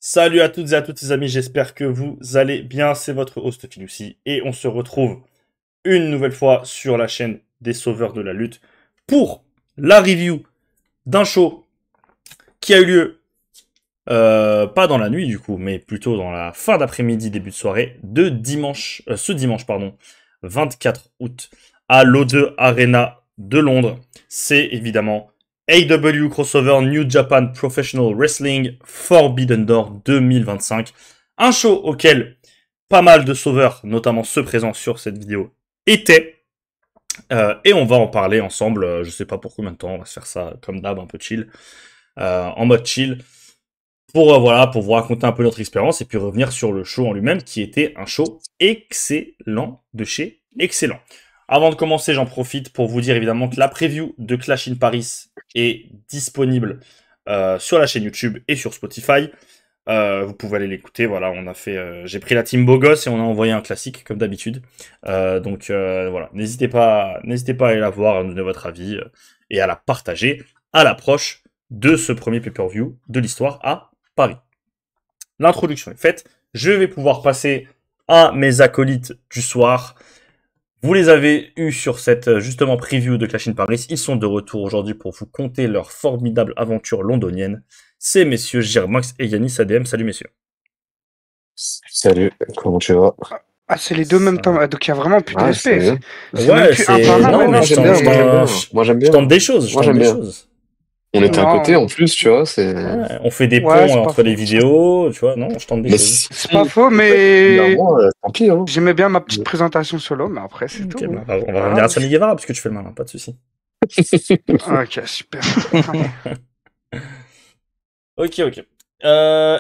Salut à toutes et à tous les amis, j'espère que vous allez bien, c'est votre host Filoussi et on se retrouve une nouvelle fois sur la chaîne des Sauveurs de la Lutte pour la review d'un show qui a eu lieu, pas dans la nuit du coup, mais plutôt dans la fin d'après-midi, début de soirée, de dimanche, ce dimanche, pardon, 24 août, à l'O2 Arena de Londres. C'est évidemment AEW Crossover New Japan Professional Wrestling Forbidden Door 2025. Un show auquel pas mal de sauveurs, notamment ceux présents sur cette vidéo, étaient. Et on va en parler ensemble, je sais pas pour combien de temps, on va se faire ça comme d'hab, un peu chill, en mode chill, pour vous raconter un peu notre expérience et puis revenir sur le show en lui-même, qui était un show excellent de chez excellent. Avant de commencer, j'en profite pour vous dire évidemment que la preview de Clash in Paris est disponible sur la chaîne YouTube et sur Spotify. Vous pouvez aller l'écouter. Voilà, on a fait. J'ai pris la team Bogos et on a envoyé un classique comme d'habitude. Donc voilà, n'hésitez pas à aller la voir, à nous donner votre avis et à la partager à l'approche de ce premier pay-per-view de l'histoire à Paris. L'introduction est faite. Je vais pouvoir passer à mes acolytes du soir. Vous les avez eus sur cette justement preview de Clash in Paris. Ils sont de retour aujourd'hui pour vous conter leur formidable aventure londonienne. C'est messieurs Germax et Yanis ADM. Salut messieurs. Salut, comment tu vas? Ah, c'est les deux en même temps. Ah, donc il y a vraiment plus de respect. c'est bien. C'est même Ouais, plus un par c'est... un. Non, Moi je j'aime tente, bien, je moi j'aime bien, tente- moi j'aime je bien. tente des choses, je Moi tente j'aime des bien. choses. On était à Non, côté en plus, tu vois, c'est. Ouais, on fait des ouais, ponts c'est pas entre faux. les vidéos, tu vois, non, je tente des Mais choses. C'est pas faux, il y a mais moi, tant pis, hein. j'aimais bien ma petite présentation solo, mais après c'est Ok, tout. bah, Hein. on va revenir Voilà. à Sammy Guevara parce que tu fais le malin, pas de souci. Ok, super. Allez. Ok.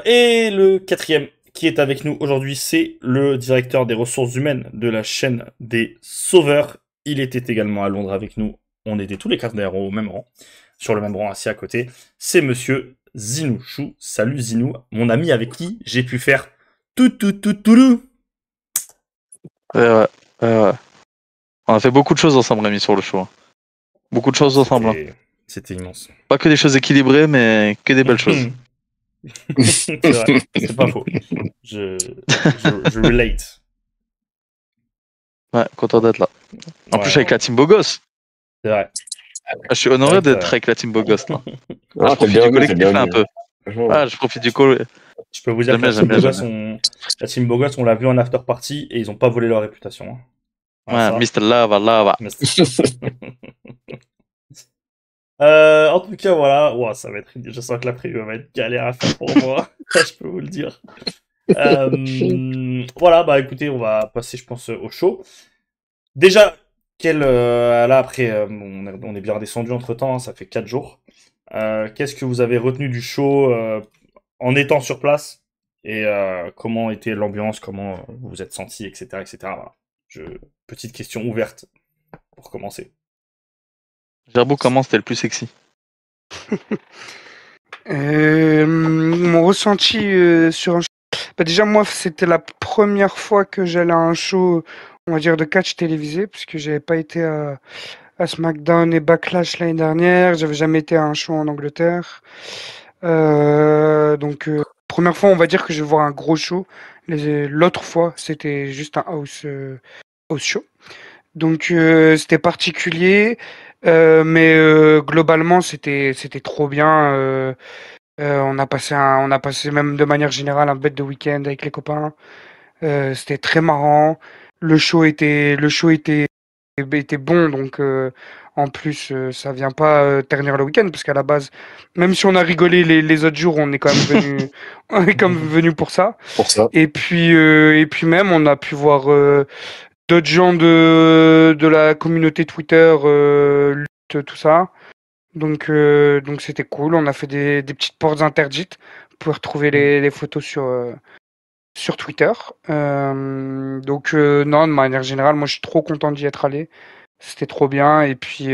Et le quatrième qui est avec nous aujourd'hui, c'est le directeur des ressources humaines de la chaîne des Sauveurs. Il était également à Londres avec nous. On était tous les quatre d'ailleurs au même rang, sur le même rang assis à côté. C'est monsieur Zinou Chou. Salut Zinou, mon ami avec qui j'ai pu faire tout. Ouais. On a fait beaucoup de choses ensemble, Rémi, sur le show. Beaucoup de choses ensemble. Hein. C'était immense. Pas que des choses équilibrées, mais que des belles choses. C'est vrai, c'est pas faux. Je relate. Ouais, content d'être là. En plus, je suis avec la team Bogos. C'est vrai. Je suis honoré Ouais, d'être avec la team Bogos là. Ah, Je profite du collectif un peu. Franchement. Ah, je profite du call. Je peux vous dire que J'aime bien. la team Bogos, on l'a vu en after party et ils ont pas volé leur réputation. Hein. Ouais, Mr. Lava. En tout cas, voilà. Ouah, ça va être... Je sens que la preview va être galère à faire pour moi. Je peux vous le dire. Voilà, bah écoutez, on va passer, je pense, au show. Déjà, là, après, on est bien redescendu entre-temps, hein, ça fait 4 jours. Qu'est-ce que vous avez retenu du show en étant sur place et comment était l'ambiance, comment vous vous êtes senti, etc. Voilà. Petite question ouverte pour commencer. Gerbo, comment c'était le plus sexy? Mon ressenti sur un show. Bah, déjà, moi, c'était la première fois que j'allais à un show, on va dire, de catch télévisé, puisque j'avais pas été à SmackDown et Backlash l'année dernière. J'avais jamais été à un show en Angleterre. Donc, première fois, on va dire que je vais voir un gros show. L'autre fois, c'était juste un house show. Donc, c'était particulier. Mais globalement, c'était trop bien. On a passé même de manière générale un bête de week-end avec les copains. C'était très marrant. Le show était bon, donc en plus ça vient pas ternir le week-end parce qu'à la base, même si on a rigolé les autres jours, on est quand même venu, on est quand même venu pour ça. Pour ça. Et puis même on a pu voir d'autres gens de la communauté Twitter, lutte, tout ça. Donc c'était cool. On a fait des petites portes interdites. Vous pouvez retrouver les photos sur Twitter. Non, de manière générale, moi je suis trop content d'y être allé. C'était trop bien. Et puis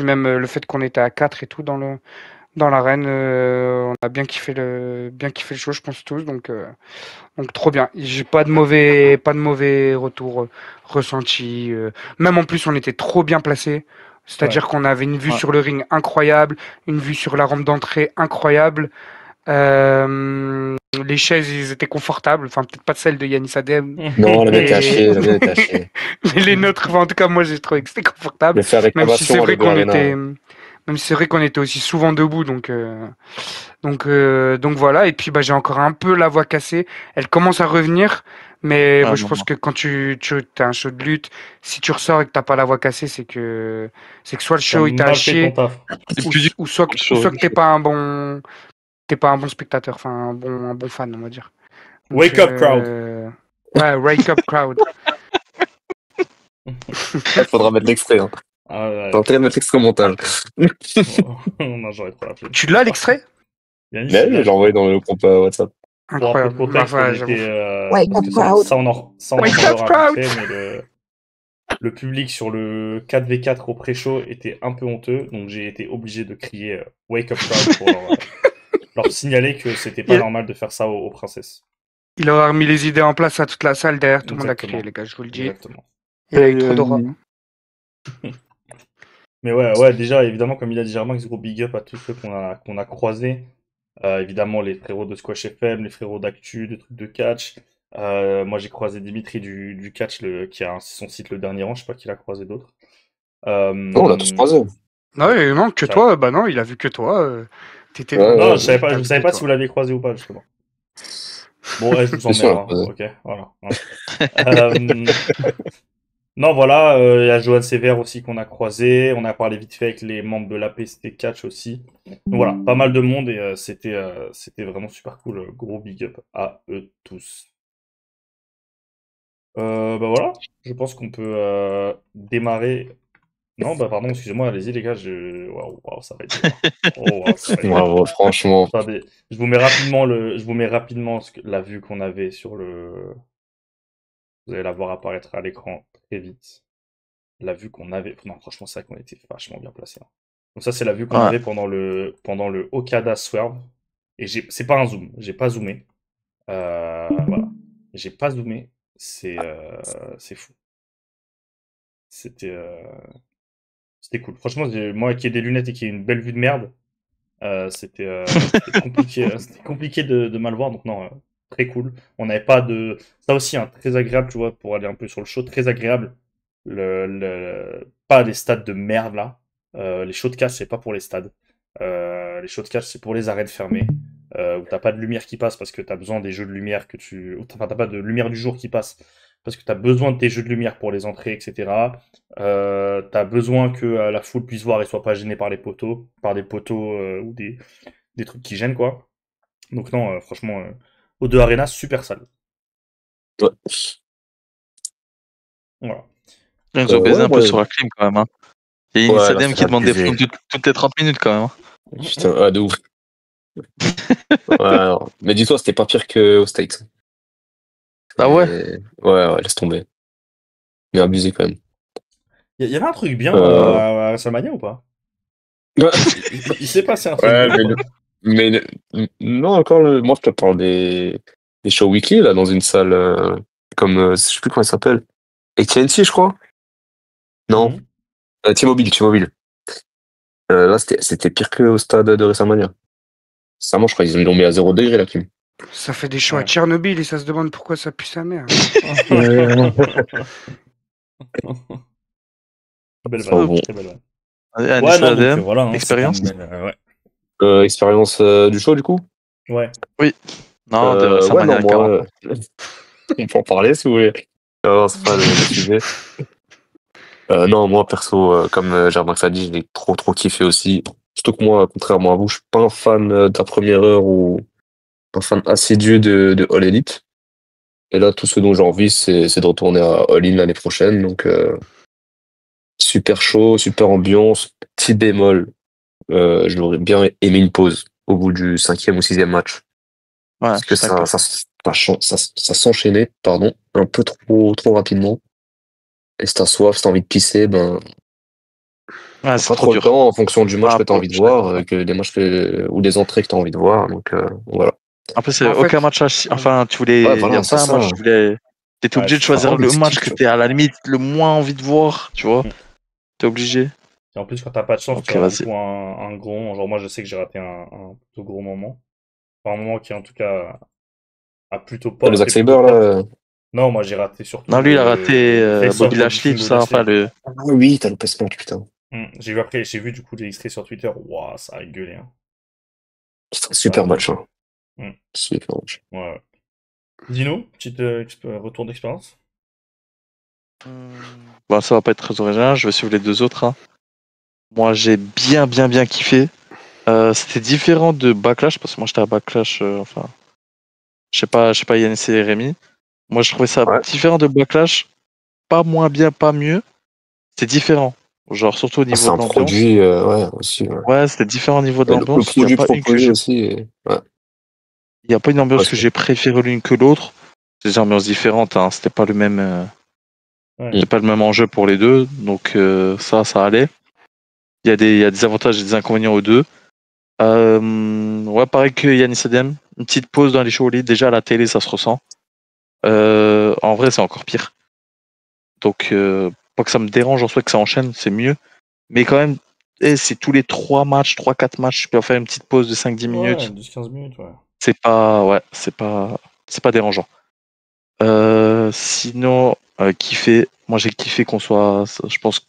même le fait qu'on était à 4 et tout dans l'arène, on a bien kiffé le show, je pense tous. Donc trop bien. J'ai pas de mauvais retours ressentis. Même en plus, on était trop bien placés. C'est-à-dire qu'on avait une vue sur le ring incroyable, une vue sur la rampe d'entrée incroyable. Les chaises, ils étaient confortables. Enfin, peut-être pas celles de Yanis Adem. Non, la mienne était à Et- chier, la mienne était à chier. Mais les nôtres, enfin, en tout cas, moi, j'ai trouvé que c'était confortable. Mais faire Même si c'est réclamation à vrai Logo qu'on Arena. était, même si c'est vrai qu'on était aussi souvent debout, donc voilà. Et puis, bah, j'ai encore un peu la voix cassée. Elle commence à revenir, mais Ah, moi, je non, pense non. que quand tu as un show de lutte, si tu ressors et que t'as pas la voix cassée, c'est que soit le T'as show il t'a mal fait ton chier, taf. C'est ou, plus dur ou soit, que le ou show. soit que t'es pas un bon spectateur, enfin, un bon fan, on va dire. Donc, Wake up, crowd. Ouais, wake up crowd. Il faudra mettre l'extrait. Hein. Ah ouais. T'as intérêt de mettre l'extrait au montage. Non, j'aurais trop la flemme. Tu l'as l'extrait? Yannis, Mais il l'a, j'ai je envoyé crois. dans le groupe WhatsApp. Pour un peu de Incroyable. contexte, Bah, on j'avoue. était. Wake Parce up, que crowd. ça, on en Wake up, parlera vite crowd. fait, mais le public sur le 4v4 au pré-show était un peu honteux, donc j'ai été obligé de crier Wake up, crowd pour leur signaler que c'était pas Il- normal de faire ça aux princesses. Il aura remis les idées en place à toute la salle derrière, tout le monde a Exactement. crié, les gars, je vous le dis. Exactement. Il y a eu trop d'aura. Mais ouais, déjà, évidemment, comme il a dit Germain, gros big up à tous ceux qu'on a croisés. Évidemment, les frérots de Squash FM, les frérots d'Actu, de trucs de catch. Moi, j'ai croisé Dimitri du catch, qui a son site Le Dernier Rang. Je sais pas qui l'a croisé d'autres. Non, on l'a tous croisé. Non, que Ça- toi, bah non, il a vu que toi. T'étais Ouais, Non, ouais, je savais pas, t'as je vu savais que pas toi. si vous l'aviez croisé ou pas, justement. Bon, ouais, je vous Bien sûr, emmerde, on l'a hein. Ok, voilà. Hein. Non, voilà, il y a Johan Sévère aussi qu'on a croisé. On a parlé vite fait avec les membres de l'APST Catch aussi. Donc voilà, pas mal de monde et c'était vraiment super cool. Gros big up à eux tous. Bah voilà, je pense qu'on peut démarrer. Non, bah pardon, excusez-moi, allez-y les gars, waouh, ça va être dur. Oh, waouh, ça va être dur. Bravo, franchement. Attendez, je vous mets rapidement la vue qu'on avait sur le. Vous allez la voir apparaître à l'écran très vite. La vue qu'on avait. Non, franchement, c'est vrai qu'on était vachement bien placé. Donc ça, c'est la vue qu'on Ouais. avait pendant le Okada Swerve. Et c'est pas un zoom, j'ai pas zoomé. Voilà, j'ai pas zoomé. C'est fou. C'était cool. Franchement, moi qui ai des lunettes et qui ai une belle vue de merde, c'était compliqué. C'était compliqué de mal voir. Donc non, très cool. On n'avait pas de. Ça aussi, hein, très agréable, tu vois, pour aller un peu sur le show, très agréable. Pas les stades de merde là. Les shows de cash, c'est pas pour les stades. Les shows de cash, c'est pour les arènes fermées. Où t'as pas de lumière qui passe parce que t'as besoin des jeux de lumière Enfin, t'as pas de lumière du jour qui passe parce que t'as besoin de tes jeux de lumière pour les entrées, etc. T'as besoin que la foule puisse voir et soit pas gênée par des poteaux ou des trucs qui gênent, quoi. Donc non, franchement, O2 Arena, super salle. Ouais. Voilà. Ils ont baisé ouais, un peu ouais. sur la clim quand même. Hein. Il y a Ouais, Initial là, DM ça qui a demande des abusé. flops toutes les 30 minutes quand même. Hein. Putain, ah, de ouf. Ouais, alors. Mais dis-toi, c'était pas pire qu'au States. Ah ouais. Ouais, laisse tomber. Mais abusé quand même. Il y avait un truc bien à WrestleMania ou pas? Ouais, Il s'est passé un truc bien. Quoi. non, encore, moi, je te parle des shows weekly, là, dans une salle comme, je sais plus comment elle s'appelle. AT&T, je crois. Non, Mhm. T-Mobile. Là, c'était pire qu'au stade de WrestleMania. Sincèrement, je crois qu'ils l'ont mis à 0 degré, la clim. Ça fait des shows Ouais. à Tchernobyl et ça se demande pourquoi ça pue sa mère. Belle Enfin, vanne, bon. très belle vanne. Allez, Ouais, non, Initial donc ADM, voilà. Hein, expérience. c'était une belle, Expérience du show, du coup? ouais. Non, de Ouais, WrestleMania non, 40. moi, on peut en parler, si vous voulez. Non, c'est pas le sujet. Non, moi, perso, comme Germain l'a dit, j'ai trop kiffé aussi. Surtout que moi, contrairement à vous, je suis pas un fan de la première heure ou un fan assidu de All Elite. Et là, tout ce dont j'ai envie, c'est de retourner à All In l'année prochaine. Donc, super chaud, super ambiance. Petit bémol, j'aurais bien aimé une pause au bout du 5e ou 6e match. Ouais, Parce que je suis d'accord. ça s'enchaînait, pardon, un peu trop rapidement. Et si t'as soif, si t'as envie de pisser, ben, Ouais, t'as c'est pas trop trop le dur. temps en fonction du match Ah, que t'as envie je de suis d'accord. voir, que des matchs ou des entrées que t'as envie de voir. Donc, voilà. En plus, c'est En aucun fait, match enfin, tu voulais. Ouais, Il n'y voilà, a c'est pas un match, ça. t'étais Ouais, obligé de c'est ça. choisir Vraiment le des match petits que kiffs. t'es à la limite le moins envie de voir, tu vois. Mm. T'es obligé. Et en plus, quand t'as pas de chance, Ok, tu rates du vas-y. coup un gros. Genre, moi, je sais que j'ai raté un plutôt gros moment. Par un moment qui, en tout cas, a plutôt pas. Le Zack fait plutôt Sabre, peur. là. Non, moi, j'ai raté surtout. Non, lui, il a raté Face-off Bobby de Lashley, King tout de ça. Lashley. Enfin, le... Ah oui, t'as loupé ce match, putain. J'ai vu du coup les extraits sur Twitter. Waouh, ça a gueulé. Hein. C'est un super match, hein. Mm. Super match. Ouais. Dis-nous, petite retour d'expérience. Bon, ça va pas être très original, je vais suivre les deux autres. Hein. Moi, j'ai bien kiffé. C'était différent de Backlash, parce que moi, j'étais à Backlash, enfin... Je sais pas Yannis et Rémi. Moi, je trouvais ça Ouais. différent de Backlash. Pas moins bien, pas mieux. C'était différent. Genre, surtout au C'est niveau un de l'ambiance. produit, ouais, aussi. Ouais. Ouais, c'était différent au niveau de Le l'ambiance. produit proposé aussi. Ouais. Il n'y a pas une ambiance Ouais, que j'ai préférée l'une que l'autre. C'est des ambiances différentes. Hein. C'était pas le même. Ouais. C'était pas le même enjeu pour les deux. Donc ça allait. Il y a des avantages et des inconvénients aux deux. Ouais, pareil que Yannis Adem. Une petite pause dans les shows lead. Déjà à la télé, ça se ressent. En vrai, c'est encore pire. Donc, pas que ça me dérange en soi que ça enchaîne, c'est mieux. Mais quand même, c'est tous les 3-4 matchs, je peux faire une petite pause de 5-10 minutes. Ouais, 10-15 minutes, ouais. C'est pas dérangeant. Sinon, kiffer. Moi, j'ai kiffé qu'on soit, je pense,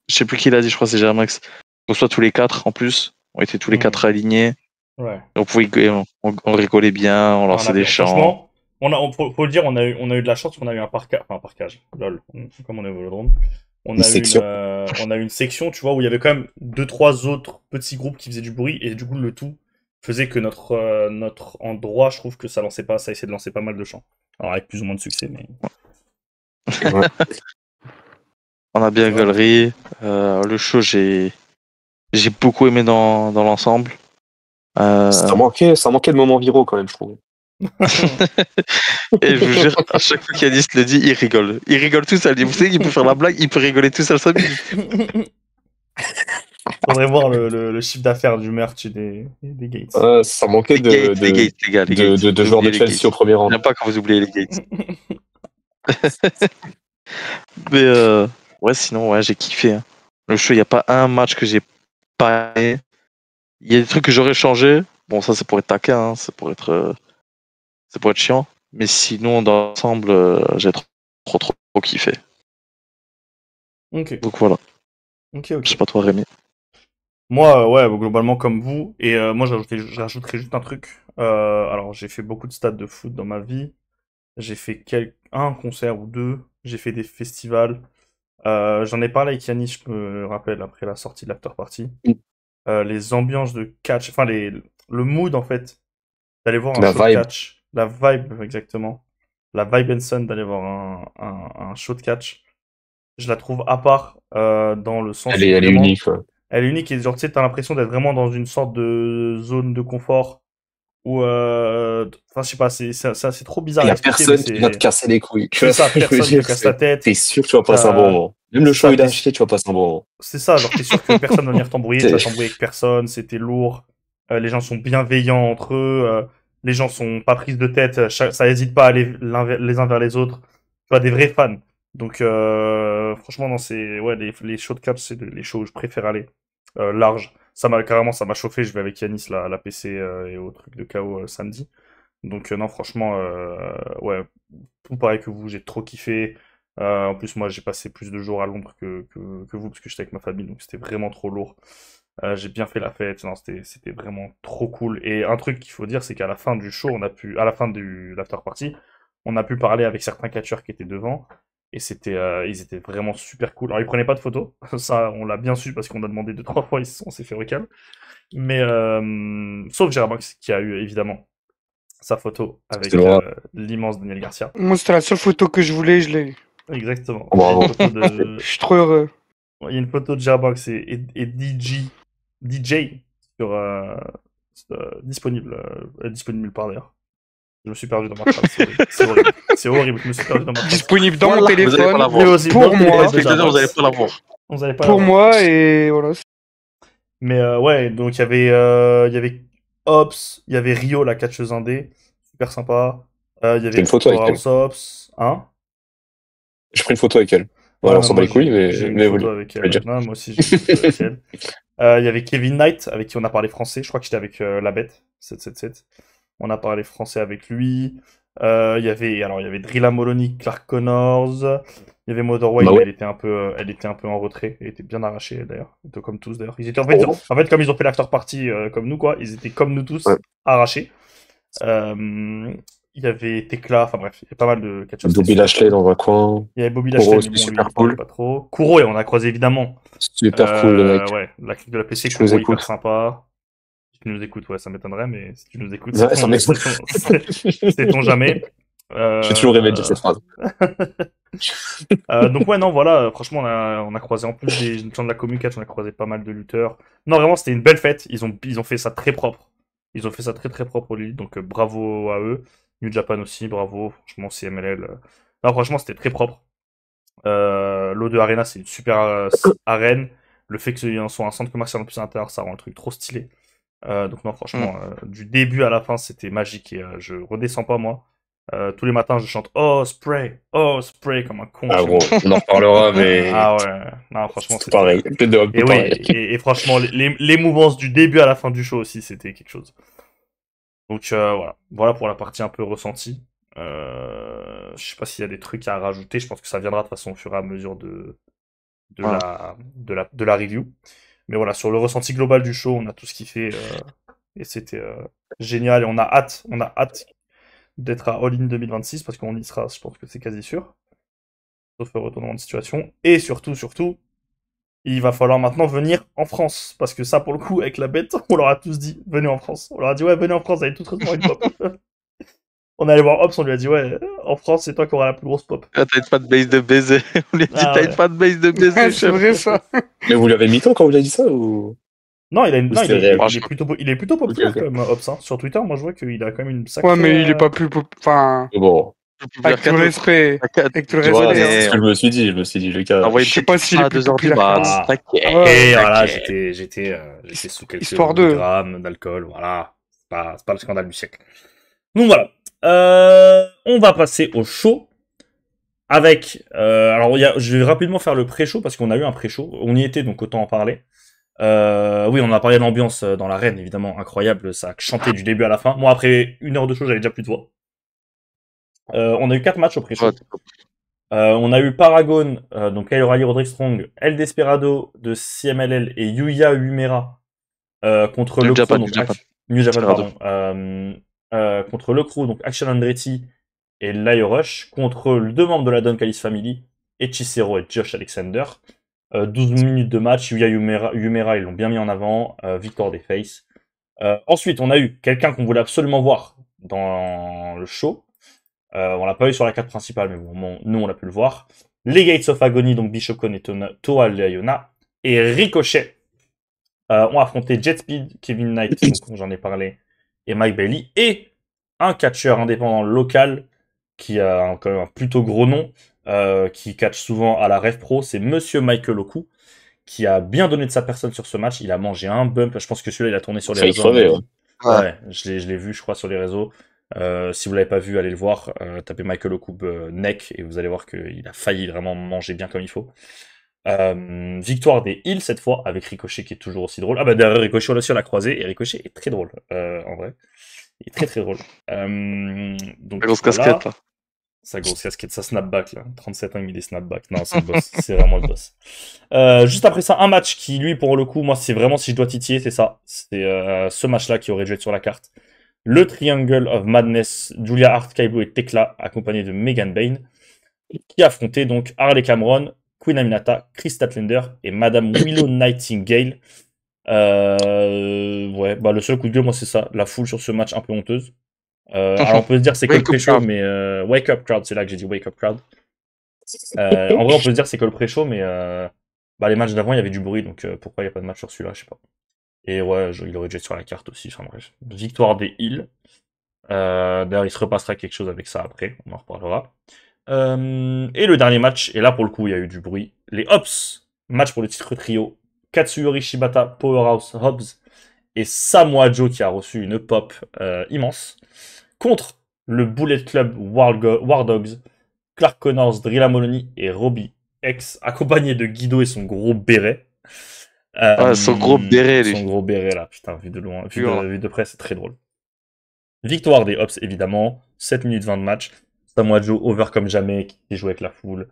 je sais plus qui l'a dit, je crois que c'est Germax, qu'on soit tous les quatre en plus. On était tous les quatre alignés. Ouais. On pouvait, on rigolait bien, on lançait des chants. Franchement, faut le dire, on a eu de la chance, on a eu un parcage, lol, comme on est au Vélodrome. On a eu une section, tu vois, où il y avait quand même 2-3 autres petits groupes qui faisaient du bruit, et du coup, le tout faisait que notre endroit, je trouve que ça essayait de lancer pas mal de chants. Alors, avec plus ou moins de succès, mais. Ouais. On a bien gueulerie. Le show, j'ai beaucoup aimé dans l'ensemble. Ça manquait de moments viraux quand même, je trouve. Et je vous jure, à chaque fois qu'Yanis le dit, il rigole. Il rigole tout seul. Vous savez qu'il peut faire la blague, il peut rigoler tout seul 5 minutes. Faudrait voir le chiffre d'affaires du merch et des Gates. Ça manquait les Gates, les gars, les Gates. de joueurs de Chelsea au premier rang. J'aime pas quand vous oubliez les Gates. Mais ouais, sinon, ouais, j'ai kiffé. Hein. Le show, il n'y a pas un match que j'ai pas aimé. Il y a des trucs que j'aurais changé. Bon, ça, c'est pour être taquin, hein. C'est pour être chiant. Mais sinon, dans l'ensemble, j'ai trop kiffé. Ok. Donc voilà. Ok. Je sais pas toi, Rémi. Moi, ouais, globalement comme vous. Et moi, j'ajouterais juste un truc. Alors, j'ai fait beaucoup de stades de foot dans ma vie. J'ai fait un concert ou deux. J'ai fait des festivals. J'en ai parlé avec Yannis, je me rappelle, après la sortie de l'after party. Les ambiances de catch, enfin le mood en fait, d'aller voir un show de catch. La vibe, exactement. La vibe and sun d'aller voir un show de catch. Je la trouve à part dans le sens Elle est unique, ouais. Elle est unique et genre, tu sais, t'as l'impression d'être vraiment dans une sorte de zone de confort où, enfin, je sais pas, c'est trop bizarre. Il y à a expliquer, personne mais qui va te casser les couilles. C'est ça, personne te casse la tête. T'es sûr que tu vas passer un bon moment. Même le show ça, il a acheté, tu vas passer un bon moment. C'est ça, genre t'es sûr que personne va venir t'embrouiller, tu vas t'embrouiller avec personne, c'était lourd. Les gens sont bienveillants entre eux, les gens sont pas prises de tête, ça hésite pas à aller les uns vers les autres. Tu vois, des vrais fans. Donc franchement, non, les shows de catch, c'est les shows où je préfère aller. Large. Ça m'a chauffé, je vais avec Yanis la PC et au truc de KO samedi. Donc non, franchement, ouais, tout pareil que vous, j'ai trop kiffé. En plus, moi, j'ai passé plus de jours à Londres que vous, parce que j'étais avec ma famille, donc c'était vraiment trop lourd. J'ai bien fait la fête, non, c'était vraiment trop cool. Et un truc qu'il faut dire, c'est qu'à la fin du show, à la fin de l'after party, on a pu parler avec certains catcheurs qui étaient devant, et ils étaient vraiment super cool. Alors, ils prenaient pas de photos, ça, on l'a bien su, parce qu'on a demandé 2-3 fois, on s'est fait recal. Mais, sauf Max qui a eu, évidemment, sa photo avec l'immense Daniel Garcia. Moi, c'était la seule photo que je voulais, je l'ai eu. Exactement. Bravo. Je suis trop heureux. Il y a une photo de Jarbox et DJ sur, disponible nulle part d'ailleurs. Je me suis perdu dans ma phrase, c'est horrible. C'est horrible, je me suis perdu dans ma phrase. Disponible dans mon Vous allez téléphone, pas l'avoir. pour moi. Vous allez pas l'avoir. Pour moi, et voilà. Mais ouais, donc il y avait Ops, il y avait Rio, la catcheuse indé, super sympa. Il y avait une photo avec elle. Ops, hein. J'ai pris une photo avec elle. Voilà, on s'en bat les couilles, j'ai une photo avec elle. Non, moi aussi, j'ai une photo avec elle. Il y avait Kevin Knight, avec qui on a parlé français. Je crois que j'étais avec La Bête, 777. On a parlé français avec lui. Il y avait Drilla Moloney, Clark Connors. Il y avait Motherway, Bah mais ouais. elle était un peu en retrait. Elle était bien arrachée d'ailleurs. Un peu comme tous d'ailleurs. Ils étaient en fait, comme ils ont fait l'after party comme nous quoi, ils étaient comme nous tous Ouais. arrachés. Il y avait Tekla, enfin bref, il y a pas mal de catchers. Bobby Lashley dans un coin. Il y avait Bobby Kuro Lashley, aussi, mais bon, lui, super il parlait cool. pas trop. Kuro, et on a croisé évidemment. Super cool, le mec. Ouais, la clique de la PC, Si tu nous Kuro, hyper écoutes. sympa. Si tu nous écoutes, ouais, ça m'étonnerait, mais si tu nous écoutes, Ouais, ça m'étonne. sait-on jamais. J'ai toujours rêvé de dire cette phrase. Donc ouais, non, voilà, franchement, on a croisé en plus des gens de la commu catch, on a croisé pas mal de lutteurs. Non, vraiment, c'était une belle fête. Ils ont fait ça très propre. Ils ont fait ça très très propre au lit, donc bravo à eux. New Japan aussi, bravo. Franchement, CMLL. Non, franchement, c'était très propre. L'O2 Arena, c'est une super arène. Le fait que ce soit un centre commercial en plus à l'intérieur, ça rend le truc trop stylé. Donc non, franchement, du début à la fin, c'était magique et je redescends pas moi. Tous les matins, je chante oh spray, comme un con. Ah chez bon, moi. on en reparlera, mais Ah ouais, non, franchement, tout c'était. pareil. Peut-être de Et oui, pareil. et franchement, les mouvances du début à la fin du show aussi, c'était quelque chose. Donc voilà pour la partie un peu ressentie. Je sais pas s'il y a des trucs à rajouter. Je pense que ça viendra de toute façon au fur et à mesure Ouais. de la review. Mais voilà, sur le ressenti global du show, on a tout ce kiffé et c'était génial. Et on a hâte d'être à All In 2026 parce qu'on y sera. Je pense que c'est quasi sûr, sauf retournement de situation. Et surtout, il va falloir maintenant venir en France. Parce que ça, pour le coup, avec la bête, on leur a tous dit, venez en France. On leur a dit, ouais, venez en France, vous allez tous recevoir une pop. On est allé voir Hobbs, on lui a dit, ouais, en France, c'est toi qui auras la plus grosse pop. Ah, t'as une fanbase de baiser. On lui a dit, Ah t'as ouais. une fanbase de baiser, Ouais, c'est chef. vrai ça. Mais vous l'avez mis quand vous avez dit ça ou Non, il c'était réel? il est plutôt populaire Ok, ok. quand même, Hobbs. Hein. Sur Twitter, moi, je vois qu'il a quand même une sacrée. Ouais, mais il est pas plus. Enfin, Bon, avec tout le respect. Avec tout le tu vois, respect. c'est hein. ce que je me suis dit. Je me suis dit, le gars. Envoyé Je sais pas s'il est à plus 2h du populaire mat. Ah. T'inquiète. Et Ouais, voilà, t'inquiète. j'étais sous quelques Histoire de. grammes d'alcool, voilà. C'est pas le scandale du siècle. Donc voilà. On va passer au show. Avec, alors je vais rapidement faire le pré-show parce qu'on a eu un pré-show. On y était, donc autant en parler. Oui, on a parlé de l'ambiance dans l'arène, évidemment, incroyable. Ça a chanté du début à la fin. Moi, après 1 heure de show, j'avais déjà plus de voix. On a eu 4 matchs au pré-show. Ouais, On a eu Paragon, donc Kyle O'Reilly, Roderick Strong, El Desperado de CMLL et Yuya Uemura contre New le Japan, Crew, donc New Japan. New Japan, Desperado. pardon. Contre le Crew, donc Action Andretti et Lio Rush, contre les 2 membres de la Don Callis Family, Hechicero et Josh Alexander. 12 minutes de match, Yuya Uemura, ils l'ont bien mis en avant, victoire des Faces. Ensuite, on a eu quelqu'un qu'on voulait absolument voir dans le show. On l'a pas eu sur la carte principale, mais bon, nous on a pu le voir. Les Gates of Agony, donc Bishop Kon et Toa Liona, et Ricochet ont affronté Jet Speed, Kevin Knight, donc j'en ai parlé, et Mike Bailey, et un catcheur indépendant local qui a quand même un plutôt gros nom, qui catch souvent à la Rev Pro, c'est Monsieur Michael Oku, qui a bien donné de sa personne sur ce match. Il a mangé un bump, je pense que celui-là il a tourné sur les Failli réseaux. crever, ouais. Ouais, je l'ai vu, je crois, sur les réseaux. Si vous l'avez pas vu, allez le voir. Tapez Michael Oku neck et vous allez voir qu'il a failli vraiment manger bien comme il faut. Victoire des Heels cette fois avec Ricochet qui est toujours aussi drôle. Ah bah derrière Ricochet aussi on l'a croisé et Ricochet est très drôle en vrai. Il est très très drôle. Donc La grosse voilà. casquette, là. Sa grosse casquette, sa snapback là. 37 ans il met des snapbacks. Non c'est le boss, c'est vraiment le boss. Juste après ça un match qui lui pour le coup moi c'est vraiment si je dois titiller c'est ça. C'est ce match là qui aurait dû être sur la carte. Le Triangle of Madness, Julia Hart, Kaibo et Tekla, accompagnés de Megan Bayne, qui affrontaient donc Harley Cameron, Queen Aminata, Chris Statlander et Madame Willow Nightingale. Ouais, bah le seul coup de gueule, moi, c'est ça. La foule sur ce match un peu honteuse. Alors, on peut se dire c'est que le Wake up pré-show, crowd. mais Wake Up Crowd, c'est là que j'ai dit Wake Up Crowd. En vrai, on peut se dire c'est que le pré-show, mais bah, les matchs d'avant, il y avait du bruit, donc pourquoi il n'y a pas de match sur celui-là, je sais pas. Et ouais, il aurait dû être sur la carte aussi, enfin bref. Victoire des Heels. D'ailleurs, il se repassera quelque chose avec ça après, on en reparlera. Et le dernier match, et là pour le coup, il y a eu du bruit. Les Hobbs, match pour le titre trio. Katsuyori Shibata, Powerhouse Hobbs et Samoa Joe qui a reçu une pop immense contre le Bullet Club War Dogs, Clark Connors, Drilla Moloney et Robbie X, accompagné de Guido et son gros béret. Ouais, son gros béret, lui. Son gros béret là, putain, vu de loin, vu de près, c'est très drôle. Victoire des Hops, évidemment. 7 minutes 20 de match. Samoa Joe, over comme jamais, qui joué avec la foule.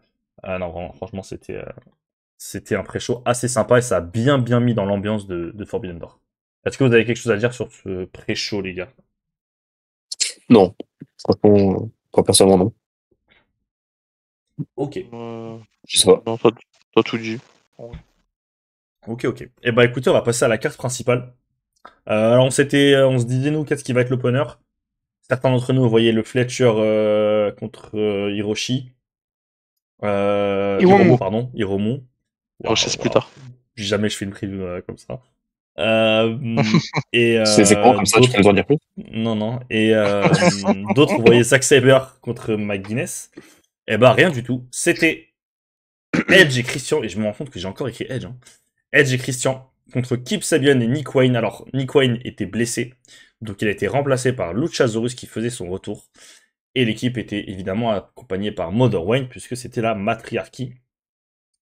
Non, vraiment, franchement, c'était un pré-show assez sympa et ça a bien mis dans l'ambiance de Forbidden Door. Est-ce que vous avez quelque chose à dire sur ce pré-show, les gars? Non. Franchement, pas personnellement, non. Ok. Je sais pas. Non, t'as tout dit. Ok. Et bah écoutez, on va passer à la carte principale. Alors on se disait nous qu'est-ce qui va être l'opener. Certains d'entre nous voyaient le Fletcher contre Hiroshi. Hiromu. Hiromu. Hiroshi, c'est plus tard. Jamais je fais une preview comme ça. C'est comment comme ça, tu peux nous en dire plus? Non. Et d'autres voyaient Zack Sabre contre McGuinness. Eh bah rien du tout. C'était Edge et Christian, et je me rends compte que j'ai encore écrit Edge. Edge et Christian contre Kip Sabian et Nick Wayne. Alors, Nick Wayne était blessé, donc il a été remplacé par Luchasaurus qui faisait son retour. Et l'équipe était évidemment accompagnée par Mother Wayne, puisque c'était la matriarchie.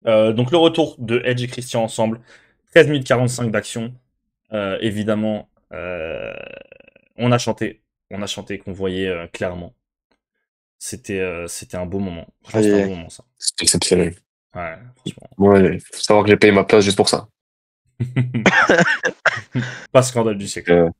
Donc le retour de Edge et Christian ensemble, 13 minutes 45 d'action. Évidemment, on a chanté qu'on voyait clairement. C'était un beau moment. Franchement, c'était un beau moment, ça. C'est exceptionnel. Ouais, franchement. Ouais, faut savoir que j'ai payé ma place juste pour ça. Pas scandale du siècle.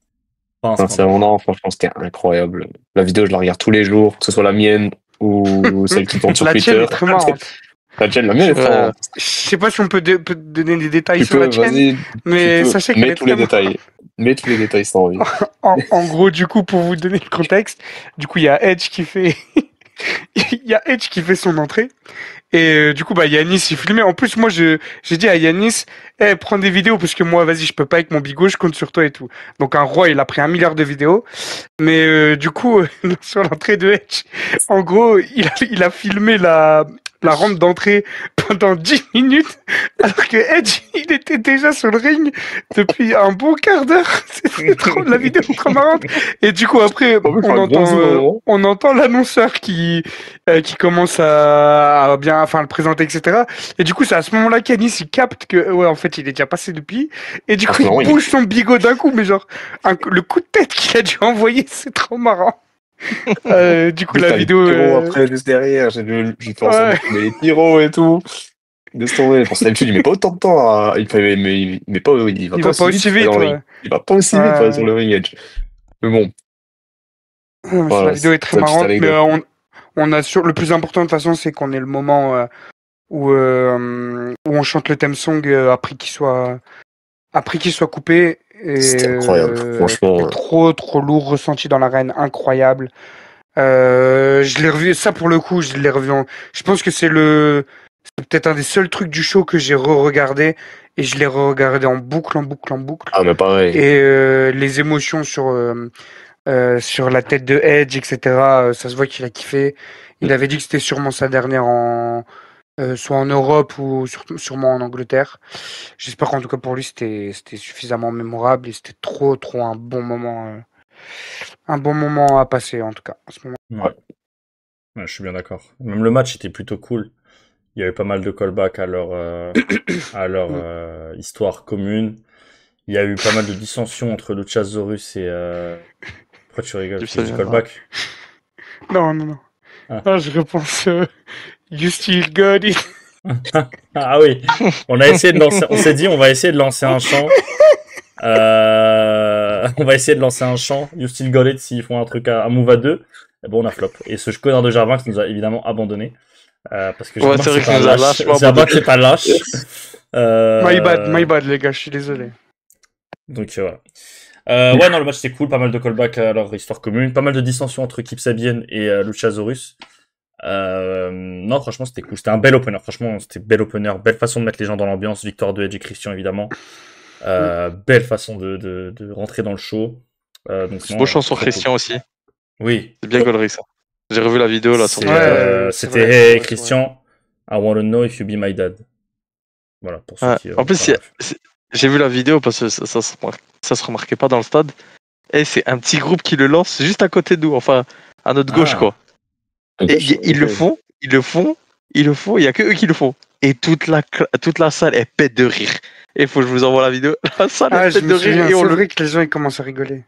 Pas un C'est scandale. vraiment, franchement, c'était incroyable. La vidéo, je la regarde tous les jours, que ce soit la mienne ou celle qui tourne sur La Twitter. tienne est très marrante. La tienne, la mienne est marrante. Je sais pas si on peut donner des détails Tu sur peux, la tienne, vas-y. mais sachez qu'elle Mets est tous les très détails. Mets tous les détails sans envie. En gros, du coup, pour vous donner le contexte, du coup, il y a Edge qui fait, il y a Edge qui fait son entrée. Et du coup, bah, Yanis, il filmait. En plus, moi, j'ai dit à Yanis, prends des vidéos, parce que moi, vas-y, je peux pas avec mon bigot, je compte sur toi et tout. Donc, un roi, il a pris 1 milliard de vidéos. Mais du coup, sur l'entrée de Edge, en gros, il a filmé la rampe d'entrée pendant 10 minutes, alors que Edge, il était déjà sur le ring depuis un bon quart d'heure. La vidéo est trop marrante. Et du coup, après, on entend l'annonceur qui commence à bien, enfin, le présenter, etc. Et du coup, c'est à ce moment-là qu'Anis, il capte que, ouais, en fait, il est déjà passé depuis. Et du coup, il bouge son bigot d'un coup, mais genre, le coup de tête qu'il a dû envoyer, c'est trop marrant. Du coup, la vidéo. Après, juste derrière, j'ai fait ensemble de les pyros et tout. Laisse tomber. Pour d'habitude, il met pas autant de temps à. Il va pas aussi vite. Il va pas aussi vite sur le ring Edge. Mais bon. La vidéo est très marrante, mais on a le plus important de toute façon, c'est qu'on ait le moment où on chante le theme song après qu'il soit coupé. C'était incroyable, franchement. Trop lourd, ressenti dans l'arène, incroyable. Je l'ai revu, ça pour le coup, je l'ai revu. Je pense que c'est peut-être un des seuls trucs du show que j'ai re-regardé et je l'ai re-regardé en boucle. Ah mais pareil. Et les émotions sur la tête de Edge, etc. Ça se voit qu'il a kiffé. Il avait dit que c'était sûrement sa dernière soit en Europe ou sûrement en Angleterre. J'espère qu'en tout cas pour lui c'était suffisamment mémorable et c'était trop un bon moment à passer en tout cas à ce moment. Ouais, je suis bien d'accord. Même le match était plutôt cool. Il y avait pas mal de callbacks à leur histoire commune. Il y a eu pas mal de dissensions entre Luchasaurus et pourquoi tu rigoles? Tu dis callback? Non. Ah, je repense You Still Got It. Ah oui, on s'est dit on va essayer de lancer un chant. On va essayer de lancer un chant. You Still Got It s'ils font un move à 2. Et bon, on a flop. Et ce connard de Jarvinx nous a évidemment abandonné. Parce que Jarvinx c'est pas lâche. My bad les gars, je suis désolé. Donc voilà. Ouais, non, le match c'était cool, pas mal de callbacks à leur histoire commune, pas mal de dissensions entre Kip Sabian et Luchasaurus. Non, franchement, c'était cool. C'était un bel opener. Franchement, c'était bel opener. Belle façon de mettre les gens dans l'ambiance. Victoire de Edge et Christian, évidemment. Belle façon de rentrer dans le show. C'est beau chanson Christian cool. Aussi. Oui. C'est bien gaulerie, ça. J'ai revu la vidéo, là. C'était Hey, Christian, I want to know if you be my dad. Voilà, pour ceux qui... En plus, j'ai vu la vidéo parce que ça se remarquait pas dans le stade. Et c'est un petit groupe qui le lance juste à côté de nous, enfin, à notre gauche, quoi. Et ils le font, il y a que eux qui le font. Et toute la salle, elle pète de rire. Et il faut que je vous envoie la vidéo. La salle, elle pète de rire. Et on le rit que les gens ils commencent à rigoler.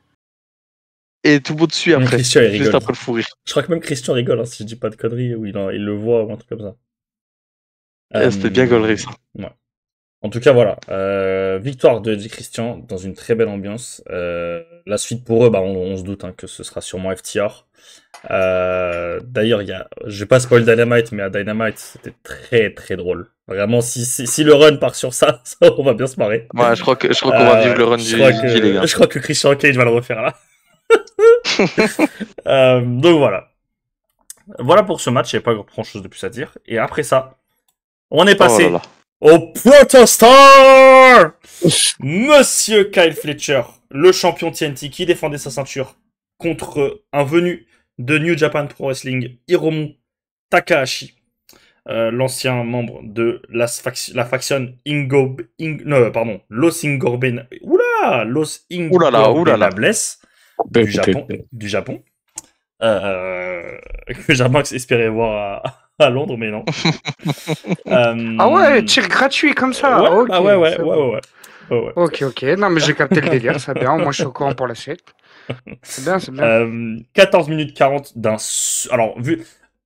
et tout beau dessus après. Christian, il Juste rigole. après le fou rire. Je crois que même Christian rigole, hein, si je dis pas de conneries, ou il le voit, ou un truc comme ça. C'était bien gaulerie, ça. Ouais. En tout cas, voilà. Victoire de Eddie Christian dans une très belle ambiance. La suite pour eux, on se doute que ce sera sûrement FTR. D'ailleurs, je vais pas spoil Dynamite, mais à Dynamite, c'était très très drôle. Vraiment, si le run part sur ça, on va bien se marrer. Ouais, je crois qu'on va vivre le run du les gars. Je crois que Christian Cage va le refaire là. Donc voilà. Voilà pour ce match, il n'y a pas grand chose de plus à dire. Et après ça, on est passé au Protostar. Monsieur Kyle Fletcher, le champion TNT qui défendait sa ceinture contre un venu de New Japan Pro Wrestling, Hiromu Takahashi, l'ancien membre de la faction Los Ingobernables du Japon. Que Jarmax espérait voir à Londres, mais non. Ah ouais, tir gratuit comme ça. Ouais, okay, ouais. Ok. Non, mais j'ai capté le délire, c'est bien. Moi, je suis au courant pour la suite. C'est bien. 14 minutes 40 d'un... Alors,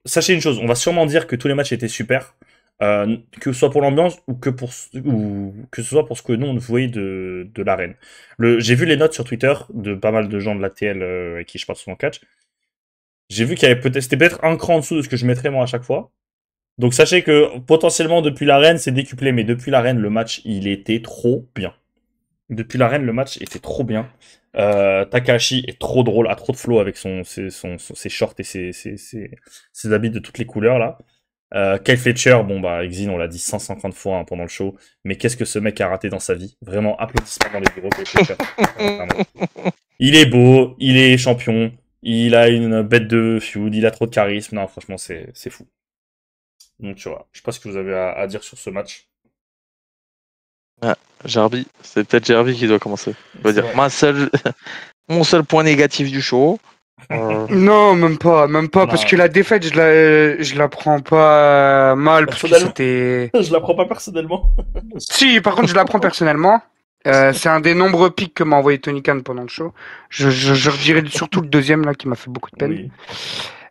sachez une chose, on va sûrement dire que tous les matchs étaient super, que ce soit pour l'ambiance ou que ce soit pour ce que nous, on voyait de l'arène. J'ai vu les notes sur Twitter de pas mal de gens de l'ATL avec qui je parle souvent catch. J'ai vu qu'il y avait c'était peut-être un cran en dessous de ce que je mettrais moi à chaque fois. Donc sachez que potentiellement depuis l'arène c'est décuplé, mais depuis l'arène le match il était trop bien. Depuis l'arène le match était trop bien. Takahashi est trop drôle, a trop de flow avec ses shorts et ses habits de toutes les couleurs là. Kyle Fletcher, Exine on l'a dit 150 fois pendant le show, mais qu'est-ce que ce mec a raté dans sa vie? Vraiment applaudissements dans les bureaux Kyle Fletcher. Il est beau, il est champion. Il a une bête de feud, il a trop de charisme. Non, franchement, c'est fou. Donc, tu vois, je sais pas ce que vous avez à dire sur ce match. Ah, Jarby, c'est peut-être Jarby qui doit commencer. Je veux dire, mon seul point négatif du show. Non, même pas, parce que la défaite, je la prends pas mal, parce que c'était... Je la prends pas personnellement. Si, par contre, je la prends personnellement. C'est un des nombreux pics que m'a envoyé Tony Khan pendant le show. Je redirai surtout le deuxième là qui m'a fait beaucoup de peine. Oui.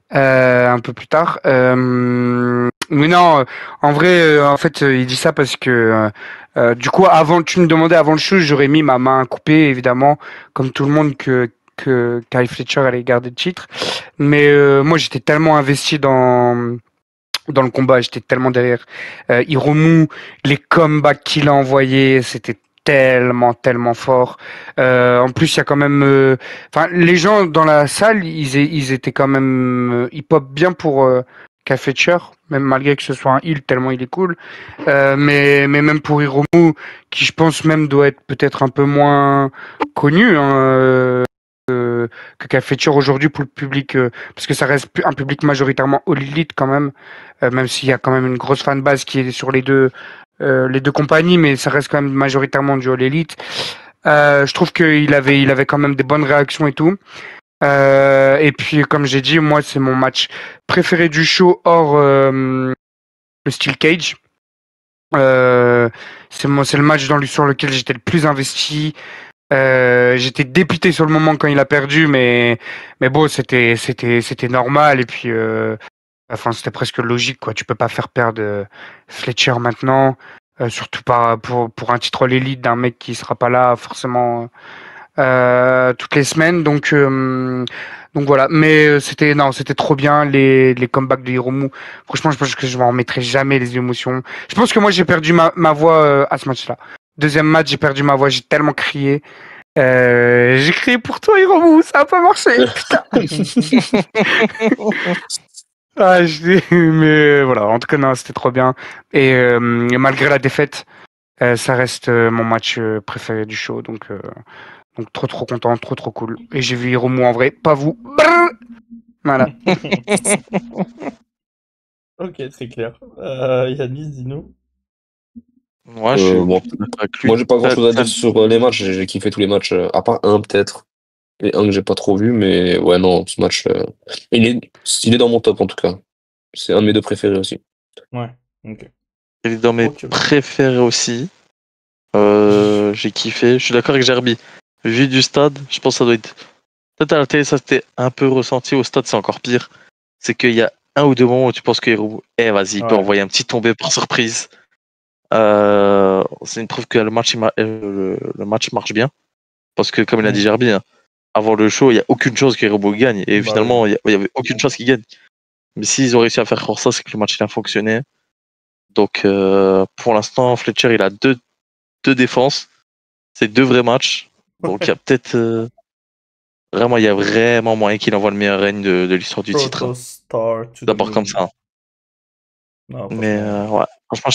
Un peu plus tard. Mais non, en vrai, en fait, il dit ça parce que du coup, tu me demandais avant le show, j'aurais mis ma main coupée, évidemment, comme tout le monde que Kyle Fletcher allait garder le titre. Mais moi, j'étais tellement investi dans le combat, j'étais tellement derrière Hiromu, les comebacks qu'il a envoyés, c'était tellement fort. En plus, il y a quand même, les gens dans la salle, ils étaient quand même, ils pop bien pour Kyle Fletcher, même malgré que ce soit un heel tellement il est cool. Mais même pour Hiromu, qui je pense même doit être peut-être un peu moins connu. Que Kyle Fletcher aujourd'hui pour le public, parce que ça reste un public majoritairement All Elite quand même s'il y a quand même une grosse fanbase qui est sur les deux compagnies, mais ça reste quand même majoritairement du All Elite. Je trouve qu'il avait quand même des bonnes réactions et tout. Et puis, comme j'ai dit, moi, c'est mon match préféré du show hors le Steel Cage. C'est le match sur lequel j'étais le plus investi. J'étais dépité sur le moment quand il a perdu, mais bon, c'était normal. Et puis, c'était presque logique, quoi. Tu peux pas faire perdre Fletcher maintenant, surtout pas pour un titre All Elite d'un mec qui sera pas là forcément toutes les semaines. Donc voilà. Mais c'était trop bien les comebacks de Hiromu. Franchement, je pense que je m'en remettrai jamais les émotions. Je pense que moi j'ai perdu ma voix à ce match-là. Deuxième match, j'ai perdu ma voix, j'ai tellement crié. J'ai crié pour toi, Hiromu, ça a pas marché, putain. Mais voilà, en tout cas, non, c'était trop bien. Et malgré la défaite, ça reste mon match préféré du show. Donc trop content, trop cool. Et j'ai vu Hiromu en vrai, pas vous. Voilà. Ok, très clair. Yannis, dis-nous. Moi, moi, j'ai pas grand chose à dire sur les matchs. J'ai kiffé tous les matchs, à part un peut-être. Et un que j'ai pas trop vu, mais ouais, non, ce match, il est dans mon top en tout cas. C'est un de mes deux préférés aussi. Ouais, ok. Il est dans mes préférés aussi. J'ai kiffé. Je suis d'accord avec Gerby. Vu du stade, je pense que ça doit être Peut-être à la télé, ça c'était un peu ressenti. Au stade, c'est encore pire. C'est qu'il y a un ou deux moments où tu penses que Hero, vas-y, il peut Ouais. envoyer un petit tombé par surprise. C'est une preuve que le match marche bien. Parce que, comme il a dit Gerbi, hein, avant le show, il n'y a aucune chance que Hero gagne. Et Bah finalement, il n'y avait aucune chance qu'il gagne. Mais s'ils ont réussi à faire croire ça, c'est que le match il a fonctionné. Donc, pour l'instant, Fletcher, il a deux défenses. C'est deux vrais matchs. Donc, il y a peut-être. Vraiment, il y a vraiment moyen qu'il envoie le meilleur règne de l'histoire du titre. hein. Protostar to the D'abord moon. comme ça. hein. Non, Mais franchement. ouais, franchement,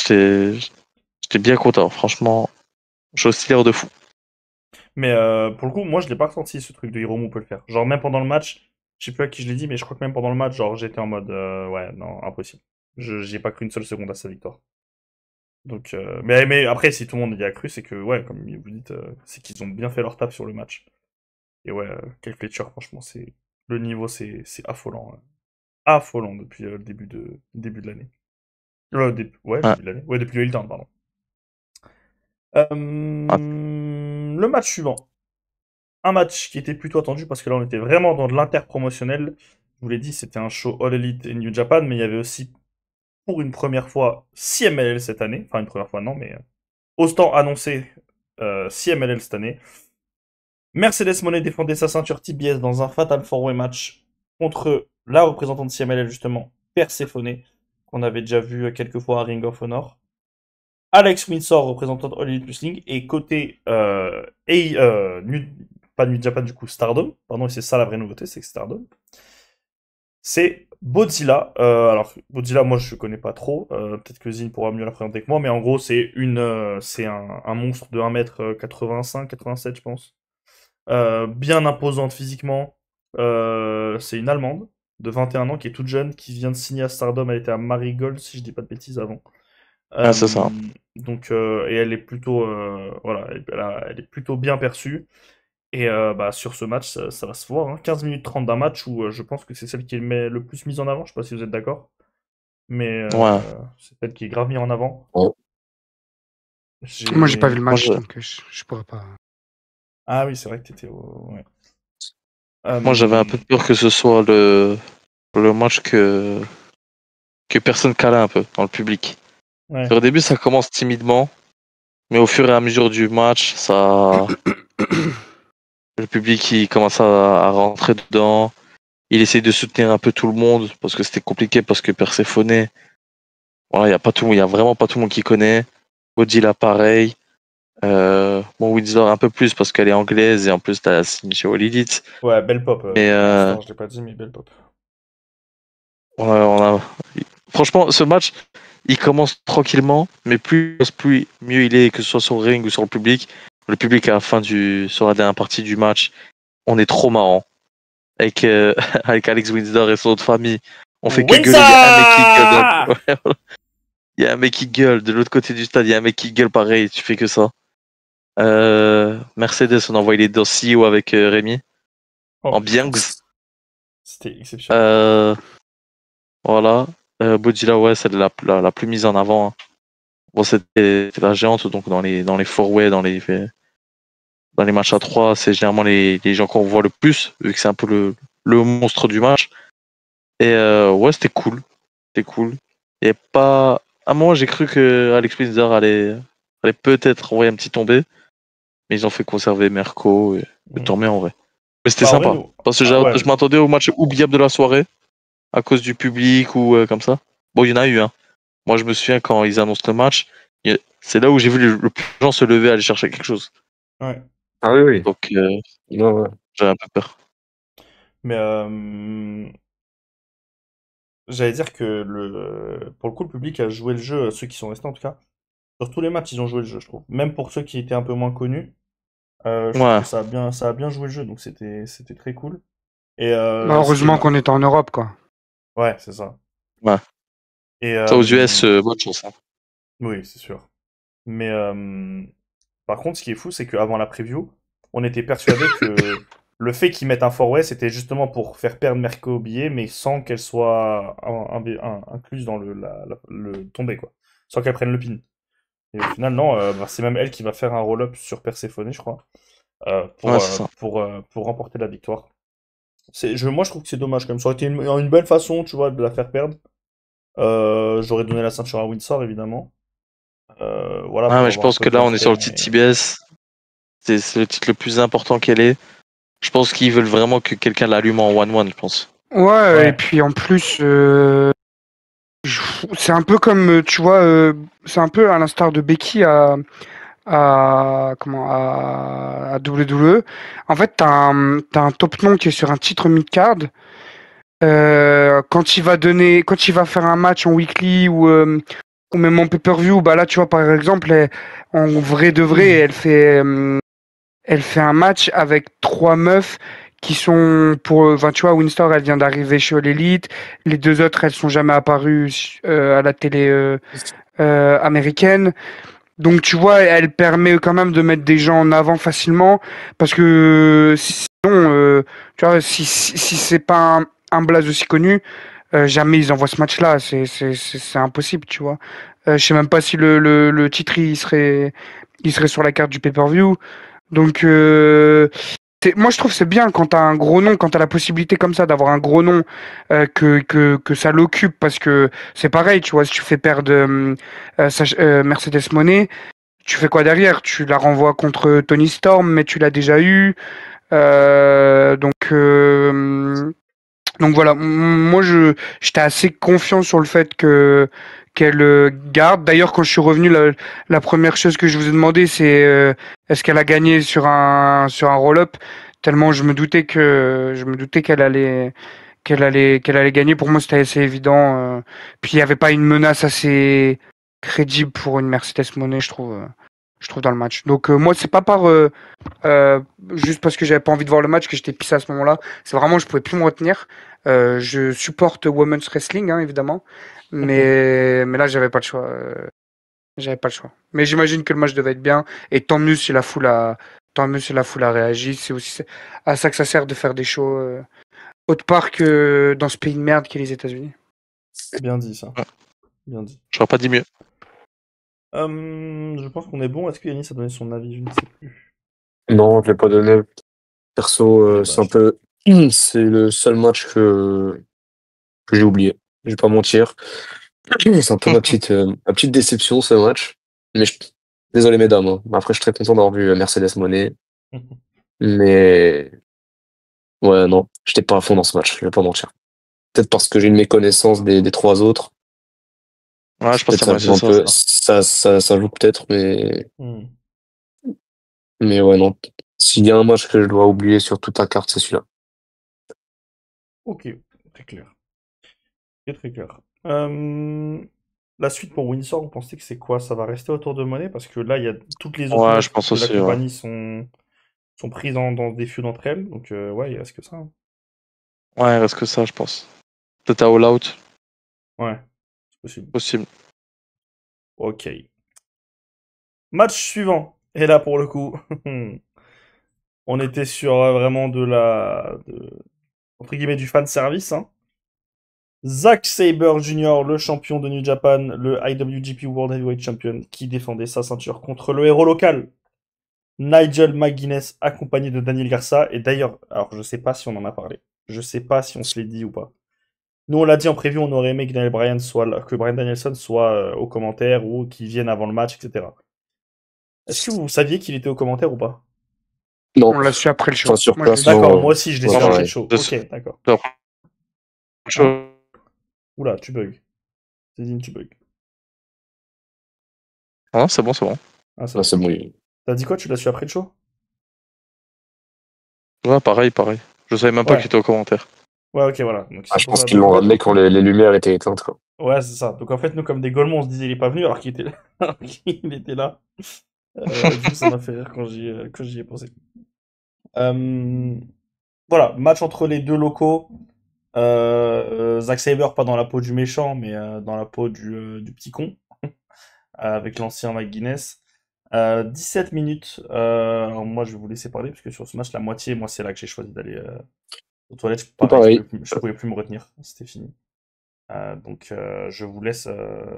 j'étais bien content. Franchement, chose stylée de fou. Mais pour le coup, moi je l'ai pas ressenti ce truc de Hiromu peut le faire. Genre même pendant le match, je sais plus à qui je l'ai dit, mais je crois que même pendant le match, genre j'étais en mode ouais, non, impossible. J'ai pas cru une seule seconde à sa victoire. Donc, mais après, si tout le monde y a cru, c'est que, ouais, comme vous dites, c'est qu'ils ont bien fait leur taf sur le match. Et ouais, quel Fletcher, franchement, le niveau, c'est affolant. Affolant depuis le début de l'année. Ouais, Ouais. début de l'année. Ouais, depuis le Hilton, pardon. Ouais. Le match suivant. Un match qui était plutôt attendu parce que là, on était vraiment dans de l'interpromotionnel. Je vous l'ai dit, c'était un show All Elite et New Japan, mais il y avait aussi, pour une première fois, CMLL cette année. Enfin, une première fois, non, mais Ostan annoncé CMLL cette année. Mercedes Moné défendait sa ceinture TBS dans un Fatal 4-Way match contre la représentante CMLL, justement, Persephone, qu'on avait déjà vu quelques fois à Ring of Honor. Alex Windsor, représentante All Elite Wrestling, et côté pas New Japan, du coup, Stardom. Pardon, et c'est ça la vraie nouveauté, c'est que Stardom. C'est Bodzilla. Alors, Bodzilla, moi, je connais pas trop. Peut-être que Zine pourra mieux la présenter que moi, mais en gros, c'est un monstre de 1m85, 87, je pense. Bien imposante physiquement. C'est une Allemande de 21 ans qui est toute jeune, qui vient de signer à Stardom. Elle était à Marigold, si je dis pas de bêtises, avant. Ah, c'est ça. Donc, et elle est plutôt, voilà, elle est plutôt bien perçue. Et bah, sur ce match, ça va se voir. Hein. 15 minutes 30 d'un match où je pense que c'est celle qui est le plus mise en avant. Je sais pas si vous êtes d'accord. Mais Ouais. c'est celle qui est grave mise en avant. Ouais. Moi, j'ai pas vu le Moi, match, je, donc je pourrais pas. Ah oui, c'est vrai que t'étais au... Ouais. moi, j'avais un peu peur que ce soit le match que personne calait un peu dans le public. Ouais. Au début, ça commence timidement, mais au fur et à mesure du match, le public il commence à rentrer dedans. Il essaye de soutenir un peu tout le monde parce que c'était compliqué parce que Perséphone, voilà, il y a pas tout, il y a vraiment pas tout le monde qui connaît. Godzilla pareil. Bon, Windsor un peu plus parce qu'elle est anglaise et en plus t'as signé chez All Elite. Ouais, belle pop. Mais Pour je l'ai pas dit, mais belle pop. franchement, ce match, il commence tranquillement, mais plus mieux il est, que ce soit sur le ring ou sur le public. Le public à la fin sur la dernière partie du match, on est trop marrant. Avec, avec Alex Windsor et son autre famille. On fait que gueuler, il y a un mec qui gueule. Il y a un mec qui gueule de l'autre côté du stade, il y a un mec qui gueule pareil, tu fais que ça. Mercedes, on a envoyé les deux CEO avec Rémi. Oh, En putain. Biangs. C'était exceptionnel. Voilà. Godzilla, ouais, c'est la plus mise en avant. hein. Bon, c'était la géante, donc dans les four-way, dans les matchs à 3, c'est généralement les gens qu'on voit le plus, vu que c'est un peu le monstre du match. Et ouais, c'était cool. C'était cool. Et pas. À un moment, j'ai cru que Alex Windsor allait peut-être envoyer un petit tombé, mais ils ont fait conserver Merco, et tant mieux en vrai. Mais c'était Bah, en vrai, sympa. nous... Parce que ouais. je m'attendais au match oubliable de la soirée, à cause du public ou comme ça. Bon, il y en a eu, hein. Moi, je me souviens quand ils annoncent le match, c'est là où j'ai vu le plus de gens se lever aller chercher quelque chose. Ouais. Ah oui, oui. Donc, Non, ouais. j'avais un peu peur. Mais j'allais dire que pour le coup, le public a joué le jeu, ceux qui sont restés en tout cas. Sur tous les matchs, ils ont joué le jeu, je trouve. Même pour ceux qui étaient un peu moins connus, je trouve Ouais. que ça a bien joué le jeu, donc c'était très cool. Et Bah, heureusement qu'on est en Europe, quoi. ouais, c'est ça. Ouais. Et Ça, aux US, bonne chance. Hein. oui, c'est sûr. Mais par contre, ce qui est fou, c'est qu'avant la preview, on était persuadé que le fait qu'ils mettent un four-way, c'était justement pour faire perdre Merco au billet, mais sans qu'elle soit incluse dans le tombé, quoi. Sans qu'elle prenne le pin. Et au final, non, bah, c'est même elle qui va faire un roll-up sur Perséphone, je crois, Ouais, c'est ça. pour remporter la victoire. Moi, je trouve que c'est dommage quand même. Ça aurait été une belle façon, tu vois, de la faire perdre. J'aurais donné la ceinture à Windsor, évidemment. Voilà, Ah, pour mais je avoir un pense peu que de là, on est respect, sur le titre mais... TBS. C'est le titre le plus important qu'elle est. Je pense qu'ils veulent vraiment que quelqu'un l'allume en 1-1, je pense. Ouais, et Ouais. puis en plus, c'est un peu comme, tu vois, c'est un peu à l'instar de Becky à WWE. En fait, t'as un top nom qui est sur un titre mid-card. Quand il va faire un match en weekly ou même en pay-per-view, bah là, tu vois, par exemple, en vrai de vrai, elle fait un match avec trois meufs qui sont enfin, tu vois, Windsor, elle vient d'arriver chez All Elite. Les deux autres, elles sont jamais apparues à la télé américaine. Donc, tu vois, elle permet quand même de mettre des gens en avant facilement parce que sinon, tu vois, si c'est pas un blaze aussi connu, jamais ils envoient ce match-là. C'est impossible, tu vois. Je sais même pas si le titre il serait sur la carte du pay-per-view. Donc, moi, je trouve que c'est bien quand t'as un gros nom, quand t'as la possibilité comme ça d'avoir un gros nom, que ça l'occupe, parce que c'est pareil, tu vois, si tu fais perdre Mercedes Moné, tu fais quoi derrière? Tu la renvoies contre Tony Storm, mais tu l'as déjà eu. Donc voilà, moi j'étais assez confiant sur le fait que qu'elle garde. D'ailleurs, quand je suis revenu, la première chose que je vous ai demandé, c'est est-ce qu'elle a gagné sur un roll-up, tellement je me doutais qu'elle allait gagner. Pour moi, c'était assez évident. Puis il n'y avait pas une menace assez crédible pour une Mercedes Moné, je trouve dans le match. Donc moi, c'est pas par euh, juste parce que j'avais pas envie de voir le match que j'étais pissé à ce moment-là. C'est vraiment, je pouvais plus me retenir. Je supporte Women's Wrestling, hein, évidemment, mais là, j'avais pas le choix. J'avais pas le choix. Mais j'imagine que le match devait être bien, et tant mieux si la foule a réagi. C'est aussi à ça que ça sert de faire des shows autre part que dans ce pays de merde qu'est les États-Unis. Bien dit, ça. Ouais. Bien dit. J'aurais pas dit mieux. Je pense qu'on est bon. Est-ce que Yanis a donné son avis? Je ne sais plus. Non, je l'ai pas donné. Perso, c'est un Dommage. peu. C'est le seul match que j'ai oublié. Je vais pas mentir. C'est un peu ma petite déception ce match. Mais désolé mesdames, hein. Après, je suis très content d'avoir vu Mercedes Moné. Mais ouais, non, j'étais pas à fond dans ce match, je vais pas mentir. Peut-être parce que j'ai une méconnaissance des trois autres. Ouais, je pense Peut-être que ça joue c'est un ça, peu. ça. Ça joue peut-être, Hmm. mais ouais, non. S'il y a un match que je dois oublier sur toute la carte, c'est celui-là. Ok, très clair. Très très clair. La suite pour Windsor, vous pensez que c'est quoi? Ça va rester autour de Monet? Parce que là, il y a toutes les autres Ouais, je meufs pense de la aussi, ouais. compagnie sont prises dans des feuds entre elles. Donc ouais, il reste que ça, hein. Ouais, il reste que ça, je pense. Peut-être à All Out, Ouais, c'est possible. possible. Ok. Match suivant. Et là, pour le coup, on était sur vraiment entre guillemets, du fan service, hein. Zack Sabre Jr., le champion de New Japan, le IWGP World Heavyweight Champion, qui défendait sa ceinture contre le héros local, Nigel McGuinness, accompagné de Daniel Garza. Et d'ailleurs, alors je sais pas si on en a parlé. Je sais pas si on se l'est dit ou pas. Nous, on l'a dit en prévu, on aurait aimé que Daniel Bryan soit là, que Bryan Danielson soit aux commentaires ou qu'il vienne avant le match, etc. Est-ce que vous saviez qu'il était aux commentaires ou pas? Non, On l'a su après le enfin show. sur Moi, je l'ai place, su. D'accord, non. moi aussi je l'ai Ouais, su Non, après le pareil. show. de Ok, ce- d'accord. de- Hein? Oula, tu bugs. Céline, tu bugs. Ah, c'est bon, c'est bon. Ah, c'est Là, bon. c'est bon. T'as dit quoi? Tu l'as su après le show? Ouais, pareil, pareil. Je savais même pas qu'il Ouais. était aux commentaires. Ouais, ok, voilà. Donc Ah, c'est je pour pense ça. qu'ils Donc en l'ont fait, ramené quand les lumières étaient éteintes, quoi. ouais, c'est ça. Donc en fait, nous, comme des golemons, on se disait il est pas venu alors qu'il était là. Alors qu'il était là. Du coup, ça m'a fait rire quand j'y ai pensé. Euh, Voilà, match entre les deux locaux. Zack Sabre pas dans la peau du méchant, mais dans la peau du petit con, avec l'ancien McGuinness. 17 minutes. Alors moi, je vais vous laisser parler, parce que sur ce match, la moitié, moi, c'est là que j'ai choisi d'aller aux toilettes. Tout Pareil, pareil. je pouvais plus me retenir. C'était fini. Donc, je vous laisse,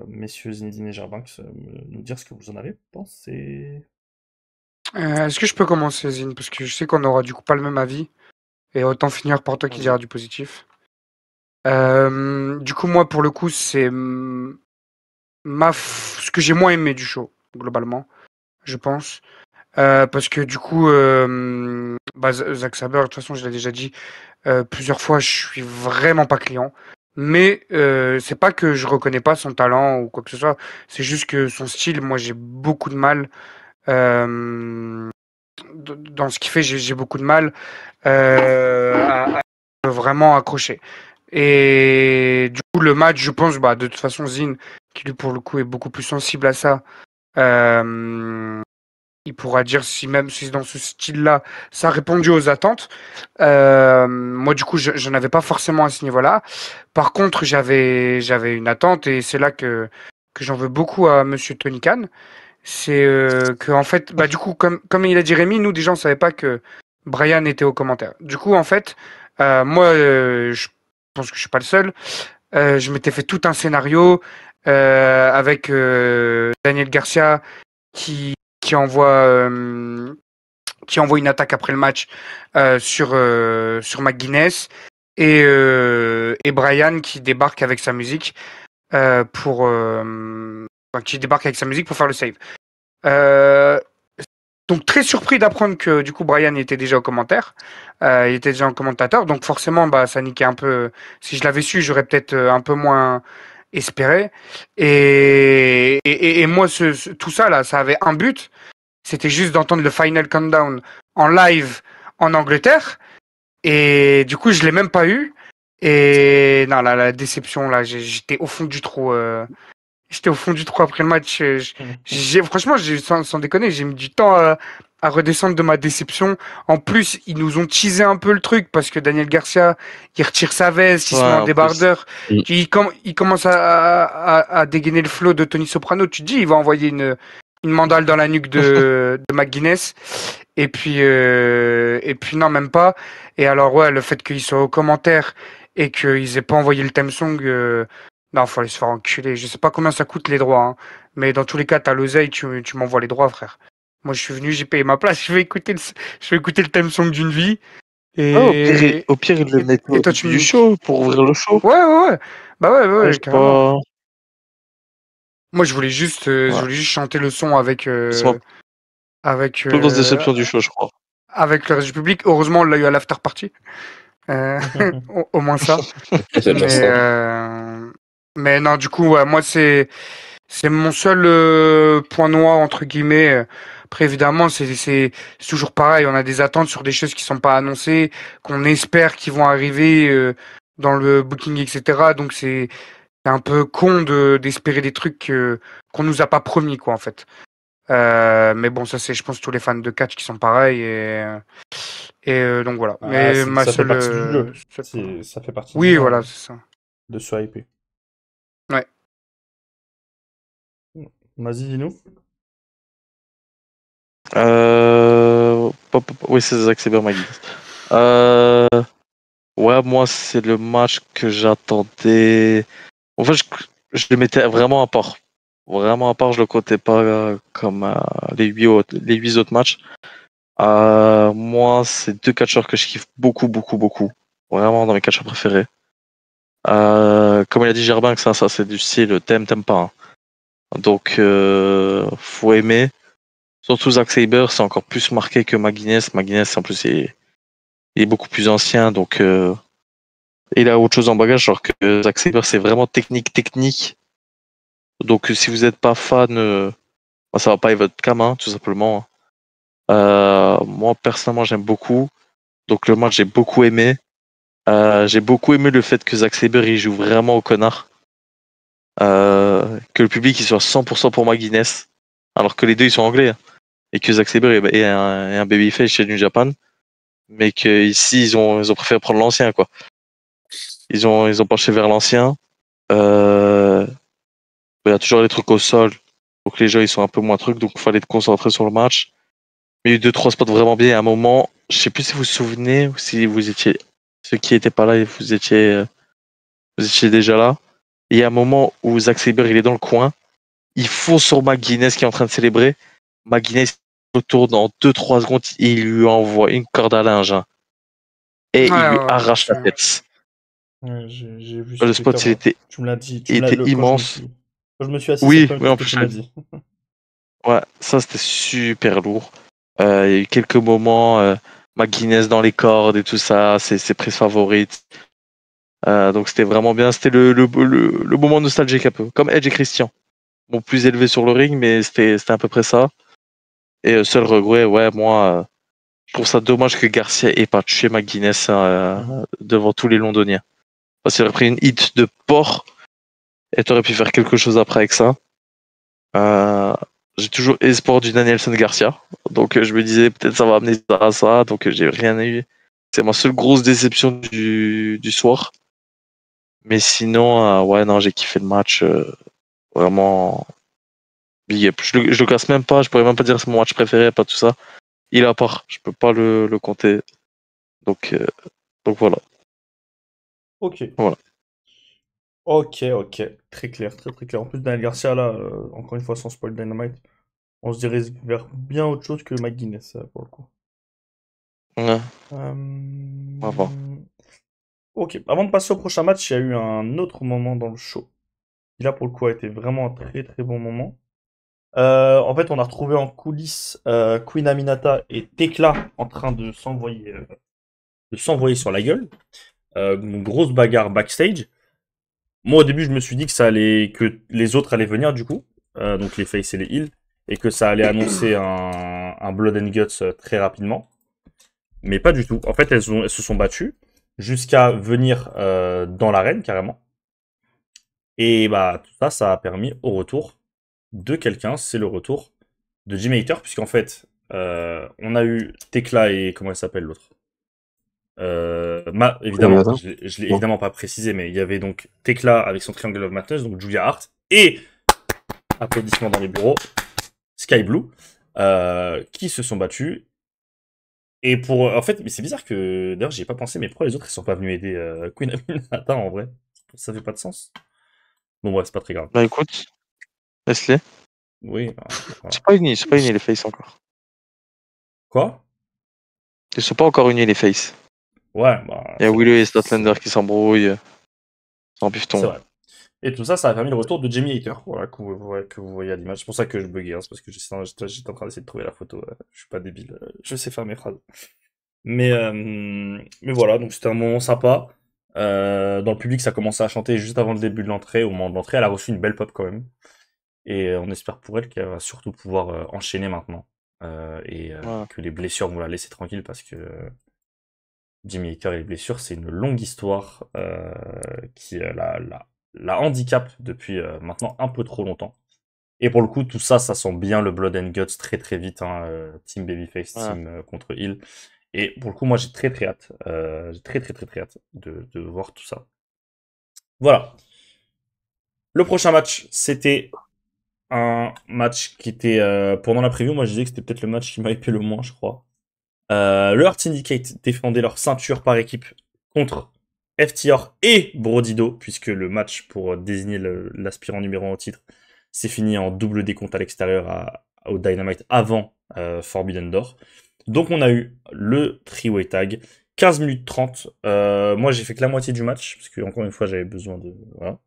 messieurs Zinedine et Gervinx, nous dire ce que vous en avez pensé. Est-ce que je peux commencer, Zine? Parce que je sais qu'on aura du coup pas le même avis. Et autant finir par toi qui dira du positif. Du coup, moi, pour le coup, c'est ce que j'ai moins aimé du show, globalement, je pense. Parce que du coup, Zack Sabre, de toute façon, je l'ai déjà dit plusieurs fois, je suis vraiment pas client. Mais c'est pas que je reconnais pas son talent ou quoi que ce soit, c'est juste que son style, moi, j'ai beaucoup de mal. Dans ce qu'il fait, j'ai beaucoup de mal à vraiment accrocher. Et du coup, le match, je pense, de toute façon, Zin, qui lui pour le coup est beaucoup plus sensible à ça, il pourra dire si même si dans ce style-là, ça a répondu aux attentes. Moi, du coup, je n'en avais pas forcément à ce niveau-là. Par contre, j'avais une attente et c'est là que j'en veux beaucoup à Monsieur Tony Khan. C'est que en fait, du coup, comme il a dit Rémi, nous déjà on savait pas que Brian était aux commentaires. Du coup, en fait, moi, je pense que je suis pas le seul. Je m'étais fait tout un scénario avec Daniel Garcia qui qui envoie euh, qui envoie une attaque après le match sur McGuinness et Brian qui débarque avec sa musique qui débarque avec sa musique pour faire le save. Euh, donc très surpris d'apprendre que du coup Brian était déjà au commentaire, il était déjà en commentateur, donc forcément ça niquait un peu. Si je l'avais su, j'aurais peut-être un peu moins espéré. Et moi, tout ça là, ça avait un but, c'était juste d'entendre le final countdown en live en Angleterre, et du coup je l'ai même pas eu. Et non, la déception là, j'étais au fond du trou. J'étais au fond du trou après le match. Franchement, sans déconner, j'ai mis du temps à redescendre de ma déception. En plus, ils nous ont teasé un peu le truc parce que Daniel Garcia, il retire sa veste, il se met en en plus. débardeur. Il commence à dégainer le flow de Tony Soprano. Tu te dis, il va envoyer une mandale dans la nuque de McGuinness. Et puis non, même pas. Et alors, ouais, le fait qu'ils soient aux commentaires et qu'ils aient pas envoyé le theme song, non, faut aller se faire enculer. Je sais pas combien ça coûte les droits, hein. Mais dans tous les cas, t'as l'oseille, tu m'envoies les droits, frère. Moi, je suis venu, j'ai payé ma place, je vais écouter le theme song d'une vie. Au pire, ils le mettent et au toi, début du show pour ouvrir le show. Ouais, ouais, ouais. Bah ouais, Je sais carrément. pas. Moi, je voulais juste chanter le son avec, C'est ma avec, plus grosse déception du show, je crois. avec le reste du public. Heureusement, on l'a eu à l'after party. Au moins ça. C'est déjà ça. Mais non, du coup, ouais, moi, c'est mon seul point noir, entre guillemets. Après, évidemment, c'est toujours pareil. On a des attentes sur des choses qui sont pas annoncées, qu'on espère qui vont arriver dans le booking, etc. Donc, c'est un peu con d'espérer des trucs qu'on nous a pas promis, quoi, en fait. Mais bon, ça, c'est, je pense, tous les fans de catch qui sont pareils. Donc, voilà. Mais ma ça fait seule. partie du jeu. seule- Ça fait partie du Oui, jeu, voilà, hein, c'est ça. de se hyper. Ouais. Vas-y, dis-nous. Oui, c'est Zack Sabre Magui. Ouais, moi, c'est le match que j'attendais. En fait, je le mettais vraiment à part. Vraiment à part, je le comptais pas comme les 8 autres matchs. Moi, c'est deux catcheurs que je kiffe beaucoup, beaucoup, beaucoup. Vraiment dans mes catcheurs préférés. Comme il a dit Gerbin, que ça c'est du style t'aimes pas, hein. Donc, faut aimer. Surtout Zack Sabre, c'est encore plus marqué que McGuinness. McGuinness, en plus, il est beaucoup plus ancien, donc il a autre chose en bagage, alors que Zack Sabre, c'est vraiment technique. Donc, si vous n'êtes pas fan, ça va pas être votre cam, hein, tout simplement. Moi, personnellement, j'aime beaucoup. Donc, le match, j'ai beaucoup aimé. J'ai beaucoup aimé le fait que Zack Sabre, il joue vraiment au connard. Que le public, il soit 100% pour McGuinness, alors que les deux, ils sont anglais, hein. Et que Zack Sabre est un babyface chez New Japan, mais qu'ici, ils ont préféré prendre l'ancien, quoi. Ils ont penché vers l'ancien. Il y a toujours les trucs au sol, donc les gens ils sont un peu moins trucs, donc il fallait être concentré sur le match. Mais il y a eu 2-3 spots vraiment bien. À un moment, je sais plus si vous vous souvenez ou si vous étiez, ceux qui étaient pas là, vous étiez déjà là. Et il y a un moment où Zack Sabre il est dans le coin, il fonce sur McGuinness qui est en train de célébrer. McGuinness retourne en 2-3 secondes et il lui envoie une corde à linge, hein. et il Ouais, lui ouais, arrache la ouais. tête. Ouais, j'ai vu sur Le spot, Twitter, il ouais. était, Tu me l'as dit. il était immense. Quand je me suis assis, c'est le Oui, premier oui, en truc que plus, tu m'as dit. ouais, ça c'était super lourd. Il y a eu quelques moments, McGuinness dans les cordes et tout ça, c'est prises favorites. Donc c'était vraiment bien. C'était le moment nostalgique un peu, comme Edge et Christian. Bon, plus élevé sur le ring, mais c'était à peu près ça. Et seul regret, ouais, moi, je trouve ça dommage que Garcia ait pas tué McGuinness devant tous les Londoniens. Parce qu'il aurait pris une hit de porc et t'aurais pu faire quelque chose après avec ça. Euh, j'ai toujours espoir du Danielson Garcia. Donc je me disais peut-être ça va amener ça à ça. Donc j'ai rien eu. C'est ma seule grosse déception du soir. Mais sinon, ouais, non, j'ai kiffé le match. Vraiment big up. Je le casse même pas. Je pourrais même pas dire que c'est mon match préféré, pas tout ça. Il est à part. Je peux pas le compter. Donc, euh, donc voilà. Ok. Voilà. Ok. Très clair, très clair. En plus, Daniel Garcia, là, encore une fois, sans spoil Dynamite, on se dirige vers bien autre chose que McGuinness, pour le coup. Ouais, Euh, on va voir. Ok, avant de passer au prochain match, il y a eu un autre moment dans le show, qui là, pour le coup, a été vraiment un très bon moment. En fait, on a retrouvé en coulisses Queen Aminata et Tekla en train de s'envoyer sur la gueule. Une grosse bagarre backstage. Moi, au début, je me suis dit que les autres allaient venir, du coup. Donc les Face et les Heels. Et que ça allait annoncer un Blood and Guts très rapidement. Mais pas du tout. En fait, elles se sont battues jusqu'à venir dans l'arène, carrément. Et bah, tout ça, ça a permis au retour de quelqu'un. C'est le retour de Jimmy Hater, puisqu'en fait, on a eu Tekla et comment elle s'appelle l'autre évidemment, Aminata. je l'ai Bon. évidemment pas précisé, mais il y avait donc Tekla avec son Triangle of Madness, donc Julia Hart, et applaudissements dans les bureaux, Sky Blue, qui se sont battus. Et en fait, mais c'est bizarre que, d'ailleurs, j'y ai pas pensé, mais pourquoi les autres ils sont pas venus aider Queen Aminata en vrai? Ça fait pas de sens. Bon, ouais, c'est pas très grave. Bah écoute, laisse-les. Oui, bah, voilà. C'est pas unis les faces encore. Quoi? Ils sont pas encore unis les faces. Ouais, bah, Il y a Willow et Statlander qui s'embrouillent. Sans c'est pifton. vrai. Et tout ça, ça a permis le retour de Jamie Hater, voilà, que vous voyez à l'image. C'est pour ça que je buguais, hein, c'est parce que j'étais en train d'essayer de trouver la photo. Je suis pas débile, je sais faire mes phrases. Mais voilà, donc c'était un moment sympa. Dans le public, ça commençait à chanter juste avant le début de l'entrée. Au moment de l'entrée, elle a reçu une belle pop quand même. Et on espère pour elle qu'elle va surtout pouvoir enchaîner maintenant. Ouais. Que les blessures vont la laisser tranquille parce que Jimmy Hater et les blessures, c'est une longue histoire qui la handicap depuis maintenant un peu trop longtemps. Et pour le coup, tout ça, ça sent bien le Blood and Guts très vite, hein, Team Babyface, Ouais. Team contre Heel. Et pour le coup, moi, j'ai très hâte. J'ai très hâte de voir tout ça. Voilà. Le prochain match, c'était un match qui était pendant la preview. Moi, je disais que c'était peut-être le match qui m'a hypé le moins, je crois. Le Hurt Syndicate défendait leur ceinture par équipe contre FTR et Brodido, puisque le match pour désigner l'aspirant numéro 1 au titre s'est fini en double décompte à l'extérieur au Dynamite avant Forbidden Door. Donc on a eu le three-way tag, 15 minutes 30. Moi j'ai fait que la moitié du match, parce que encore une fois j'avais besoin de... Voilà.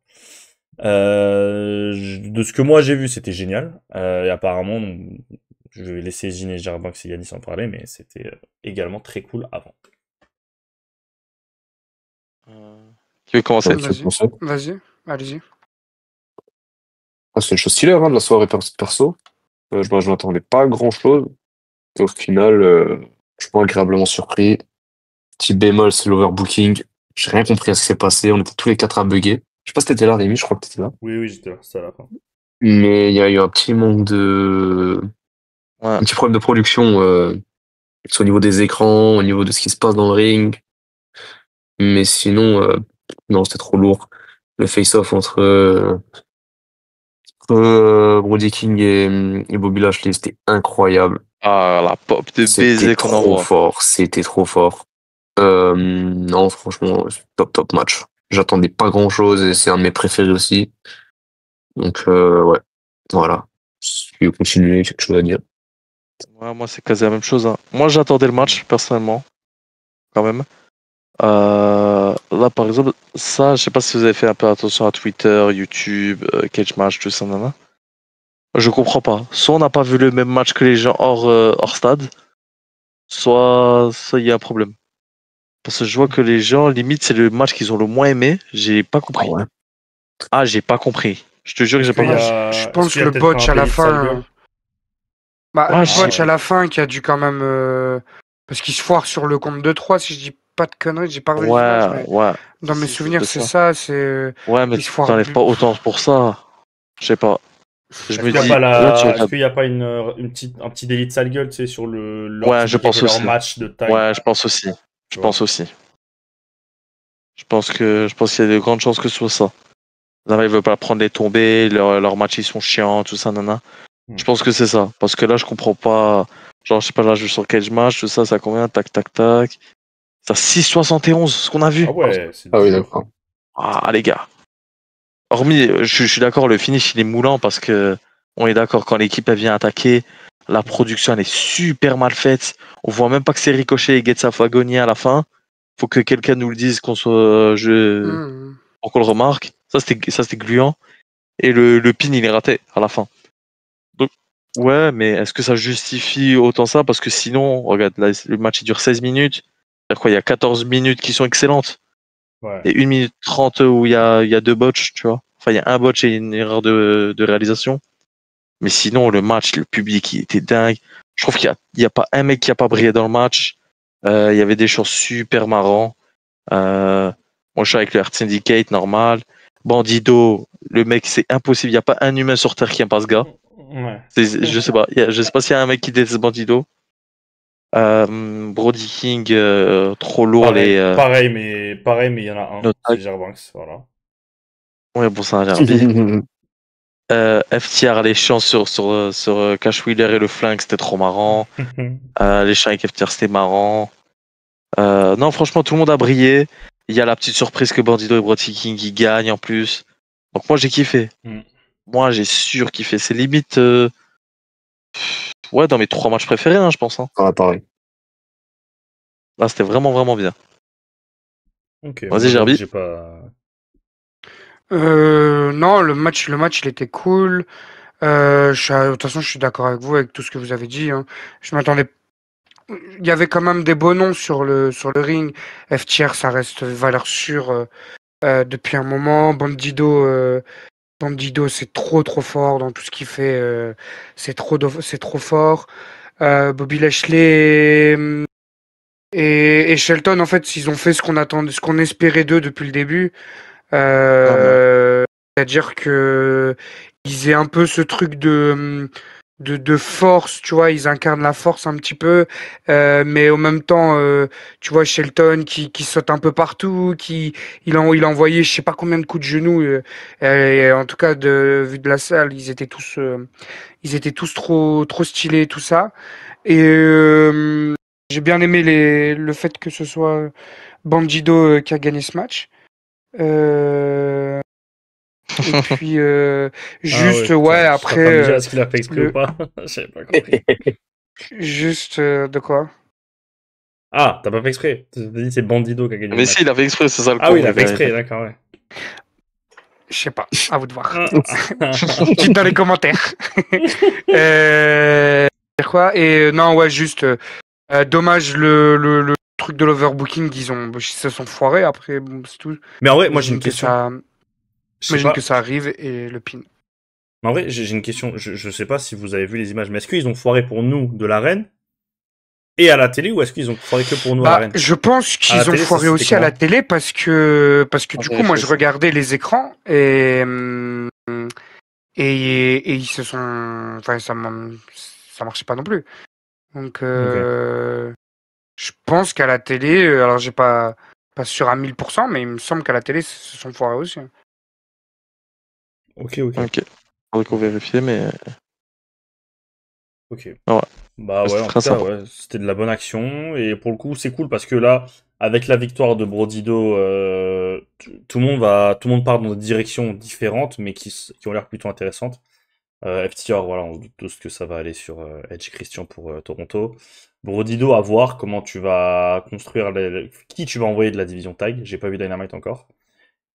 De ce que moi j'ai vu, c'était génial. Et apparemment, je vais laisser Gine et Jarbanks et Yannis en parler, mais c'était également très cool avant. Tu veux commencer? Vas-y, allez-y. Ah, c'est une chose stylée, hein, de la soirée perso. Je m'attendais pas à grand-chose. Et au final, je suis pas agréablement surpris. Petit bémol, c'est l'overbooking. J'ai rien compris à ce qui s'est passé. On était tous les quatre à bugger. Je sais pas si t'étais là, Rémi, je crois que t'étais là. Oui, j'étais là, c'était à la fin. Mais il y a eu un petit manque de... Ouais. Un petit problème de production, que ce soit au niveau des écrans, au niveau de ce qui se passe dans le ring. Mais sinon, non, c'était trop lourd. Le face-off entre Brody King et Bobby Lashley, c'était incroyable. Ah, la pop de baiser C'était qu'on trop envoie. fort, c'était trop fort. Non, franchement, top match. J'attendais pas grand-chose et c'est un de mes préférés aussi. Donc, ouais, voilà. Si tu veux continuer, quelque chose à dire. Ouais, moi, c'est quasi la même chose, hein. Moi, j'attendais le match, personnellement. Quand même. Là, par exemple, ça, je sais pas si vous avez fait un peu attention à Twitter, YouTube, Cage Match, tout ça, nana. Je comprends pas. Soit on n'a pas vu le même match que les gens hors stade, soit il y a un problème. Parce que je vois que les gens, limite, c'est le match qu'ils ont le moins aimé. J'ai pas Ah compris. ouais. Ah, j'ai pas compris. Je te jure que j'ai pas Est-ce qu'il y compris. a- Je est-ce pense qu'il y a le peut-être botch un à la délit de sale fin. gueule Ouais, Le botch ouais. à la fin qui a dû quand même. Parce qu'il se foire sur le compte de 3 si je dis pas de conneries, j'ai pas revu les images, mais ouais. dans mes C'est souvenirs, peut-être c'est ça. ça. C'est. Ouais, mais Il se foire. t'enlèves pas autant pour ça. Je sais pas. Je Est-ce me qu'il y a dis, pas là, tu est-ce regardes. qu'il y a pas un petit délit de sale gueule, tu sais, sur leur Ouais, je ticket et pense leur aussi. match de taille, Ouais, je pense aussi. tu Je vois. pense aussi. Je pense qu'il y a de grandes chances que ce soit ça. Là, ils veulent pas prendre les tombées, leurs matchs ils sont chiants, tout ça, nana. Je pense que c'est ça. Parce que là, je comprends pas. Genre, je sais pas, là, je suis sur Cage Match, tout ça, ça combien? Tac, tac, tac. Ça 6,71, ce qu'on a vu. Ah ouais, c'est Ah oui, dur. d'accord. Ah, les gars. Hormis, je suis d'accord, le finish, il est moulant parce que on est d'accord, quand l'équipe elle vient attaquer, la production elle est super mal faite. On voit même pas que c'est Ricochet et Getsa Fagoni à la fin. Faut que quelqu'un nous le dise qu'on soit Hmm. pour qu'on le remarque. Ça c'était gluant. Et le pin il est raté à la fin. Donc ouais, mais est-ce que ça justifie autant ça? Parce que sinon, regarde, là, le match il dure 16 minutes. C'est-à-dire quoi, il y a 14 minutes qui sont excellentes. Ouais. Et 1 minute 30 où il y a deux botches, tu vois. Enfin, il y a un botch et une erreur de réalisation. Mais sinon, le match, le public, il était dingue. Je trouve qu'il y a pas un mec qui a pas brillé dans le match. Il y avait des choses super marrants. Moi, je suis avec le Heart Syndicate, normal. Bandido, le mec, c'est impossible. Il n'y a pas un humain sur Terre qui aime pas ce gars. Ouais. Je sais pas. Je sais pas s'il y a un mec qui déteste Bandido. Brody King, trop lourd les Pareil, mais il y en a un. nos tags. C'est Gerbanks, voilà. Ouais, bon, ça a l'air bien. FTR, les chants sur Cash Wheeler et le flingue, c'était trop marrant. Les chants avec FTR, c'était marrant. Non, franchement, tout le monde a brillé. Il y a la petite surprise que Bandido et Brody King qui gagnent en plus. Donc moi, j'ai kiffé. Mm. Moi, j'ai kiffé. C'est limite, ouais, dans mes 3 matchs préférés, hein, je pense. Hein. Ah, pareil. Là, c'était vraiment, vraiment bien. Ok, Vas-y, moi j'avoue que Gerbi. j'ai pas. Non, le match, il était cool. De toute façon, je suis d'accord avec vous, avec tout ce que vous avez dit. Hein. Je m'attendais. Il y avait quand même des beaux noms sur le ring. FTR, ça reste valeur sûre depuis un moment. Bandido, c'est trop fort dans tout ce qu'il fait. C'est trop fort. Bobby Lashley et Shelton, en fait, ils ont fait ce qu'on attendait, ce qu'on espérait d'eux depuis le début. C'est-à-dire que ils aient un peu ce truc de force, tu vois, ils incarnent la force un petit peu, mais en même temps, tu vois, Shelton qui saute un peu partout, il a envoyé je sais pas combien de coups de genoux, et en tout cas, vu de la salle, ils étaient tous trop stylés, tout ça. Et j'ai bien aimé le fait que ce soit Bandido qui a gagné ce match. Euh, et puis, Ah juste, ouais, ouais, putain, tu après, t'attends déjà à ce qu'il a fait exprès ou le, pas? J'avais pas compris. juste, de quoi? Ah, t'as pas fait exprès. Tu t'as dit c'est Bandido qui a gagné le Mais si, match. il avait exprès, c'est ça le Ah oui, con. il a fait exprès, d'accord, ouais. Je sais pas, à vous de voir. Ah. Dites dans les commentaires. Dire quoi? Et non, ouais, juste, dommage le truc de l'overbooking, ils se sont foirés après, bon, c'est tout. Mais en vrai, moi j'ai une question. Je sais Imagine que pas. ça arrive et le pin. Mais en vrai, j'ai une question. Je sais pas si vous avez vu les images, mais est-ce qu'ils ont foiré pour nous de l'arène et à la télé ou est-ce qu'ils ont foiré que pour nous à Bah, l'arène? je pense À la qu'ils ont télé, foiré c'était aussi à la comment? télé parce que On du va coup, moi, vérifier je ça. regardais les écrans et ils se sont, enfin, ça marchait pas non plus. Donc, Ok. je pense qu'à la télé, alors j'ai pas sûr à 1000%, mais il me semble qu'à la télé, ils se sont foirés aussi. Hein. Ok, ok. Ok. Faudrait qu'on vérifie, mais Ok. ouais, Bah ouais, c'était en tout très cas, sympa. ouais, c'était de la bonne action. Et pour le coup, c'est cool parce que là, avec la victoire de Brodido, tout le monde part dans des directions différentes, mais qui ont l'air plutôt intéressantes. FTR, voilà, on se doute tous que ça va aller sur Edge et Christian pour Toronto. Brodido, à voir comment tu vas construire qui tu vas envoyer de la division tag. J'ai pas vu Dynamite encore.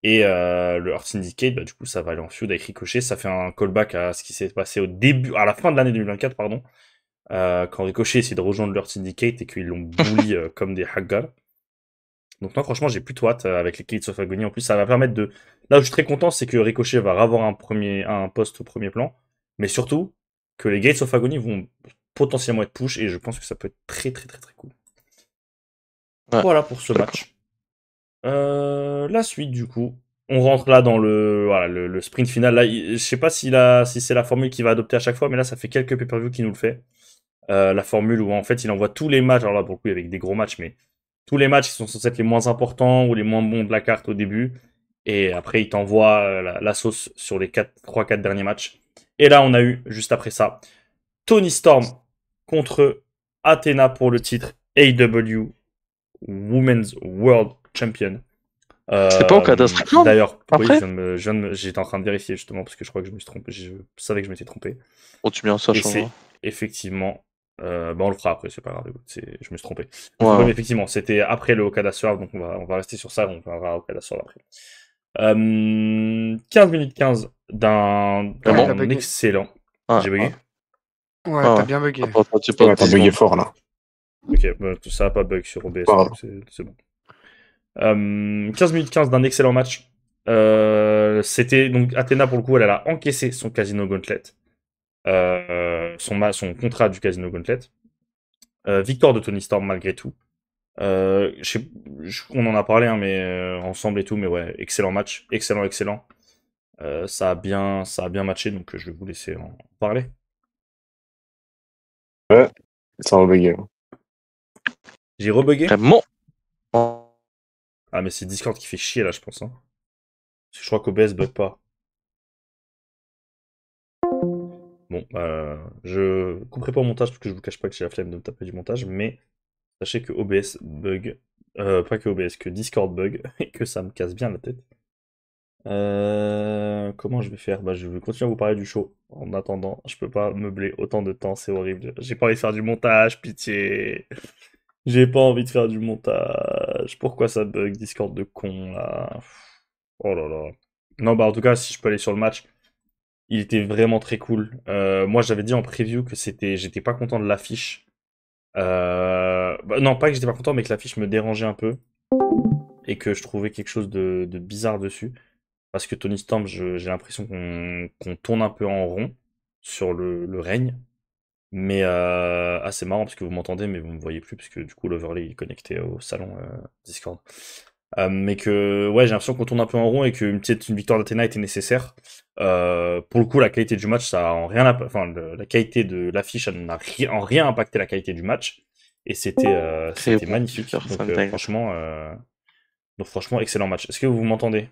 Et le Earth Syndicate, bah, du coup, ça va aller en feud avec Ricochet. Ça fait un callback à ce qui s'est passé à la fin de l'année 2024, pardon. Quand Ricochet essaie de rejoindre le Earth Syndicate et qu'ils l'ont bully comme des haggar. Donc non, franchement, j'ai plutôt hâte avec les Gates of Agony. En plus, ça va permettre de... Là où je suis très content, c'est que Ricochet va avoir un poste au premier plan. Mais surtout, que les Gates of Agony vont potentiellement être push. Et je pense que ça peut être très très très très cool. Ouais. Voilà pour ce match. La suite, du coup. On rentre là dans le sprint final. Là, je sais pas si c'est la formule qu'il va adopter à chaque fois, mais là, ça fait quelques pay-per-view qui nous le fait. La formule où, en fait, il envoie tous les matchs. Alors là, pour le coup, avec des gros matchs, mais tous les matchs qui sont censés être les moins importants ou les moins bons de la carte au début. Et après, il t'envoie la sauce sur les 3-4 derniers matchs. Et là, on a eu, juste après ça, Tony Storm contre Athena pour le titre AEW Women's World Champion. C'est pas au cas d'Astrickland D'ailleurs, oui, après j'étais en train de vérifier justement parce que je crois que je me suis trompé. Je savais que je m'étais trompé. Oh, tu mets ça, Et je c'est effectivement. On le fera après, c'est pas grave. Je me suis trompé. Ouais. Mais effectivement, c'était après le Okada Swerve, donc on va rester sur ça. On verra Okada Swerve après. 15 minutes 15 d'un excellent. Ah, J'ai bugué. Ouais, Ah. t'as bien bugué. T'as bugué fort là. Ok, bah, ça n'a pas bug sur OBS, Pardon. donc c'est bon. 15 minutes 15 d'un excellent match. C'était donc Athena, pour le coup, elle a encaissé son Casino Gauntlet. Son contrat du Casino Gauntlet. Victoire de Tony Storm malgré tout. On en a parlé, hein, mais ensemble et tout, mais ouais, excellent match, excellent. Ça a bien matché, donc je vais vous laisser en parler. Ouais, ça va bugger. J'ai rebugué. Vraiment. Ah, mais c'est Discord qui fait chier là, je pense. Hein. Parce que je crois qu'OBS bug pas. Bon, je couperai pas au montage parce que je vous cache pas que j'ai la flemme de me taper du montage, mais sachez que OBS bug, pas que OBS, que Discord bug et que ça me casse bien la tête. Comment je vais faire? Bah, je vais continuer à vous parler du show. En attendant, je peux pas meubler autant de temps, c'est horrible. J'ai pas envie de faire du montage, pitié. J'ai pas envie de faire du montage. Pourquoi ça bug, Discord de con là? Oh là là. Non, bah en tout cas, si je peux aller sur le match, il était vraiment très cool. Moi, j'avais dit en preview que j'étais pas content de l'affiche. Non, pas que j'étais pas content, mais que l'affiche me dérangeait un peu. Et que je trouvais quelque chose de bizarre dessus. Parce que Tony Storm, j'ai l'impression qu'on tourne un peu en rond sur le règne. Mais c'est marrant parce que vous m'entendez, mais vous me voyez plus, parce que du coup l'overlay est connecté au salon Discord. Mais que ouais, j'ai l'impression qu'on tourne un peu en rond et qu'une victoire d'Athena était nécessaire. Pour le coup, la qualité du match, ça a en rien, la qualité de l'affiche, elle n'a en rien impacté la qualité du match. Et c'était Bon, magnifique. Donc franchement, excellent match. Est-ce que vous m'entendez?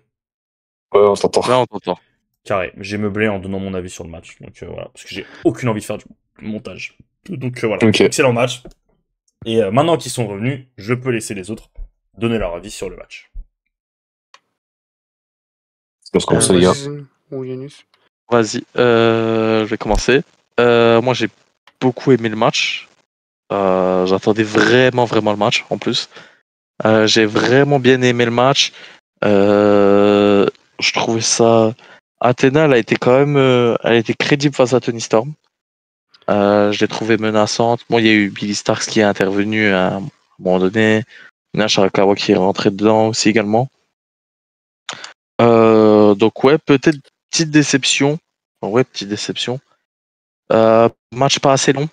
Ouais, on t'entend. Là, on t'entend. Carré. J'ai meublé en donnant mon avis sur le match. Donc voilà, parce que j'ai aucune envie de faire du montage. Donc voilà, Ok. excellent match. Et maintenant qu'ils sont revenus, je peux laisser les autres donner leur avis sur le match. On se commence, les gars. Ou Yannis. Vas-y, je vais commencer. Moi, j'ai beaucoup aimé le match. J'attendais vraiment le match, en plus. J'ai vraiment bien aimé le match. Je trouvais ça... Athena, elle a été quand même... elle a été crédible face à Tony Storm. Je l'ai trouvée menaçante. Bon, il y a eu Billy Starks qui est intervenu à un moment donné. Nash Arakawa qui est rentré dedans aussi également. Donc ouais, peut-être petite déception. Ouais, petite déception. Match pas assez long.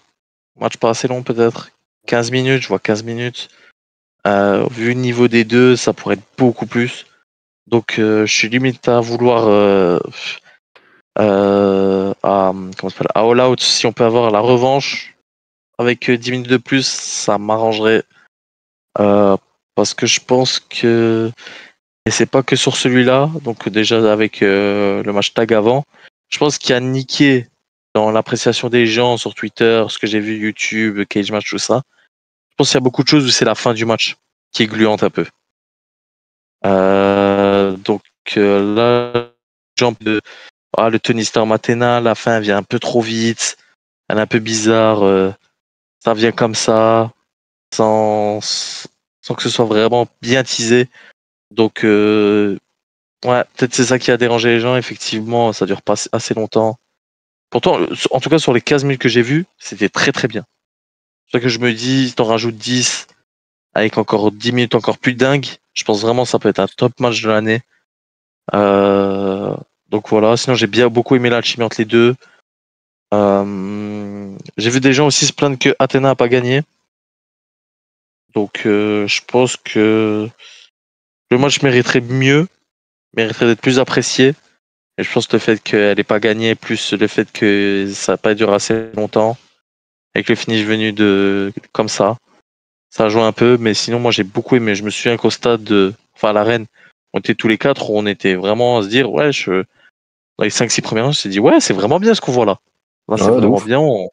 Match pas assez long peut-être. 15 minutes, je vois 15 minutes. Vu le niveau des deux, ça pourrait être beaucoup plus. Donc je suis limite à vouloir à All Out, si on peut avoir la revanche avec 10 minutes de plus, ça m'arrangerait. Parce que je pense que et c'est pas que sur celui-là, donc déjà avec le match tag avant, je pense qu'il y a niqué dans l'appréciation des gens sur Twitter, ce que j'ai vu YouTube, Cage Match, tout ça. Je pense qu'il y a beaucoup de choses où c'est la fin du match qui est gluante un peu. Donc là, le Tony Storm Athena, la fin vient un peu trop vite, elle est un peu bizarre, ça vient comme ça, sans que ce soit vraiment bien teasé. Donc, ouais, peut-être c'est ça qui a dérangé les gens, effectivement, ça dure pas assez longtemps. Pourtant, en tout cas, sur les 15 minutes que j'ai vues, c'était très très bien. C'est pour ça que je me dis, si t'en rajoutes 10, avec encore 10 minutes encore plus dingues, je pense vraiment que ça peut être un top match de l'année. Donc voilà, sinon j'ai bien beaucoup aimé l'alchimie entre les deux. J'ai vu des gens aussi se plaindre que Athena n'a pas gagné. Donc je pense que le match mériterait mieux, mériterait d'être plus apprécié. Et je pense que le fait qu'elle n'ait pas gagné, plus le fait que ça n'a pas duré assez longtemps, et que le finish venu comme ça joue un peu. Mais sinon, moi j'ai beaucoup aimé. Je me souviens qu'au stade à l'arène, on était tous les quatre, on était vraiment à se dire, ouais, dans les 5-6 premières minutes, on s'est dit, ouais, c'est vraiment bien ce qu'on voit là. Là, c'est Ouais, de vraiment ouf. bien, on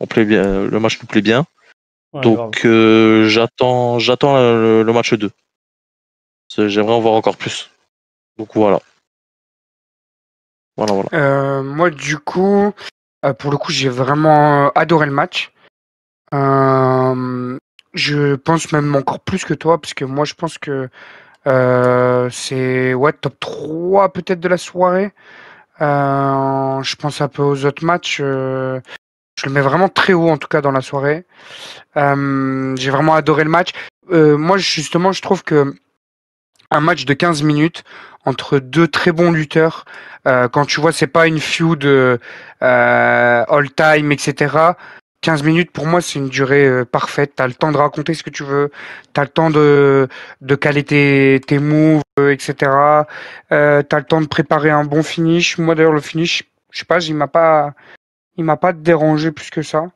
plaît bien, le match nous plaît bien. Ouais, grave. Donc j'attends le match 2. J'aimerais en voir encore plus. Donc voilà. Moi, du coup, pour le coup, j'ai vraiment adoré le match. Je pense même encore plus que toi, parce que moi, je pense que c'est top 3 peut-être de la soirée. Je pense un peu aux autres matchs. Je le mets vraiment très haut, en tout cas, dans la soirée. J'ai vraiment adoré le match. Moi, justement, je trouve que un match de 15 minutes entre deux très bons lutteurs, quand tu vois, c'est pas une feud all-time, etc. 15 minutes, pour moi, c'est une durée parfaite. T'as le temps de raconter ce que tu veux. T'as le temps de caler tes moves, etc. T'as le temps de préparer un bon finish. Moi, d'ailleurs, le finish, je sais pas, il m'a pas dérangé plus que ça.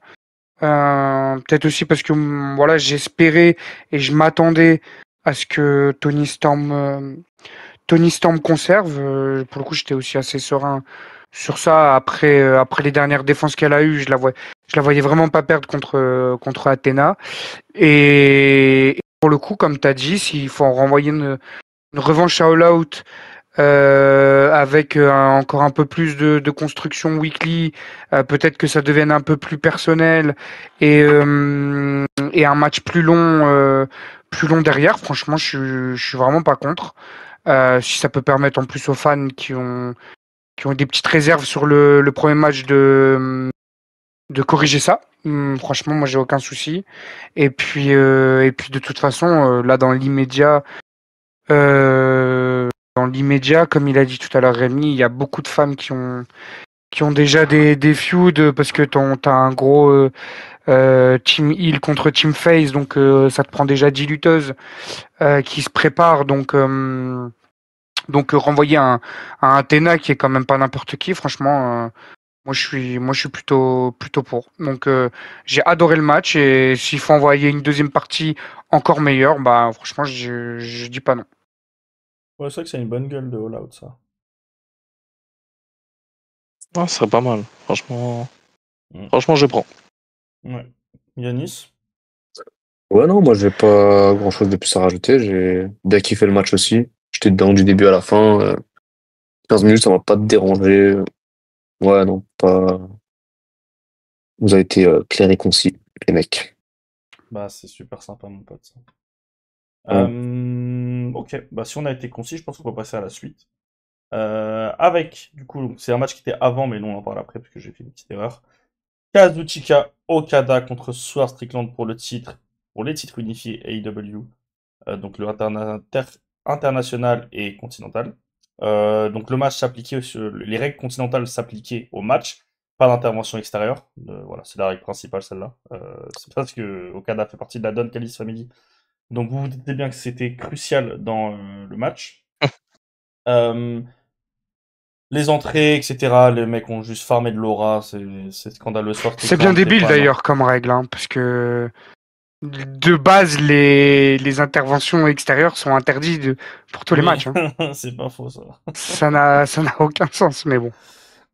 Peut-être aussi parce que voilà, j'espérais et je m'attendais à ce que Tony Storm conserve. Pour le coup, j'étais aussi assez serein sur ça. Après les dernières défenses qu'elle a eues, je la voyais vraiment pas perdre contre Athena. Et pour le coup, comme tu as dit, s'il faut en renvoyer une revanche à All Out avec encore un peu plus de construction weekly, peut-être que ça devienne un peu plus personnel et un match plus long derrière. Franchement, je suis vraiment pas contre. Si ça peut permettre en plus aux fans qui ont des petites réserves sur le premier match de corriger ça. Franchement, moi j'ai aucun souci. Et puis de toute façon, là dans l'immédiat, comme il a dit tout à l'heure Rémi, il y a beaucoup de fans qui ont déjà des feuds parce que t'as un gros Team Heal contre Team Face, donc ça te prend déjà 10 lutteuses qui se préparent. Donc renvoyer un Athena qui est quand même pas n'importe qui, franchement, moi je suis plutôt pour. Donc j'ai adoré le match et s'il faut envoyer une deuxième partie encore meilleure, bah franchement je dis pas non. Ouais, c'est vrai que c'est une bonne gueule de All Out, ça. Ah, ce serait pas mal. Franchement, Mm. franchement, je prends. Ouais. Yanis? Ouais, non, moi, j'ai pas grand-chose de plus à rajouter. J'ai bien kiffé le match aussi. J'étais dedans du début à la fin. 15 minutes, ça m'a pas dérangé. Ouais, non, pas. Vous avez été clair et concis, les mecs. Bah, c'est super sympa, mon pote. Ça. Ouais. Ok, bah si on a été concis, je pense qu'on va passer à la suite. Avec, du coup, c'est un match qui était avant, mais non, on en parle après, parce que j'ai fait une petite erreur. Kazuchika Okada contre Swerve Strickland pour les titres unifiés AEW, donc le international et continental. Donc le match s'appliquait, les règles continentales s'appliquaient au match, pas d'intervention extérieure. Voilà, c'est la règle principale celle-là. C'est parce que Okada fait partie de la Don Callis Family. Donc vous vous doutez bien que c'était crucial dans le match. Euh, les entrées, etc. Les mecs ont juste farmé de l'aura, c'est scandaleux. Swerve C'est bien Strickland, t'es débile pas un. d'ailleurs comme règle, hein, parce que de base les interventions extérieures sont interdites pour tous les Oui, matchs. Hein. c'est pas faux ça. Ça n'a aucun sens, mais bon,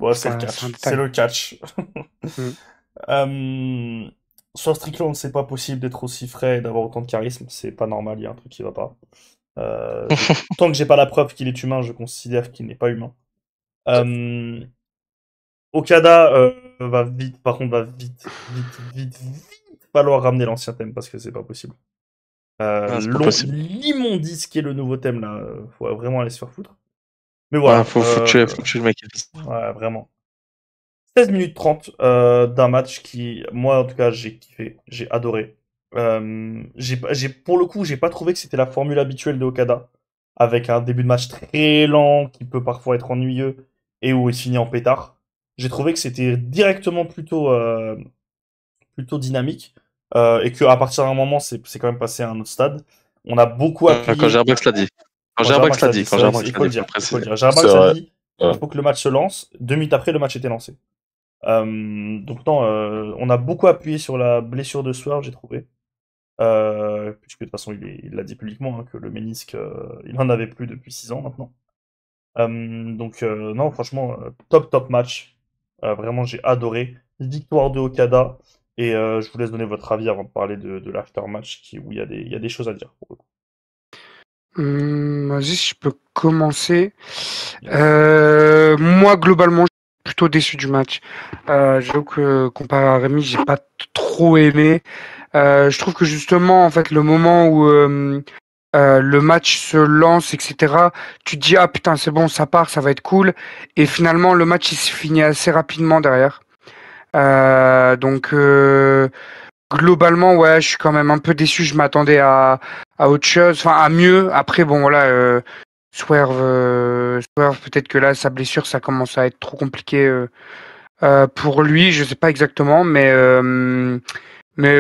Bon, c'est le c'est un catch. C'est détail. le catch. Mm. Sur Strickland, c'est pas possible d'être aussi frais et d'avoir autant de charisme. C'est pas normal, il y a un truc qui va pas. Tant que j'ai pas la preuve qu'il est humain, je considère qu'il n'est pas humain. Okada va vite, par contre, va vite falloir ramener l'ancien thème parce que c'est pas possible. C'est pas possible. L'immondice qui est le nouveau thème là, faut vraiment aller se faire foutre. Mais voilà. Ouais, faut tuer le mec. Ouais, vraiment. 16 minutes 30 d'un match qui, moi en tout cas, j'ai kiffé, j'ai adoré. Pour le coup, j'ai pas trouvé que c'était la formule habituelle de Okada, avec un début de match très lent qui peut parfois être ennuyeux et où il se finit en pétard. J'ai trouvé que c'était directement plutôt dynamique et que à partir d'un moment, c'est quand même passé à un autre stade. On a beaucoup Quand appuyé. Gerbax l'a dit. Quand Quand Gerbax Germax l'a l'a dit. dit, Quand c'est vrai, Gerbax il l'a faut le dit, faut dire. le Il faut le préciser. dire. C'est Germax a vrai. dit, Ouais. il faut que le match se lance. 2 minutes après, le match était lancé. Donc non, on a beaucoup appuyé sur la blessure de Swerve, j'ai trouvé. Puisque de toute façon, il l'a dit publiquement hein, que le ménisque, il en avait plus depuis 6 ans maintenant. Donc non, franchement, top match. Vraiment, j'ai adoré. Victoire de Okada. Et je vous laisse donner votre avis avant de parler de l'aftermatch où il y a des choses à dire. Pour le coup. Vas-y, si je peux commencer. Yes. Moi, globalement, je suis plutôt déçu du match. J'avoue que comparé à Rémi, j'ai pas trop aimé. Je trouve que justement, en fait, le moment où le match se lance, etc., tu te dis ah putain c'est bon, ça part, ça va être cool. Et finalement, le match il se finit assez rapidement derrière. Donc globalement, ouais, je suis quand même un peu déçu. Je m'attendais à autre chose, enfin à mieux. Après, bon voilà, Swerve, peut-être que là, sa blessure, ça commence à être trop compliqué pour lui. Je sais pas exactement, mais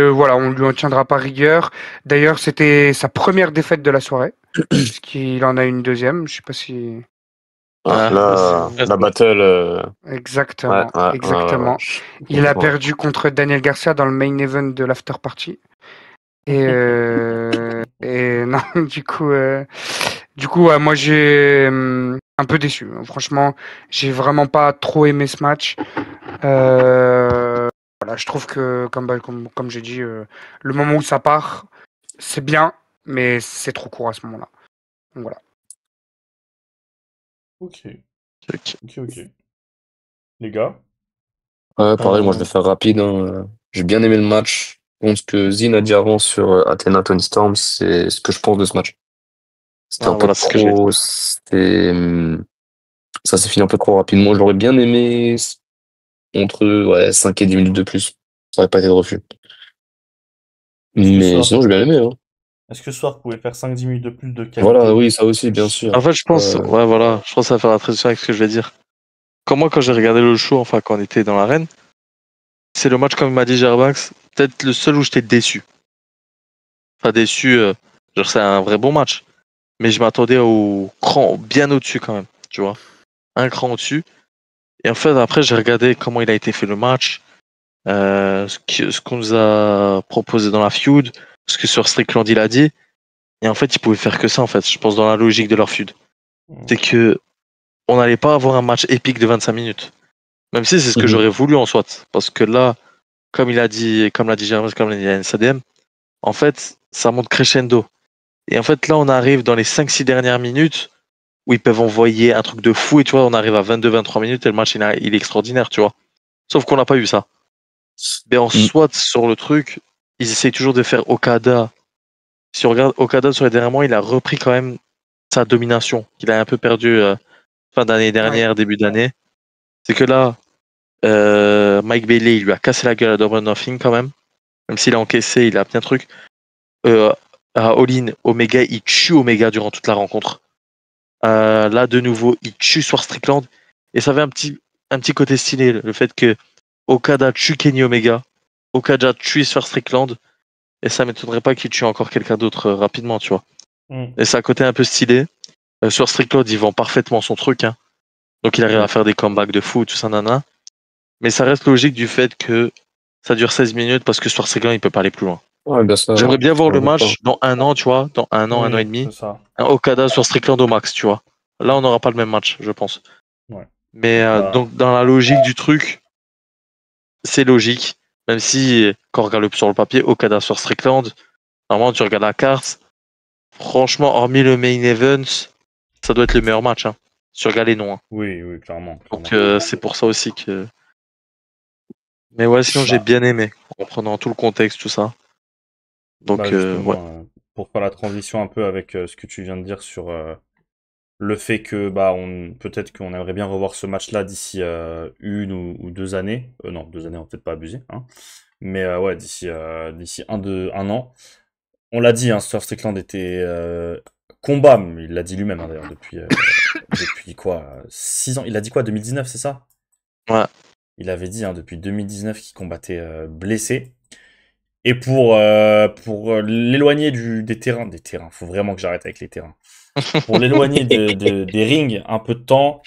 voilà, on lui en tiendra pas rigueur. D'ailleurs, c'était sa première défaite de la soirée, puisqu'il en a une deuxième. Je sais pas si. Ah, Ah, la battle. Exactement, Ouais. exactement. Il a perdu contre Daniel Garcia dans le main event de l'after party. Et non, du coup, ouais, moi j'ai un peu déçu. Franchement, j'ai vraiment pas trop aimé ce match. Voilà, je trouve que, comme j'ai dit, le moment où ça part, c'est bien, mais c'est trop court à ce moment-là. Donc voilà. Ok, ok. ok. Les gars, Ouais, pareil, moi je vais faire rapide. Hein. J'ai bien aimé le match. Bon, ce que Zine a dit avant sur Athena Tony Storm, c'est ce que je pense de ce match. C'était un Ah, peu voilà, c'est ce que j'ai dit. trop. Ça s'est fini un peu trop rapidement. J'aurais bien aimé entre 5 et 10 minutes de plus. Ça aurait pas été de refus. est-ce que Mais Swerve, sinon, j'ai bien aimé. Hein. est-ce que Swerve pouvait faire 5-10 minutes de plus de Voilà, qualité? oui, ça aussi, bien sûr. En fait, je pense, Euh, ouais, voilà, je pense que ça va faire la transition avec ce que je vais dire. Quand j'ai regardé le show, enfin, quand on était dans l'arène, c'est le match, comme m'a dit Gerbax, peut-être le seul où j'étais déçu. Pas déçu, genre, c'est un vrai bon match. Mais je m'attendais au cran bien au-dessus, quand même, tu vois. Un cran au-dessus. Et en fait, après, j'ai regardé comment il a été fait le match, ce qu'on nous a proposé dans la feud, ce que sur Strickland il a dit. Et en fait, ils pouvaient faire que ça, en fait, je pense, dans la logique de leur feud. C'est que on n'allait pas avoir un match épique de 25 minutes. Même si c'est ce que mhm. j'aurais voulu en soit. Parce que là, comme l'a dit Jeremy, comme l'a dit NSADM, en fait, ça monte crescendo. Et en fait, là, on arrive dans les 5-6 dernières minutes où ils peuvent envoyer un truc de fou. Et tu vois, on arrive à 22-23 minutes et le match, il est extraordinaire, tu vois. Sauf qu'on n'a pas eu ça. Mais en Mm. soit, sur le truc, ils essayent toujours de faire Okada. Si on regarde Okada sur les derniers mois, il a repris quand même sa domination qu'il a un peu perdu fin d'année Ouais. dernière, début d'année. C'est que là, Mike Bailey, il lui a cassé la gueule à Double or Nothing quand même. Même s'il a encaissé, il a bien truc. À All-In, Omega, il tue Omega durant toute la rencontre. Là, de nouveau, il tue Swerve Strickland. Et ça avait un petit côté stylé, le fait que Okada tue Kenny Omega. Okada tue Swerve Strickland. Et ça m'étonnerait pas qu'il tue encore quelqu'un d'autre rapidement, tu vois. Et c'est un côté un peu stylé. Swerve Strickland, il vend parfaitement son truc. Hein. Donc il arrive à faire des comebacks de fou, tout ça, nana. Mais ça reste logique du fait que ça dure 16 minutes parce que Swerve Strickland, il peut pas aller plus loin. Ouais, bien ça. J'aimerais bien voir On le veut pas. match dans un an, tu vois, dans un an et Oui, demi. c'est ça. Un Okada sur Strickland au max, tu vois. Là, on n'aura pas le même match, je pense. Ouais. Mais Bah, donc, dans la logique du truc, c'est logique. Même si, quand on regarde sur le papier, Okada sur Strickland, normalement, tu regardes la carte. Franchement, hormis le main event, ça doit être le meilleur match. Hein. Si tu regardes les noms. Hein. Oui, oui, clairement. Donc clairement. c'est pour ça aussi que. Mais ouais, sinon j'ai Bah. bien aimé, en prenant tout le contexte, tout ça. Donc Bah ouais. justement, pour faire la transition un peu avec ce que tu viens de dire sur le fait que bah peut-être qu'on aimerait bien revoir ce match-là d'ici 1 ou 2 années. Non, 2 années, on va peut-être pas abuser, hein. Mais ouais, d'ici un an. On l'a dit, hein, Surf Strickland était combat, mais il l'a dit lui-même hein, d'ailleurs depuis quoi 6 ans. Il a dit quoi 2019, c'est ça? Ouais. Il avait dit hein, depuis 2019 qu'il combattait blessé. Et pour l'éloigner des terrains, faut vraiment que j'arrête avec les terrains. Pour l'éloigner des rings un peu de temps,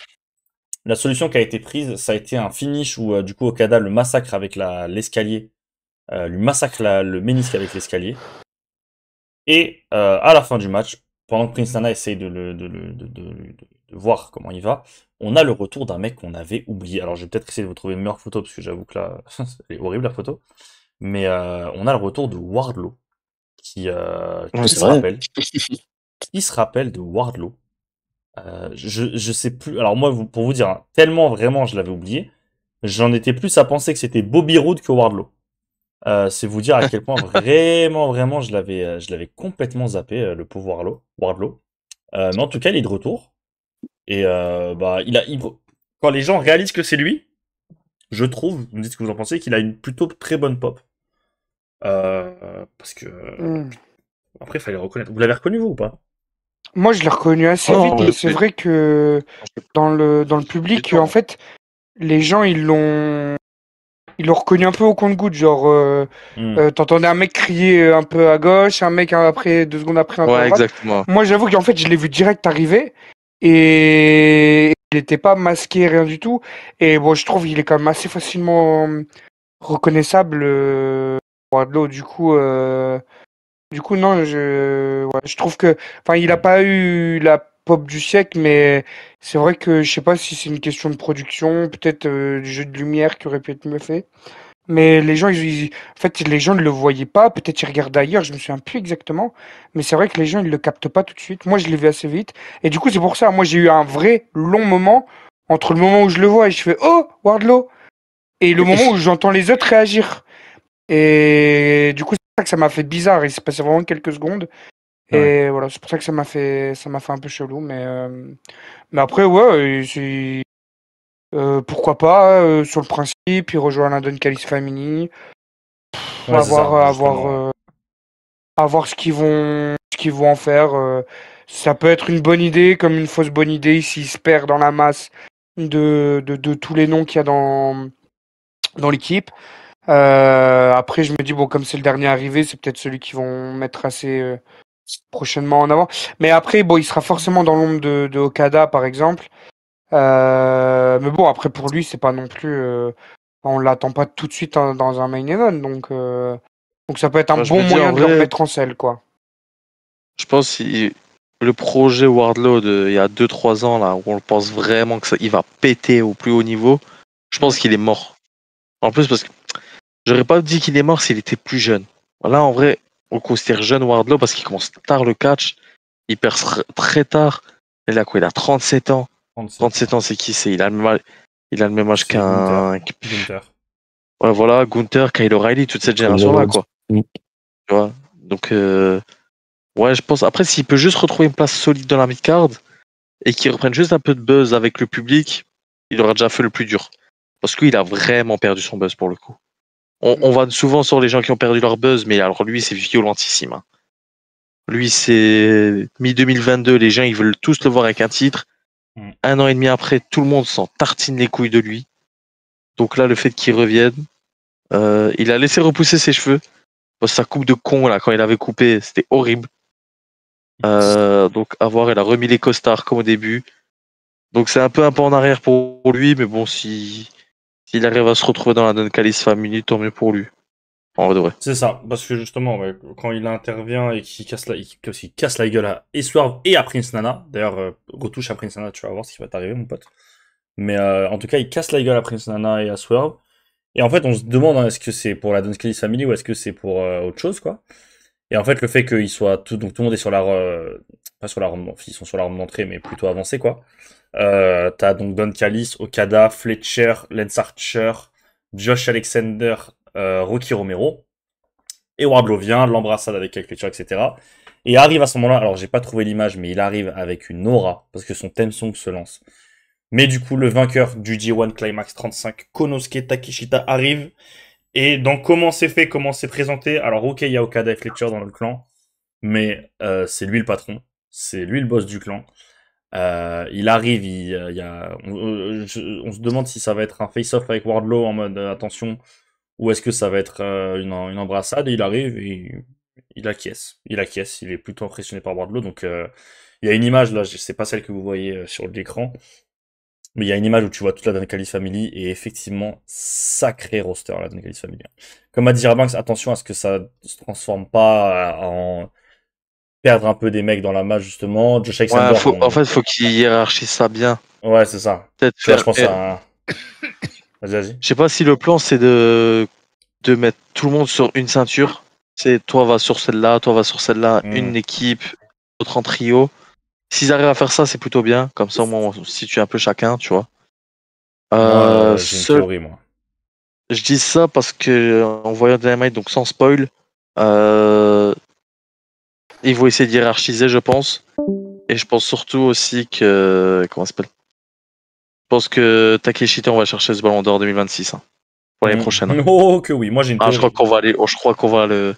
la solution qui a été prise, ça a été un finish où du coup Okada le massacre avec l'escalier, lui massacre le ménisque avec l'escalier. Et à la fin du match, pendant que Prince Nana essaye de voir comment il va, on a le retour d'un mec qu'on avait oublié. Alors je vais peut-être essayer de vous trouver une meilleure photo parce que j'avoue que là, elle est horrible la photo. Mais on a le retour de Wardlow qui Ouais, se c'est vrai. rappelle. Qui se rappelle de Wardlow? Je sais plus. Alors moi, pour vous dire, hein, tellement vraiment je l'avais oublié, j'en étais plus à penser que c'était Bobby Roode que Wardlow. C'est vous dire à quel point vraiment je l'avais complètement zappé le pauvre Wardlow. Mais en tout cas, il est de retour et bah quand les gens réalisent que c'est lui, je trouve, vous me dites ce que vous en pensez, qu'il a une plutôt très bonne pop. Parce que après, il fallait le reconnaître. Vous l'avez reconnu vous ou pas? Moi, je l'ai reconnu assez Oh, vite, ouais. mais c'est vrai que dans le public, en fait, les gens, ils l'ont reconnu un peu au compte-gouttes. Genre, t'entendais un mec crier un peu à gauche, un mec après, 2 secondes après, un peu à Ouais, droite. exactement. Moi, j'avoue qu'en fait, je l'ai vu direct arriver et il n'était pas masqué, rien du tout. Et bon, je trouve qu'il est quand même assez facilement reconnaissable, Wardlow. Du coup, non, je trouve que, enfin, il a pas eu la pop du siècle, mais c'est vrai que je sais pas si c'est une question de production, peut-être du jeu de lumière qui aurait pu être mieux fait. Mais les gens, en fait, les gens ne le voyaient pas. Peut-être ils regardaient ailleurs, je me souviens plus exactement. Mais c'est vrai que les gens, ils le captent pas tout de suite. Moi, je l'ai vu assez vite. Et du coup, c'est pour ça. Moi, j'ai eu un vrai long moment entre le moment où je le vois et je fais Oh, Wardlow! Et le moment où j'entends les autres réagir. Et du coup, c'est pour ça que ça m'a fait bizarre. Il s'est passé vraiment quelques secondes. Et voilà, c'est pour ça que ça m'a fait un peu chelou. Mais après, ouais, pourquoi pas, sur le principe, il rejoint la Don Callis Family. Ouais, c'est ça, À justement. voir, à voir ce qu'ils vont en faire. Ça peut être une bonne idée, comme une fausse bonne idée, s'ils se perdent dans la masse de tous les noms qu'il y a dans l'équipe. Après, je me dis, bon, comme c'est le dernier arrivé, c'est peut-être celui qu'ils vont mettre assez prochainement en avant. Mais après, bon, il sera forcément dans l'ombre de Okada, par exemple. Mais bon, après, pour lui, c'est pas non plus. On l'attend pas tout de suite dans un main event. Donc ça peut être un Moi, je bon me dis, en moyen de le vrai, remettre en selle, quoi. je pense que le projet Wardlow il y a 2-3 ans, là, où on le pense vraiment que il va péter au plus haut niveau, je pense qu'il est mort. En plus, parce que j'aurais pas dit qu'il est mort s'il était plus jeune. Là, en vrai, on le considère jeune Wardlow parce qu'il commence tard le catch, il perce très tard. Il a quoi? Il a 37 ans. 37 ans, c'est qui? Il a le même âge C'est Gunther. qu'un. Gunther. Ouais, voilà, Gunther, Kyle O'Reilly, toute cette Cody génération-là, Rhodes. quoi. Tu vois? Donc, ouais, je pense. Après, s'il peut juste retrouver une place solide dans la mid-card et qu'il reprenne juste un peu de buzz avec le public, il aura déjà fait le plus dur. Parce qu'il a vraiment perdu son buzz pour le coup. On va souvent sur les gens qui ont perdu leur buzz, mais alors lui, c'est violentissime. Hein. Lui, c'est mi-2022, les gens, ils veulent tous le voir avec un titre. 1 an et demi après, tout le monde s'en tartine les couilles de lui. Donc là, le fait qu'il revienne, il a laissé repousser ses cheveux. Sa coupe de con, là, quand il avait coupé, c'était horrible. Donc, à voir, il a remis les costards comme au début. Donc, c'est un peu en arrière pour lui, mais bon, s'il arrive à se retrouver dans la Don Callis Family, tant mieux pour lui. En vrai de vrai. C'est ça, parce que justement, ouais, quand il intervient et qu'il casse la gueule à Swerve et à Prince Nana, d'ailleurs, retouche à Prince Nana, tu vas voir ce qui va t'arriver, mon pote. Mais en tout cas, il casse la gueule à Prince Nana et à Swerve. Et en fait, on se demande, hein, est-ce que c'est pour la Don Kelly Family ou est-ce que c'est pour autre chose, quoi. Et en fait, le fait qu'ils soient donc tout le monde est sur pas sur la rampe, ils sont sur la rampe d'entrée, mais plutôt avancé, quoi. T'as donc Don Callis, Okada, Fletcher, Lance Archer, Josh Alexander, Rocky Romero. Et Wardlow vient, l'embrassade avec Kyle Fletcher, etc. Et arrive à ce moment-là, alors j'ai pas trouvé l'image, mais il arrive avec une aura, parce que son theme song se lance. Mais du coup, le vainqueur du G1 Climax 35, Konosuke Takeshita, arrive. Et donc, comment c'est fait, comment c'est présenté? Alors, ok, il y a Okada et Fletcher dans le clan, mais c'est lui le patron, c'est lui le boss du clan. Il arrive, on se demande si ça va être un face-off avec Wardlow en mode attention, ou est-ce que ça va être une embrassade. Et il arrive et il acquiesce. Il acquiesce, il est plutôt impressionné par Wardlow. Donc il y a une image là, c'est pas celle que vous voyez sur l'écran, mais il y a une image où tu vois toute la Don Callis Family et effectivement, sacré roster la Don Callis Family. Comme a dit Rabanks, attention à ce que ça se transforme pas en perdre un peu des mecs dans la match justement. Josh Alexander. En fait, faut qu'il hiérarchise ça bien. Ouais, c'est ça. Peut-être Là, faire. je pense à. Vas-y. Je sais pas si le plan c'est de mettre tout le monde sur une ceinture. C'est toi va sur celle-là, toi va sur celle-là, une équipe, autre en trio. S'ils arrivent à faire ça, c'est plutôt bien. Comme ça, au moins, on situe un peu chacun, tu vois. J'ai une théorie, moi. Je dis ça parce que en voyant Dynamite, donc sans spoil, ils vont essayer de hiérarchiser, je pense. Et je pense surtout aussi que comment ça s'appelle ? Je pense que Takeshita, on va chercher ce ballon d'or 2026 pour l'année prochaine. Oh que oui, moi j'ai une théorie. Je crois qu'on va aller, je crois qu'on va le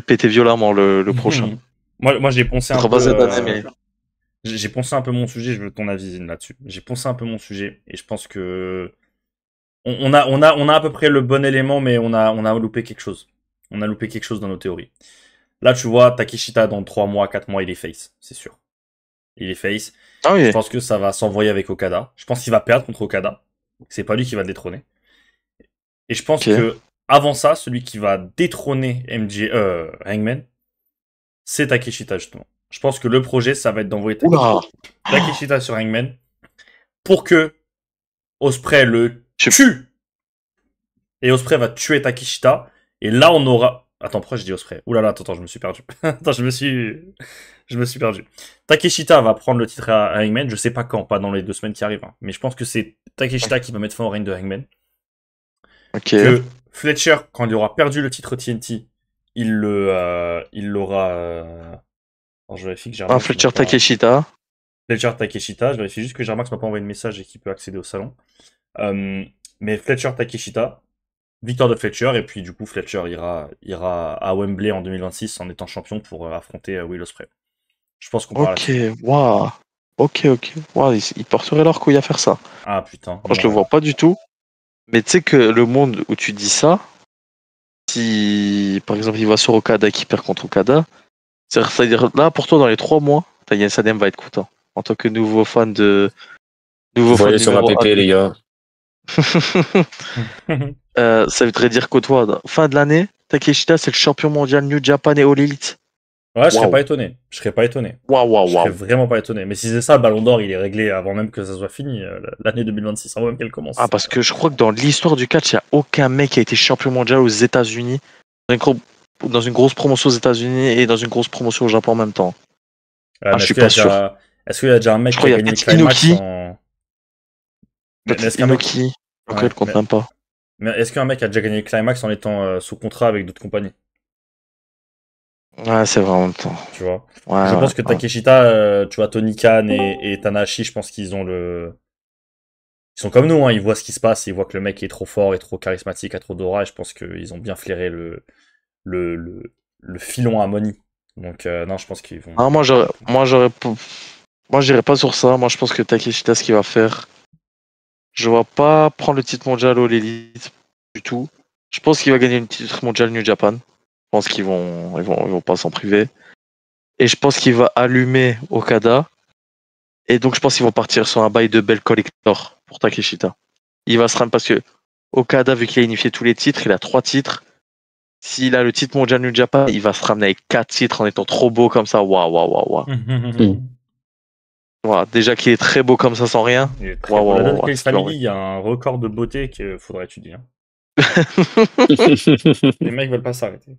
péter violemment le prochain. Moi j'ai poncé un peu. Mais... J'ai poncé un peu mon sujet. Je veux ton avis là-dessus. J'ai poncé un peu mon sujet et je pense que on a à peu près le bon élément, mais on a loupé quelque chose. On a loupé quelque chose dans nos théories. Là, tu vois, Takeshita dans 3 mois, 4 mois, il est face, c'est sûr. Il est face. Ah oui. Je pense que ça va s'envoyer avec Okada. Je pense qu'il va perdre contre Okada. C'est pas lui qui va le détrôner. Et je pense que avant ça, celui qui va détrôner Hangman, c'est Takeshita justement. Je pense que le projet, ça va être d'envoyer Takeshita sur Hangman pour que Ospreay le tue. Et Ospreay va tuer Takeshita. Et là, on aura... Attends, pourquoi je dis Ospreay? Oulala, attends, je me suis perdu. Attends, je me suis perdu. Takeshita va prendre le titre à Hangman. Je sais pas quand, pas dans les 2 semaines qui arrivent. Mais je pense que c'est Takeshita qui va mettre fin au règne de Hangman. Que Fletcher, quand il aura perdu le titre TNT, il l'aura... Alors, je vérifie que j'ai Fletcher Takeshita. Fletcher Takeshita. Je vérifie juste que Jarmax m'a pas envoyé de message et qu'il peut accéder au salon. Mais Fletcher Takeshita, victoire de Fletcher, et puis du coup Fletcher ira à Wembley en 2026 en étant champion pour affronter Will Ospreay. Je pense qu'on parle. Ok. Ils porteraient leur couille à faire ça. Ah putain. Moi, je le vois pas du tout. Mais tu sais que le monde où tu dis ça, si par exemple il va sur Okada qui perd contre Okada, c'est-à-dire là pour toi dans les 3 mois, Yann Sadem va être content. En tant que nouveau fan de. Vous voyez sur APP les gars. Ça voudrait dire que toi, fin de l'année, Takeshita c'est le champion mondial New Japan et All Elite. Ouais, je serais pas étonné. Je serais vraiment pas étonné. Mais si c'est ça, le Ballon d'Or, il est réglé avant même que ça soit fini, l'année 2026, avant même qu'elle commence. Parce que je crois que dans l'histoire du catch, il n'y a aucun mec qui a été champion mondial aux États-Unis, dans une grosse promotion aux États-Unis et dans une grosse promotion au Japon en même temps. Je suis pas sûr. Est-ce qu'il y a déjà un mec qui a gagné le climax Inoki. Ok, je compte même pas. Mais est-ce qu'un mec a déjà gagné le climax en étant sous contrat avec d'autres compagnies? Ouais, c'est vrai en même temps. Tu vois. Je pense que Takeshita, tu vois, Tony Khan et Tanahashi, je pense qu'ils ont Ils sont comme nous, ils voient ce qui se passe, ils voient que le mec est trop fort, est trop charismatique, a trop d'aura, et je pense qu'ils ont bien flairé le filon à Money. Donc non, je pense qu'ils vont... Moi, j'irais pas sur ça. Moi, je pense que Takeshita, ce qu'il va faire, je vois pas prendre le titre mondial au l'élite du tout. Je pense qu'il va gagner le titre mondial New Japan. Je pense qu'ils vont pas s'en priver. Et je pense qu'il va allumer Okada. Et donc, je pense qu'ils vont partir sur un bail de belt collector pour Takeshita. Il va se ramener parce que Okada, vu qu'il a unifié tous les titres, il a 3 titres. S'il a le titre mondial New Japan, il va se ramener avec 4 titres en étant trop beau comme ça. Waouh. Voilà, déjà qu'il est très beau comme ça sans rien. Il y a un record de beauté qu'il faudrait étudier. Les mecs veulent pas s'arrêter.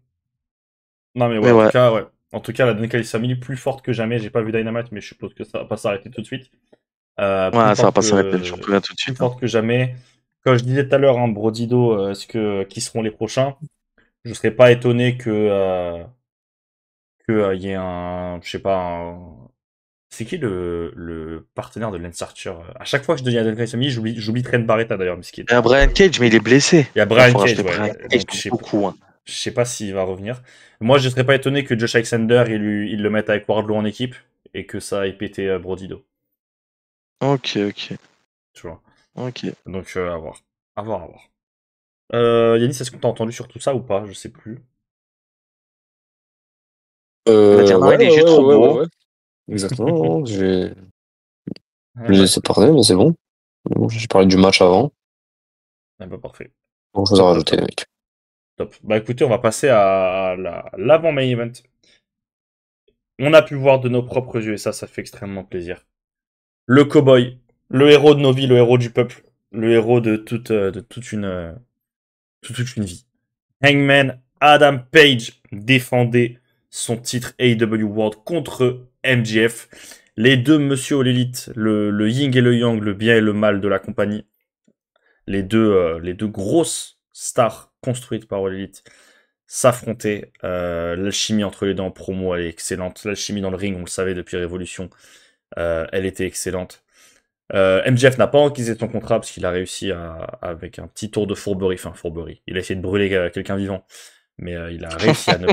Non, mais ouais, Mais en ouais. tout cas, ouais. En tout cas, la Dynamite Family plus forte que jamais. J'ai pas vu Dynamite, mais je suppose que ça va pas s'arrêter tout de suite. Ouais, ça va pas s'arrêter, j'en peux rien tout de plus suite. Hein. forte que jamais. Comme je disais tout à l'heure, hein, Brodido, qui seront les prochains? Je serais pas étonné que y ait je sais pas, c'est qui le partenaire de Lance Archer? À chaque fois que je dis Dynamite Family, j'oublie Trent Barretta d'ailleurs, miskin. Il y a Brian Cage, mais il est blessé. Il y a Il Brian faut Cage, racheter ouais. Brian Cage Donc, pour beaucoup. Hein. je sais pas s'il va revenir. Moi, je serais pas étonné que Josh Alexander, il le mette avec Wardlow en équipe et que ça ait pété Brodido. Ok. Tu vois. Ok. Donc, à voir. À voir, à voir. Yanis, est-ce que t'as entendu sur tout ça ou pas? Je sais plus. Il va dire non, il est juste trop beau. Ouais. Exactement, j'ai Ouais, laissé parler, mais c'est bon. Bon, j'ai parlé du match avant. bah, parfait. Bon chose à Top, rajouter, top, mec. top. Bah écoutez, on va passer à l'avant-main event. On a pu voir de nos propres yeux et ça fait extrêmement plaisir. Le cowboy, le héros de nos vies, le héros du peuple, le héros de toute une vie. Hangman Adam Page défendait son titre AEW World contre MJF. Les deux monsieur All Elite, le yin et le yang, le bien et le mal de la compagnie. Les deux grosses stars construites par All Elite s'affrontaient. L'alchimie entre les deux en promo, elle est excellente. L'alchimie dans le ring, on le savait depuis Révolution, elle était excellente. MJF n'a pas encaissé son contrat parce qu'il a réussi avec un petit tour de fourberie. Enfin, fourberie. Il a essayé de brûler quelqu'un vivant. Mais il a réussi à ne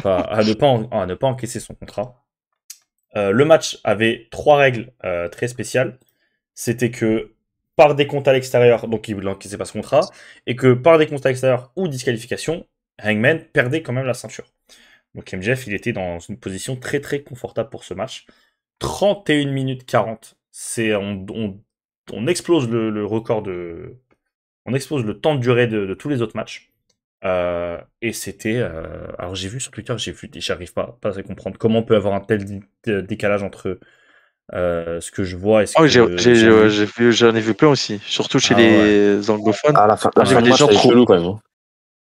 pas encaisser son contrat. Le match avait 3 règles très spéciales. C'était que par décompte à l'extérieur, donc il n'encaissait pas son contrat, et que par décompte à l'extérieur ou disqualification, Hangman perdait quand même la ceinture. Donc MJF, il était dans une position très très confortable pour ce match. 31 minutes 40. On explose le record on explose le temps de durée de tous les autres matchs. Et c'était. Alors j'ai vu sur Twitter, j'arrive pas à comprendre comment on peut avoir un tel décalage entre ce que je vois et ce Oh, que j'ai vu. j'en ai vu plein aussi, surtout chez Ah ouais. les anglophones. À la fin, j'ai vu du des match, gens elle est trop. chelou quand même. Hein.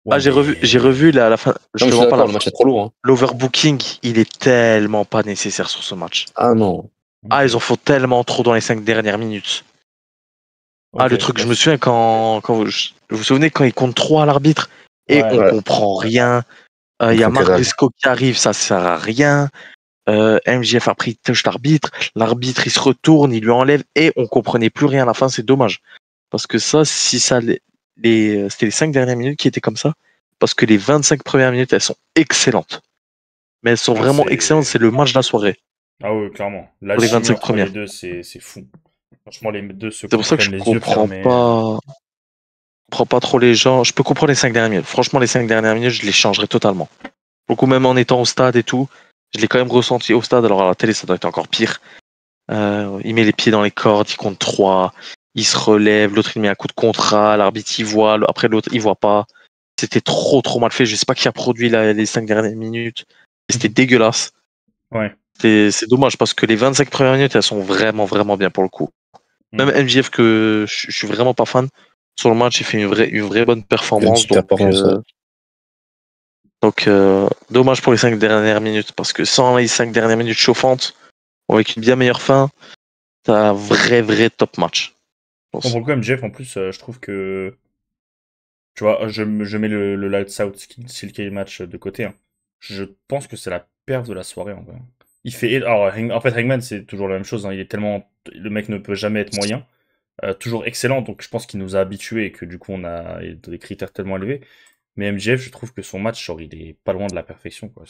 Ouais, J'ai revu là, à la fin. Non, Je mais te je suis mens pas d'accord, la le fin. match est trop lourd. Hein. L'overbooking, il est tellement pas nécessaire sur ce match. Ah non. Ah, Ok. ils en font tellement trop dans les 5 dernières minutes. Ah, Ok, le truc, bah, je me souviens quand vous vous souvenez quand ils comptent 3 à l'arbitre et ouais. on Ouais. comprend rien. Il y a Faut que Marc dalle. Briscoe qui arrive, ça sert à rien. MJF après il touche l'arbitre, l'arbitre il se retourne, il lui enlève et on comprenait plus rien à la fin, c'est dommage. Parce que ça, si ça c'était les 5 dernières minutes qui étaient comme ça, parce que les 25 premières minutes elles sont excellentes. Mais elles sont Ah, vraiment excellentes, c'est le match de la soirée. Ah oui, clairement. Pour les L'alchimie 25 entre les premières. deux, c'est fou. Franchement, les deux se C'est pour ça que comprennent les yeux fermés. je comprends pas trop les gens. Je peux comprendre les 5 dernières minutes. Franchement, les 5 dernières minutes, je les changerais totalement. Beaucoup même en étant au stade et tout, je l'ai quand même ressenti au stade. Alors à la télé, ça doit être encore pire. Il met les pieds dans les cordes, il compte 3, il se relève, l'autre il met un coup de contrat, l'arbitre il voit, après l'autre il voit pas. C'était trop mal fait. Je sais pas qui a produit les 5 dernières minutes. C'était dégueulasse. Ouais. C'est dommage parce que les 25 premières minutes elles sont vraiment bien pour le coup. Même MJF que je suis vraiment pas fan. Sur le match, il fait une vraie bonne performance. Une petite performance, ouais. Donc dommage pour les 5 dernières minutes parce que sans les 5 dernières minutes chauffantes, avec une bien meilleure fin, t'as un vrai top match. Bon, pour le coup, MJF, en plus, je trouve que. Tu vois, je mets le Lights Out Steel Cage match de côté. Hein. Je pense que c'est la perf de la soirée, en vrai. Il fait. Alors, en fait, Hangman, c'est toujours la même chose. Hein. Il est tellement. Le mec ne peut jamais être moyen. Toujours excellent, donc je pense qu'il nous a habitués et que du coup, on a des critères tellement élevés. Mais MJF, je trouve que son match, genre, il est pas loin de la perfection, quoi.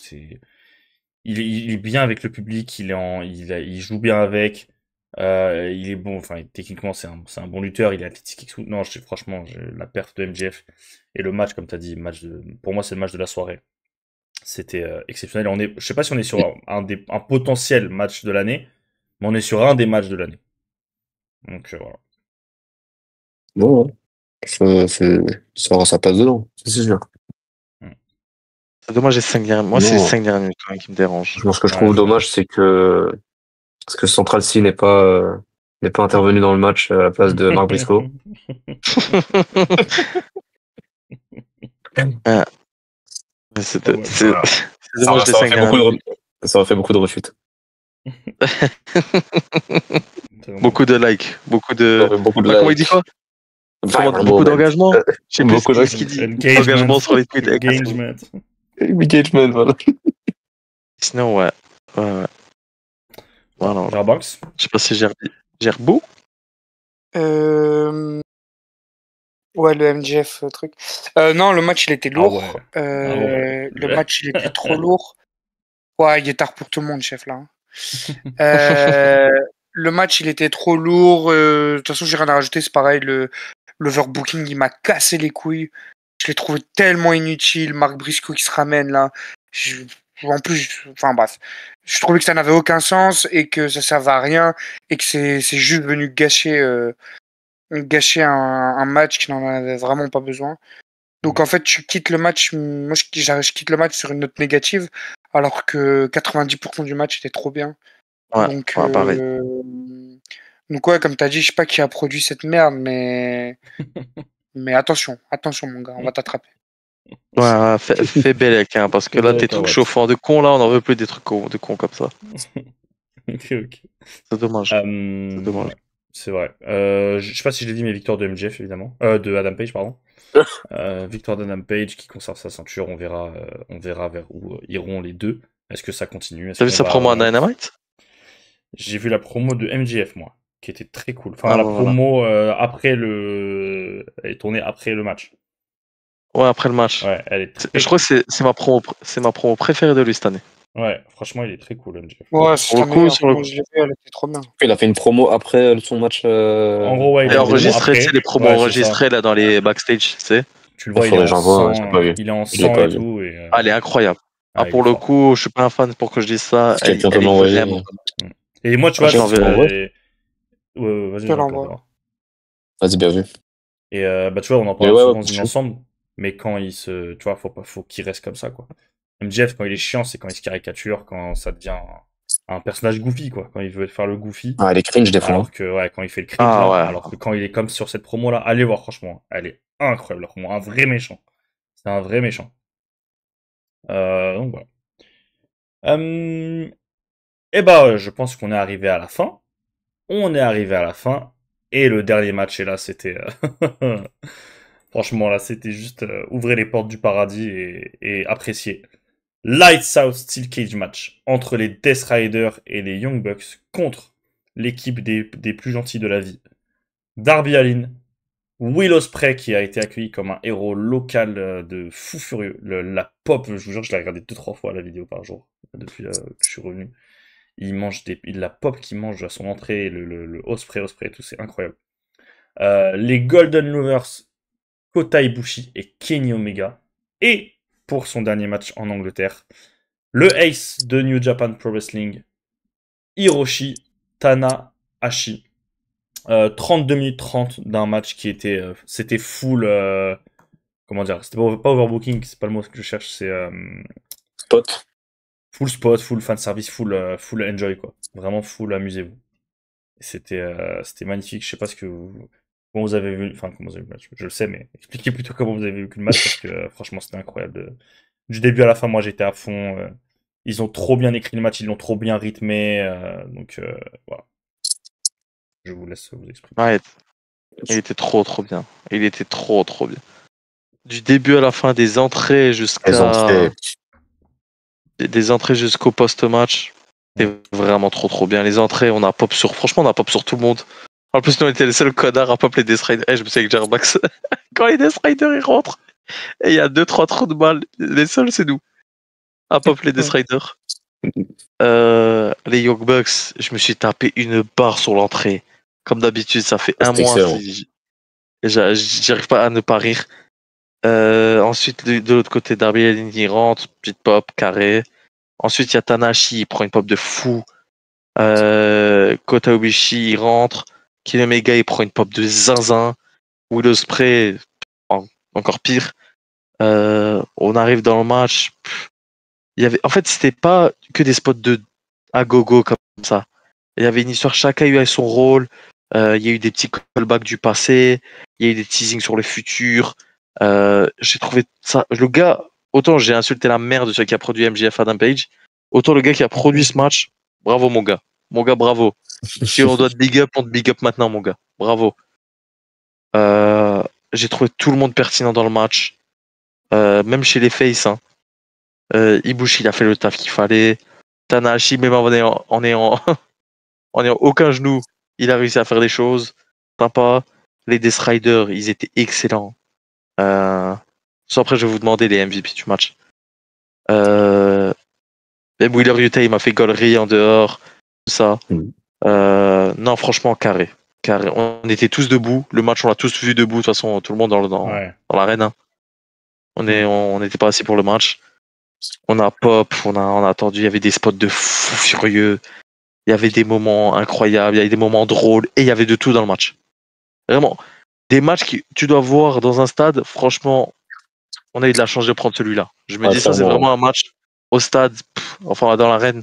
Il est bien avec le public, il joue bien avec. Il est bon, enfin techniquement c'est un bon lutteur, il est athlétique et tout. Non, franchement, la perf de MJF et le match, comme tu as dit, pour moi c'est le match de la soirée. C'était exceptionnel. Je sais pas si on est sur un potentiel match de l'année, mais on est sur un des matchs de l'année. Donc voilà. Bon, ça aura sa place dedans, c'est sûr. C'est dommage les 5 dernières. Moi, c'est les 5 dernières minutes quand même qui me dérangent. Ce que je trouve dommage, c'est que Central C n'est pas intervenu dans le match à la place de Mark Briscoe. C'était C'est dommage, les 5 derniers. Ça aurait fait beaucoup de refutes. Beaucoup de likes, beaucoup de. Beaucoup de Comment il dit quoi? Beaucoup d'engagement. Je sais plus ce qu'il dit. Engagement sur les tweets. Engagement. Engagement, voilà. Sinon, ouais. Voilà. Jarbox. Je sais pas si Gerbeau. Ouais, le MGF truc. Non, le match il était lourd. Ouais. Le match il était trop lourd. Ouais, il est tard pour tout le monde, chef là. Le match il était trop lourd. De toute façon, j'ai rien à rajouter. C'est pareil, l'overbooking il m'a cassé les couilles. Je l'ai trouvé tellement inutile. Marc Briscoe qui se ramène là. En plus, enfin bref, je trouvais que ça n'avait aucun sens et que ça servait à rien et que c'est juste venu gâcher un match qui n'en avait vraiment pas besoin. Donc en fait, tu quittes le match. Moi, je quitte le match sur une note négative, alors que 90% du match était trop bien. Ouais, Donc, pareil. donc ouais, comme t'as dit, je sais pas qui a produit cette merde, mais attention, mon gars, on va t'attraper. Ouais, fais Bellec, hein, parce que là, tes trucs chauffants de con, là, on en veut plus des trucs de con comme ça. Ok. C'est dommage. Ouais, c'est vrai. Je sais pas si je l'ai dit, mais victoire de MJF, évidemment. De Adam Page, pardon. Victoire d'Adam Page qui conserve sa ceinture. On verra vers où iront les deux. Est-ce que ça continue? T'as vu sa promo à Dynamite? J'ai vu la promo de MJF, moi, qui était très cool. Enfin, promo après elle est tournée après le match. Ouais, après le match. Ouais, elle est je crois que c'est ma promo préférée de lui cette année. Ouais, franchement, il est très cool, MJF. Ouais, c'est elle était trop bien. Il a fait une promo après son match. En gros, ouais, il a enregistré, c'est les promos enregistrées là dans les backstage, tu sais. Tu le vois, il est en sang et tout. Elle est incroyable. Pour le coup, je suis pas un fan pour que je dise ça. Elle est vraiment. Et moi, tu vois, vas-y, bien vu. Et tu vois, on en parle souvent ensemble, mais quand tu vois, faut qu'il reste comme ça, quoi. MJF, quand il est chiant, c'est quand il se caricature, quand ça devient un personnage goofy, quoi. Quand il veut faire le goofy. Elle est cringe des fois. Alors que, ouais, quand il fait le cringe, alors que quand il est comme sur cette promo-là, allez voir, franchement, elle est incroyable, la promo. Un vrai méchant. C'est un vrai méchant. Donc voilà. Je pense qu'on est arrivé à la fin. On est arrivé à la fin. Et le dernier match, et là, c'était... Franchement, là, c'était juste ouvrir les portes du paradis et apprécier. Lights Out Steel Cage match entre les Death Riders et les Young Bucks contre l'équipe des plus gentils de la vie. Darby Allin, Will Ospreay qui a été accueilli comme un héros local de fou furieux. La pop, je vous jure, je l'ai regardé 2-3 fois la vidéo par jour depuis que je suis revenu. La pop qu'il mange à son entrée, le Ospreay et tout, c'est incroyable. Les Golden Lovers, Kota Ibushi et Kenny Omega. Et pour son dernier match en Angleterre, le Ace de New Japan Pro Wrestling, Hiroshi Tanahashi. 32 minutes 30 d'un match qui était... c'était full... comment dire? C'était pas overbooking, c'est pas le mot que je cherche, c'est... spot. Full spot, full fanservice, full enjoy, quoi. Vraiment full amusez-vous. C'était magnifique, je sais pas comment vous avez vu... Enfin, comment vous avez vu le match, je le sais, mais expliquez plutôt comment vous avez vu le match, parce que franchement, c'était incroyable. Du début à la fin, moi, j'étais à fond. Ils ont trop bien écrit le match, ils l'ont trop bien rythmé, donc voilà. Je vous laisse vous exprimer. Ouais, il était trop bien. Il était trop bien. Du début à la fin, des entrées jusqu'au post-match, c'était vraiment trop bien. Les entrées, franchement, on a pop sur tout le monde. En plus, nous, on était les seuls connards à pop les Death Riders. Je me souviens avec Jarbax, quand les Death Riders ils rentrent, et il y a 2-3 trous de balles, les seuls, c'est nous. À pop les Death Riders. Les Young Bucks, je me suis tapé une barre sur l'entrée. Comme d'habitude, ça fait un mois. J'arrive pas à ne pas rire. Ensuite, de l'autre côté, Darby Allin il rentre, petite pop, carré. Ensuite, il y a Tanahashi, il prend une pop de fou. Kota Ibushi, il rentre. Kenny Omega, il prend une pop de zinzin. Will Ospreay, encore pire. On arrive dans le match. En fait, c'était pas que des spots à gogo comme ça. Il y avait une histoire, chacun a eu son rôle. Il y a eu des petits callbacks du passé. Il y a eu des teasings sur le futur. J'ai trouvé ça. Le gars, autant j'ai insulté la mère de celui qui a produit MJF Adam Page, autant le gars qui a produit ce match, bravo mon gars. Mon gars, bravo. Si on doit te big up, on te big up maintenant, mon gars. Bravo. J'ai trouvé tout le monde pertinent dans le match. Même chez les faces. Hein. Ibushi, il a fait le taf qu'il fallait. Tanahashi, même en ayant aucun genou, il a réussi à faire des choses. Sympa. Les Death Riders, ils étaient excellents. Soit après, je vais vous demander les MVP du match. Même Wheeler Yuta, il m'a fait gaulerie en dehors. Tout ça. Non, franchement, carré. On était tous debout. Le match, on l'a tous vu debout. De toute façon, tout le monde dans l'arène. Hein. On n'était pas assis pour le match. On a pop, on a attendu. Il y avait des spots de fou furieux. Il y avait des moments incroyables. Il y avait des moments drôles. Et il y avait de tout dans le match. Vraiment. Des matchs que tu dois voir dans un stade. Franchement, on a eu de la chance de prendre celui-là. Je me dis, ça, c'est vraiment un match au stade. Enfin, dans l'arène.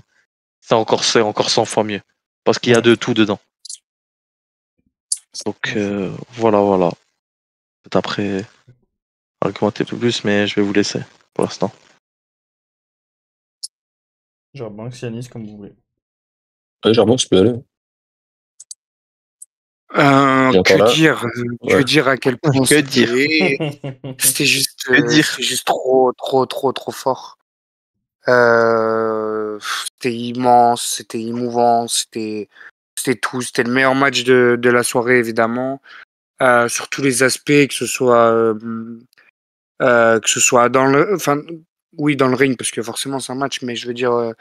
C'est encore 100 fois mieux. Parce qu'il y a de tout dedans. Donc voilà. Peut-être après argumenter tout plus, mais je vais vous laisser pour l'instant. Genre Banks, Yanis, comme vous voulez. Genre, je peux aller. Que dire à quel point c'était juste trop fort. C'était immense, c'était émouvant, c'était tout. C'était le meilleur match de la soirée, évidemment. Sur tous les aspects, que ce soit dans le ring, parce que forcément c'est un match, mais je veux dire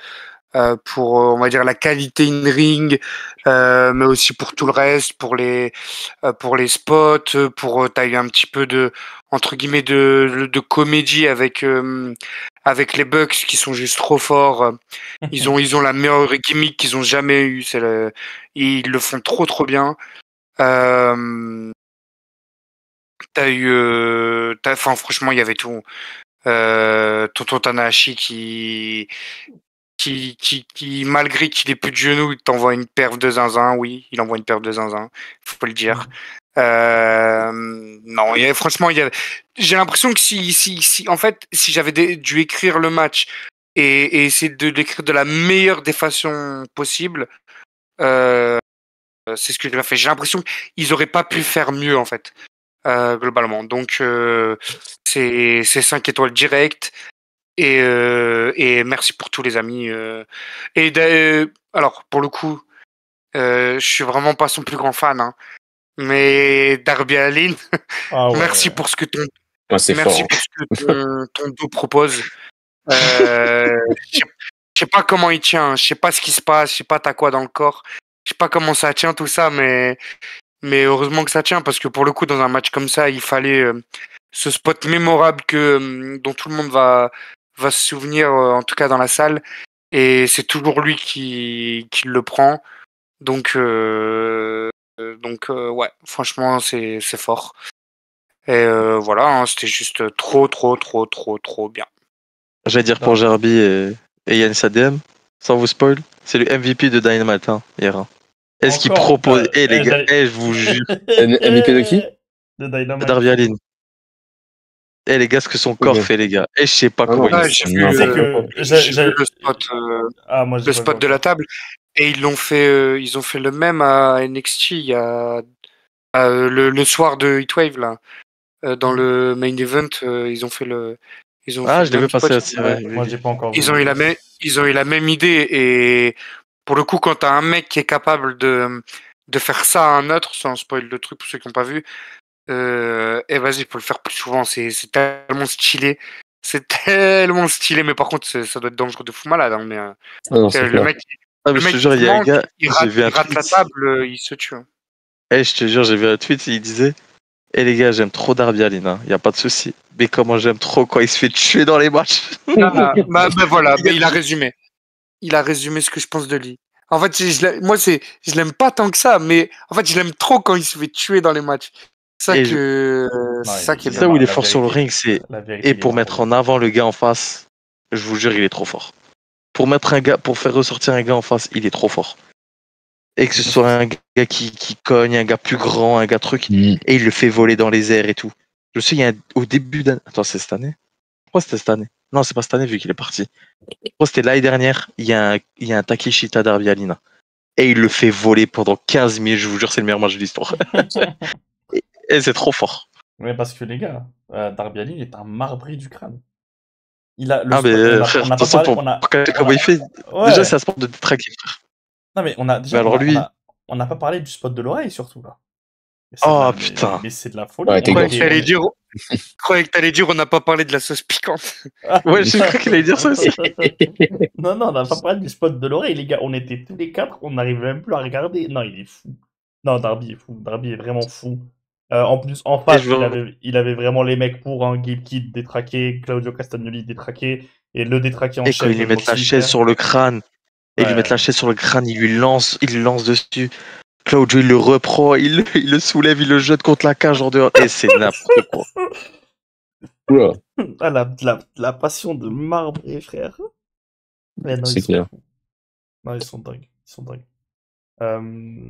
pour on va dire la qualité in ring, mais aussi pour tout le reste, pour les spots, t'as eu un petit peu de entre guillemets de comédie avec les Bucks qui sont juste trop forts. Ils ont la meilleure gimmick qu'ils ont jamais eu. Ils le font trop bien. Franchement, il y avait tout. Tonton Tanahashi qui malgré qu'il ait plus de genoux, il t'envoie une perf de zinzin. Oui, il envoie une perf de zinzin. Faut le dire. Non, franchement, j'ai l'impression que si en fait, si j'avais dû écrire le match et essayer de l'écrire de la meilleure des façons possibles, c'est ce que j'ai fait. J'ai l'impression qu'ils auraient pas pu faire mieux, en fait. Globalement. Donc c'est 5 étoiles directes et merci pour tous les amis. Alors pour le coup, je suis vraiment pas son plus grand fan, hein, mais Darby Allin, merci pour ce que ton pour ce que ton dos propose. Je sais pas comment il tient, je sais pas ce qui se passe, je sais pas t'as quoi dans le corps, je sais pas comment ça tient tout ça, mais heureusement que ça tient, parce que pour le coup, dans un match comme ça, il fallait ce spot mémorable dont tout le monde va se souvenir, en tout cas dans la salle. Et c'est toujours lui qui le prend. Donc ouais, franchement, c'est fort. Et voilà, hein, c'était juste trop bien. J'allais dire pour Jarby et Yannis ADM, sans vous spoil, c'est le MVP de Dynamite hier. Hein. Est-ce qu'il propose... les gars, je vous jure. MVP de qui? De Dynamite. Darby Allin. Les gars, ce que son corps fait, les gars. Et je sais pas comment il j'ai vu le spot, le spot de la table. Et ils ont fait le même à NXT il y a le soir de Heatwave, là. Dans le main event, ils ont fait le... je l'ai vu passer aussi. Moi, j'ai pas encore vu. Ils ont eu la même idée, et pour le coup, quand t'as un mec qui est capable de faire ça à un autre, sans spoil le truc pour ceux qui n'ont pas vu, et vas-y, faut le faire plus souvent, c'est tellement stylé. C'est tellement stylé, mais par contre, ça doit être dangereux de fou malade. Hein, mais le mec, il rate la table, il se tue. Je te jure, j'ai vu un tweet, il disait: les gars, j'aime trop Darby Allin, y a pas de souci. Mais comment j'aime trop quand il se fait tuer dans les matchs. Voilà, mais il a résumé. Il a résumé ce que je pense de lui. En fait, je l'aime pas tant que ça, mais en fait, je l'aime trop quand il se fait tuer dans les matchs. C'est ça où il est fort sur le ring, et pour mettre en avant le gars en face, je vous jure, il est trop fort. Pour faire ressortir un gars en face, il est trop fort. Et que ce soit un gars qui cogne, un gars plus grand, un gars truc, et il le fait voler dans les airs et tout. Je sais, au début d'année... Attends, c'est cette année? Je crois que c'était cette année. Non, c'est pas cette année vu qu'il est parti. Je crois que c'était l'année dernière. Il y a un Takeshita Darby Allin. Et il le fait voler pendant 15 minutes. Je vous jure, c'est le meilleur match de l'histoire. Et c'est trop fort. Ouais, parce que les gars, Darby Allin est un marbré du crâne. Il a le Ah, spot, mais on frère, a de pas toute façon, parlé, pour capter comment il fait, ouais. déjà, c'est un sport de détraquer, frère. Non, mais on a Mais déjà, alors lui. on n'a pas parlé du spot de l'oreille, surtout, là. Oh, putain. Mais c'est de la folie. Ouais, Je croyais que t'allais dire on n'a pas parlé de la sauce piquante. Ouais, je crois qu'il allait dire ça aussi. Non, on n'a pas parlé du spot de l'oreille, les gars. On était tous les 4, on n'arrivait même plus à regarder. Non, il est fou. Non, Darby est fou. Darby est vraiment fou. En plus, en face, il avait vraiment les mecs pour, hein. Gabe Kidd détraqué, Claudio Castagnoli détraqué, et le détraqué en Et chef. quand ils lui mettent la chaise sur le crâne, Ouais. lui mettent la chaise sur le crâne, il le lance dessus. Claudio, il le reprend, il le soulève, il le jette contre la cage en dehors. Et c'est n'importe quoi. Oula, Ah, la passion de marbre, frère. Ouais, non, c'est ils sont clair. fous. Non, ils sont dingues. Ils sont dingues.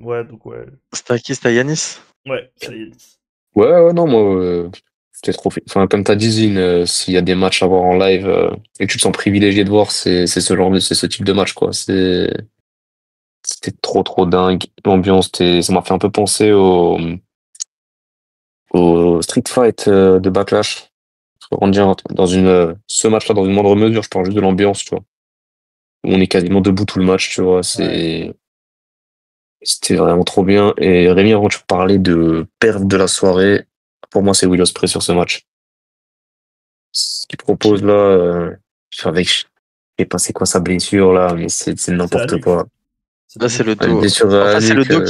Ouais, donc ouais. C'était à qui? C'était à Yanis? Ouais, ça y est. Ouais, non, moi, c'était trop fait. Enfin, comme t'as dit, Zine, s'il y a des matchs à voir en live et que tu te sens privilégié de voir, c'est ce type de match, quoi. C'était trop dingue. L'ambiance, ça m'a fait un peu penser au Street Fight de Backlash. On dirait dans ce match-là, dans une moindre mesure, je parle juste de l'ambiance, tu vois. Où on est quasiment debout tout le match, tu vois. C'était vraiment trop bien. Et Rémi, avant, tu parlais de perte de la soirée. Pour moi, c'est Will Ospreay sur ce match. Ce qu'il propose là, avec, je sais pas c'est quoi sa blessure là, mais c'est n'importe nuque. quoi. Là, c'est le Une dos. blessure à la Enfin, c'est le nuque, dos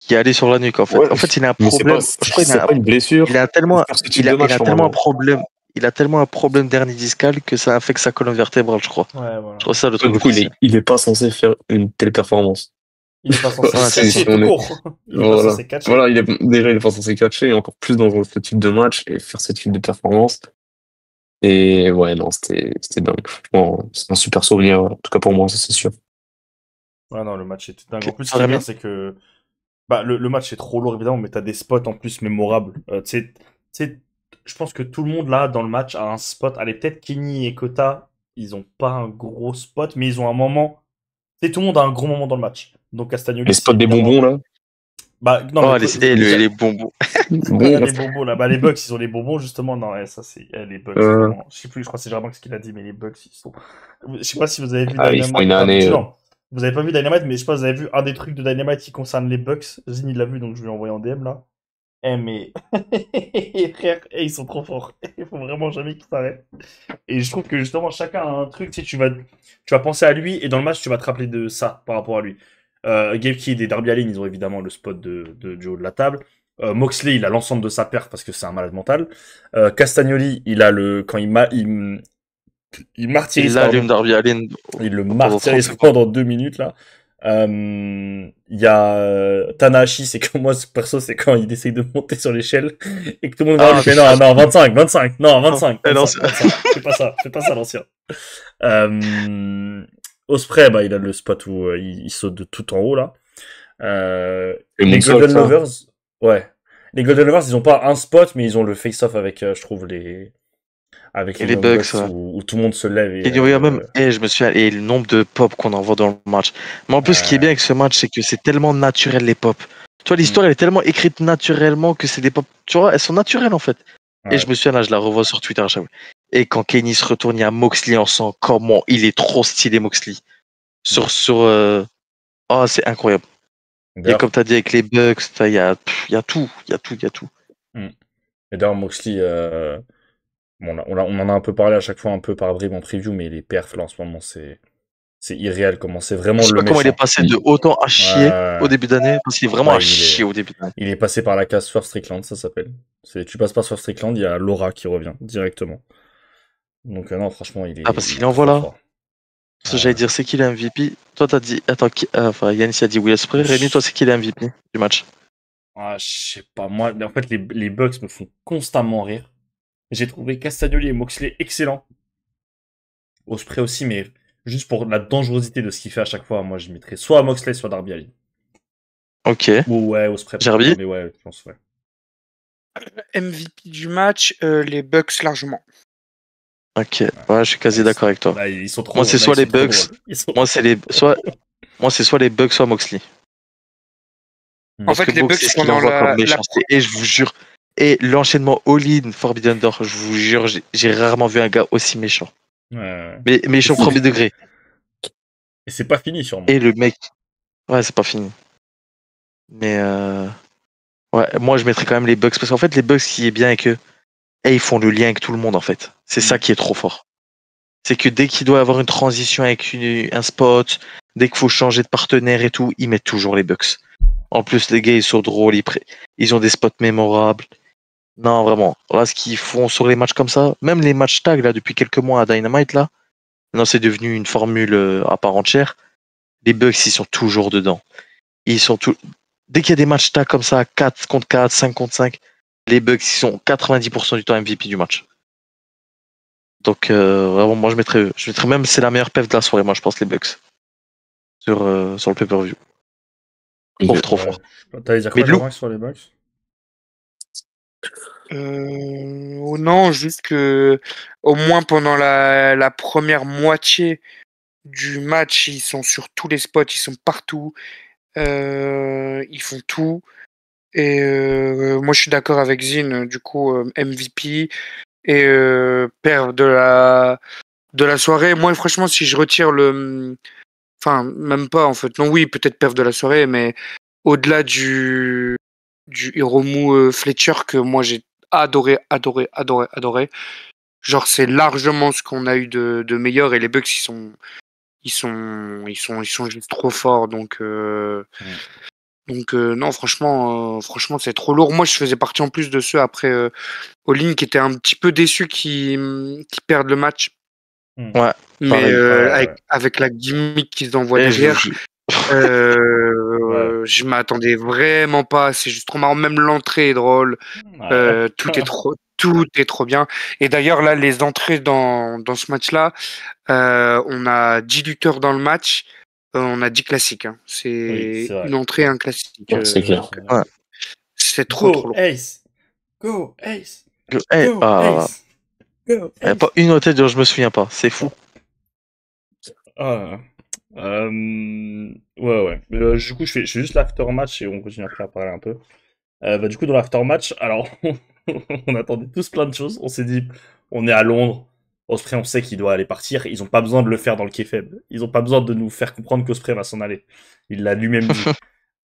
qui est allé sur la nuque, en fait. ouais, En fait, il a un mais c'est problème. pas, Je crois qu'il c'est pas une blessure. il a tellement, Pour faire ce type il a, de match, il a tellement un normalement. problème. Il a tellement un problème d'hernie discale que ça affecte sa colonne vertébrale, je crois. Ouais, voilà. Je crois que c'est ça le truc Du coup, officiel. il est pas censé faire une telle performance. Il est pas censé Ouais, catcher tout court. Il est pas Voilà. censé catcher. Voilà, il est pas censé catcher, et encore plus dans ce type de match et faire ce type de performance. Et ouais, non, c'était dingue. Franchement, c'est un super souvenir, en tout cas pour moi, ça c'est sûr. Ouais, non, le match était dingue. En Ok. plus, ce qui est bien, c'est que bah, le match est trop lourd, évidemment, mais t'as des spots en plus mémorables. Tu sais, je pense que tout le monde là, dans le match, a un spot. Allez, peut-être Kenny et Kota, ils ont pas un gros spot, mais ils ont un moment. Tu sais, tout le monde a un gros moment dans le match. Donc Castagnoli, Les spots c'est des évidemment. bonbons, là. Bah, non, Oh, mais les bonbons. Ouais, les bonbons là, bah les Bucks ils ont les bonbons justement, non ouais, ça c'est les Bucks vraiment. Je sais plus, je crois que c'est Germain ce qu'il a dit, mais les Bucks ils sont. Je sais pas si vous avez vu Ah, ils font une Dynamite. année. Non, vous avez pas vu Dynamite, mais je sais pas si vous avez vu un des trucs de Dynamite qui concerne les Bucks. Zin il l'a vu donc je lui ai envoyé en DM là. Eh mais frère, ils sont trop forts. Il faut vraiment jamais qu'ils s'arrêtent. Et je trouve que justement chacun a un truc, tu sais, tu vas penser à lui et dans le match tu vas te rappeler de ça par rapport à lui. Gabe Kidd et Darby Allin, ils ont évidemment le spot du haut de la table. Moxley, il a l'ensemble de sa perf parce que c'est un malade mental. Castagnoli, il a quand il martyrise, Il l'allume Darby Allin. il le martyrise pendant 2 minutes là. Il y a Tanahashi, c'est que moi perso, c'est quand il essaye de monter sur l'échelle et que tout le monde va lui fait non, 25, non, 25, fais pas ça l'ancien. Ospreay, bah il a le spot où il saute de tout en haut là. Les Golden Lovers, ouais. Les Golden Lovers, ils ont pas un spot, mais ils ont le face-off avec, je trouve, avec les Bucks, ouais. où tout le monde se lève. Et il y a même, je me souviens, et le nombre de pop qu'on envoie dans le match. Mais en plus, ce qui est bien avec ce match, c'est que c'est tellement naturel, les pop. Tu vois, l'histoire, elle est tellement écrite naturellement que c'est des pop, tu vois, elles sont naturelles en fait. Ouais. Et je me souviens, là, je la revois sur Twitter à chaque fois. Et quand Kenny se retourne, il y a Moxley en sang. Comment il est trop stylé, Moxley. Oh, c'est incroyable. Et comme tu as dit avec les Bucks, il y a tout. Et d'ailleurs, Moxley, bon, on en a un peu parlé à chaque fois, un peu par bribes en preview, mais les perfs là en ce moment, c'est irréel. Comment c'est vraiment le méchant. Comment il est passé de autant à chier au début d'année, parce qu'il est vraiment à chier au début d'année. Il est passé par la case First Strickland, ça s'appelle. Tu passes par First Strickland, il y a Laura qui revient directement. Donc non, franchement, il est. Ah, parce qu'il envoie là. J'allais dire, c'est qui le MVP? Toi, t'as dit. Attends, enfin, Yannis a dit Will Ospreay. Rémi, toi, c'est qui le MVP du match? Ah, je sais pas. Moi, en fait, les Bucks me font constamment rire. J'ai trouvé Castagnoli et Moxley excellents. Ospreay aussi, mais juste pour la dangerosité de ce qu'il fait à chaque fois, moi, je mettrais soit Moxley, soit Darby Allin. Ok. Ou ouais, Ospreay. Gerby? Mais ouais, je pense, ouais. MVP du match, les Bucks largement. Ok, ouais, je suis quasi d'accord avec toi. Là, ils sont trop. Moi, c'est là, soit ils les sont trop Bucks, drôles. Ils sont- moi, c'est soit les Bucks, soit Moxley. En Parce fait, que les Bucks, Moxley, ce qu'il pendant envoie comme la méchanceté, et je vous jure, et l'enchaînement all-in Forbidden Door, je vous jure, j'ai rarement vu un gars aussi méchant. Ouais. Mais méchant C'est- premier degré. Et c'est pas fini, sûrement. Et le mec, ouais, c'est pas fini. Mais ouais, moi, je mettrais quand même les Bucks, parce qu'en fait, les Bucks, ce qui est bien avec eux, et ils font le lien avec tout le monde, en fait. C'est ça qui est trop fort. C'est que dès qu'il doit y avoir une transition avec un spot, dès qu'il faut changer de partenaire et tout, ils mettent toujours les Bucks. En plus, les gars, ils sont drôles, ils ont des spots mémorables. Non, vraiment. Là, ce qu'ils font sur les matchs comme ça, même les matchs tag, là, depuis quelques mois à Dynamite, là, non, c'est devenu une formule à part entière. Les Bucks, ils sont toujours dedans. Ils sont tout... Dès qu'il y a des matchs tag comme ça, 4 contre 4, 5 contre 5, les Bucks, ils sont 90% du temps MVP du match. Donc, vraiment, moi, je mettrais eux. Je mettrais même, c'est la meilleure pef de la soirée, moi, je pense, les Bucks. Sur le pay-per-view. Trop Ouais. fort. T'allais dire Mais quoi, Lou, Jean-Marc, sur les Bucks? non, juste que au moins pendant la première moitié du match, ils sont sur tous les spots, ils sont partout, ils font tout. Et moi, je suis d'accord avec Zin, du coup, MVP et père de la soirée. Moi, franchement, si je retire enfin, même pas en fait. Non, oui, peut-être perf de la soirée, mais au-delà du Hiromu Fletcher que moi j'ai adoré. Genre, c'est largement ce qu'on a eu de meilleur et les Bucks ils sont juste trop forts. Donc, non, franchement, c'est trop lourd. Moi, je faisais partie en plus de ceux après All-In qui étaient un petit peu déçus qui perdent le match. ouais, Mais pareil. avec la gimmick qu'ils envoient Et derrière, Ouais. je m'attendais vraiment pas. C'est juste trop marrant. Même l'entrée est drôle. Ouais. Tout est trop bien. Et d'ailleurs, là, les entrées dans ce match-là, on a 10 lutteurs dans le match. On a 10 classiques. Hein. Oui, C'est c'est vrai. une entrée, un classique. Ouais, c'est clair. Ouais. C'est trop Go, lourd. Ace! Go, Ace! Eh, Go, Ace! Go, y a Ace! pas une autre tête dont je me souviens pas. C'est fou. Ah. Ouais. Du coup, je fais juste l'after-match et on continue après à parler un peu. Du coup, dans l'after-match, alors, on attendait tous plein de choses. On s'est dit, on est à Londres. Ospreay, on sait qu'il doit aller partir. Ils ont pas besoin de le faire dans le kayfabe. Ils ont pas besoin de nous faire comprendre qu'Ospreay va s'en aller. Il l'a lui-même dit.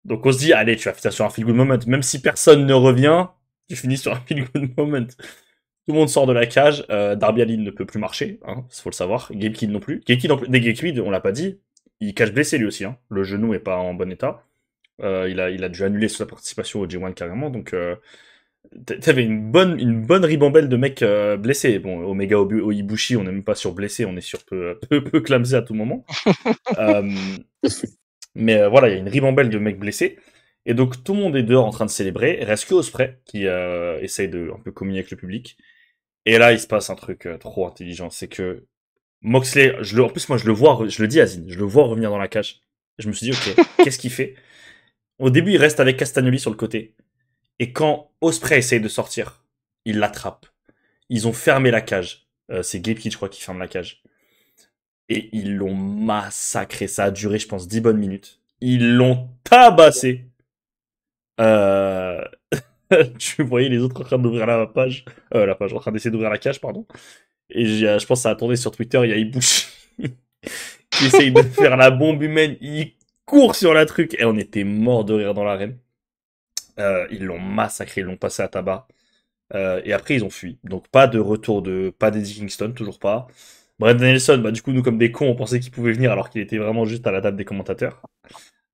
Donc on se dit, allez, tu vas finir sur un feel-good moment. Même si personne ne revient, tu finis sur un feel-good moment. Tout le monde sort de la cage. Darby Allin ne peut plus marcher, hein, faut le savoir. Gabe Kidd non plus. Gabe Kidd, on l'a pas dit, il cache blessé lui aussi. Hein. Le genou est pas en bon état. Il a dû annuler sa participation au G1 carrément. Donc t'avais une bonne ribambelle de mecs blessés. Bon, Omega Ibushi, on n'est même pas sur blessé, on est sur peu clumsy à tout moment. Mais voilà, il y a une ribambelle de mecs blessés. Et donc tout le monde est dehors en train de célébrer. Il reste que Ospreay qui essaye de un peu communier avec le public. Et là, il se passe un truc trop intelligent. C'est que Moxley, en plus moi je le vois, je le dis à Zine, je le vois revenir dans la cage. Je me suis dit, ok, qu'est-ce qu'il fait? Au début, il reste avec Castagnoli sur le côté. Et quand Ospreay essaye de sortir, il l'attrape. Ils ont fermé la cage. C'est Gabe Kidd, je crois, qui ferme la cage. Et ils l'ont massacré. Ça a duré, je pense, 10 bonnes minutes. Ils l'ont tabassé. Tu voyais les autres en train d'ouvrir la page, en train d'essayer d'ouvrir la cage, pardon. Et je pense que ça a tourné sur Twitter, il y a Ibushi qui essaye de faire la bombe humaine, il court sur la truc, et on était mort de rire dans l'arène. Ils l'ont massacré, ils l'ont passé à tabac. Et après, ils ont fui. Donc pas de retour pas d'Eddie Kingston, toujours pas. Brett Danielson, du coup, nous comme des cons, on pensait qu'il pouvait venir alors qu'il était vraiment juste à la table des commentateurs.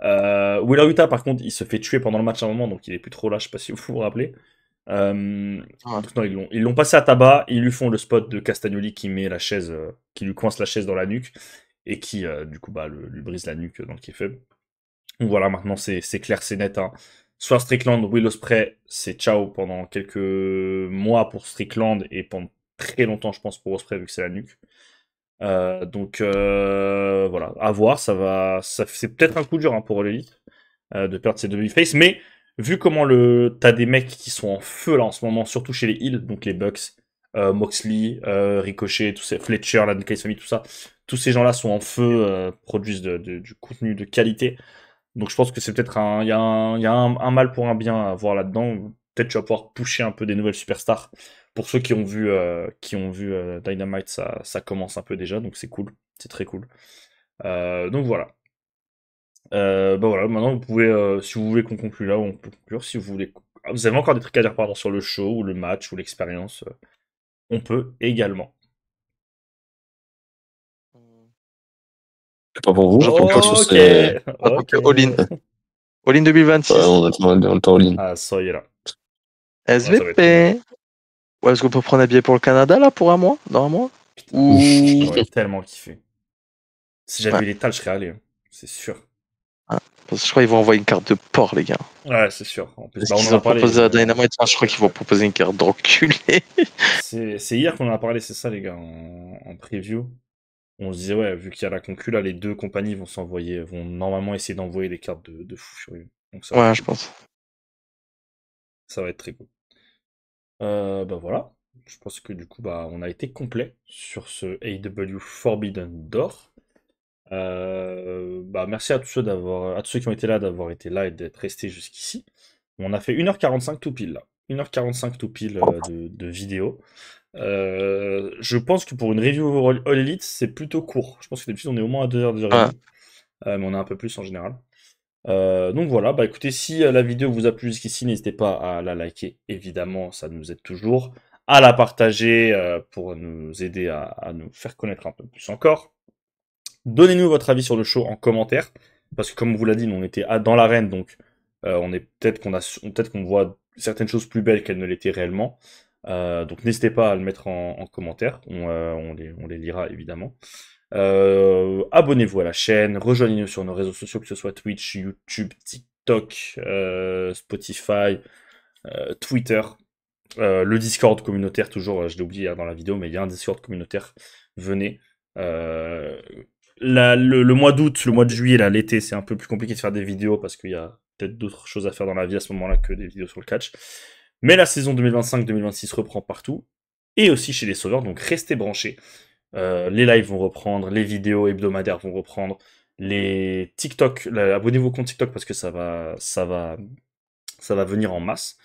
Wheeler Yuta, par contre, il se fait tuer pendant le match à un moment, donc il est plus trop là, je sais pas si vous vous rappelez. Donc non, ils l'ont passé à tabac, ils lui font le spot de Castagnoli qui met la chaise, qui lui coince la chaise dans la nuque, et qui, du coup, lui brise la nuque dans le kayfabe. Donc voilà, maintenant c'est clair, c'est net. Hein. Soit Strickland, Will Ospreay, c'est ciao pendant quelques mois pour Strickland, et pendant très longtemps, je pense, pour Ospreay, vu que c'est la nuque. Donc voilà, à voir, c'est peut-être un coup dur hein, pour l'élite de perdre ses deux babyface, mais vu comment t'as des mecs qui sont en feu là en ce moment, surtout chez les Heels, donc les Bucks, Moxley, Ricochet, Fletcher, la Case Family, tout ça. Tous ces gens-là sont en feu, produisent du contenu de qualité. Donc je pense que c'est peut-être il y a un mal pour un bien à voir là-dedans. Peut-être tu vas pouvoir pusher un peu des nouvelles superstars. Pour ceux qui ont vu, Dynamite, ça commence un peu déjà, donc c'est cool, c'est très cool. Donc voilà. Bah voilà, maintenant vous pouvez, si vous voulez qu'on conclue là, on peut conclure. Si vous voulez, vous avez encore des trucs à dire pardon, sur le show ou le match ou l'expérience, on peut également. C'est pas pour vous, J'entends perso, Ok, c'est. Attends que ok. All-in 2026. Ouais, on est en ligne. Ah, soyez là. ça va être SVP. Ouais, est-ce qu'on peut prendre un billet pour le Canada là pour un mois? Dans un mois? Ou. J'aurais tellement kiffé. Si j'avais Ouais. eu les tales, je serais allé, hein. C'est sûr. Parce que je crois qu'ils vont envoyer une carte de porc, les gars. Ouais, c'est sûr. En plus, Est-ce bah, on qu'ils en a ont parlé. proposé à Dynamite? Je crois qu'ils vont proposer une carte d'enculé. C'est hier qu'on en a parlé, c'est ça, les gars, en preview. On se disait, ouais, vu qu'il y a la concu, là, les deux compagnies vont normalement essayer d'envoyer des cartes de fou furieux. Donc ça va Ouais, être je cool. pense. Ça va être très cool. Bah voilà. Je pense que du coup, bah, on a été complet sur ce AEW Forbidden Door. Bah, merci à tous ceux qui ont été là d'avoir été là et d'être restés jusqu'ici. On a fait 1h45 tout pile là. 1h45 tout pile de vidéo. Je pense que pour une review All Elite, c'est plutôt court. Je pense que d'habitude on est au moins à 2h, 2h30. Ouais. Mais on a un peu plus en général. Donc voilà, bah écoutez, si la vidéo vous a plu jusqu'ici, n'hésitez pas à la liker, évidemment, ça nous aide toujours. À la partager pour nous aider à nous faire connaître un peu plus encore. Donnez-nous votre avis sur le show en commentaire, parce que comme on vous l'a dit, nous on était dans l'arène, donc on est peut-être qu'on voit certaines choses plus belles qu'elles ne l'étaient réellement. Donc n'hésitez pas à le mettre en commentaire, on les lira évidemment. Abonnez-vous à la chaîne, rejoignez-nous sur nos réseaux sociaux, que ce soit Twitch, YouTube, TikTok, Spotify, Twitter, le Discord communautaire, toujours, je l'ai oublié dans la vidéo, mais il y a un Discord communautaire, venez. Le mois d'août, le mois de juillet, là, l'été, c'est un peu plus compliqué de faire des vidéos parce qu'il y a peut-être d'autres choses à faire dans la vie à ce moment-là que des vidéos sur le catch. Mais la saison 2025-2026 reprend partout, et aussi chez les sauveurs, donc restez branchés. Les lives vont reprendre, les vidéos hebdomadaires vont reprendre, les TikTok, abonnez-vous au compte TikTok parce que ça va venir en masse.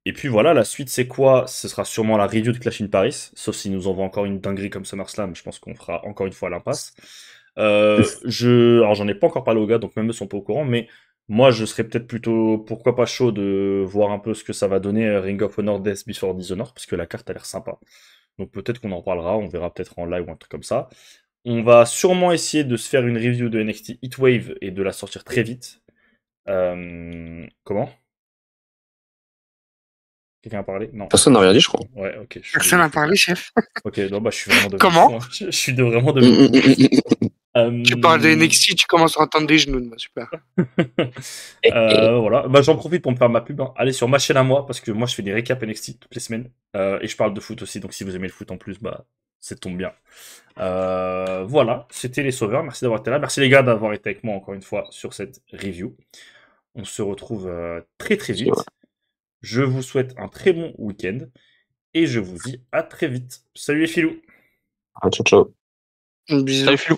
Et puis voilà, la suite c'est quoi? Ce sera sûrement la review de Clash in Paris, sauf s'ils nous envoient encore une dinguerie comme SummerSlam, je pense qu'on fera encore une fois l'impasse. Alors j'en ai pas encore parlé aux gars, donc même eux sont pas au courant, mais moi je serais peut-être plutôt, pourquoi pas chaud de voir un peu ce que ça va donner Ring of Honor Death Before Dishonor, parce que la carte a l'air sympa. Donc peut-être qu'on en parlera, on verra peut-être en live ou un truc comme ça. On va sûrement essayer de se faire une review de NXT Heatwave et de la sortir très vite. Comment? Quelqu'un a parlé? Non. Personne n'a rien dit, je crois. Ouais, ok. Personne n'a parlé, chef. Ok, non, bah je suis vraiment devenu Comment? fou, hein. Je suis vraiment devenu fou. Tu parles de NXT, tu commences à entendre des genoux, bah, super. Voilà, bah j'en profite pour me faire ma pub, hein. Allez sur ma chaîne à moi, parce que moi je fais des récaps NXT toutes les semaines, et je parle de foot aussi, donc si vous aimez le foot en plus, bah ça tombe bien. Voilà, c'était les sauveurs, merci d'avoir été là, merci les gars d'avoir été avec moi encore une fois sur cette review. On se retrouve très très vite. Je vous souhaite un très bon week-end, et je vous dis à très vite. Salut les filous! Ciao, ciao. Bisous. Salut, Philou.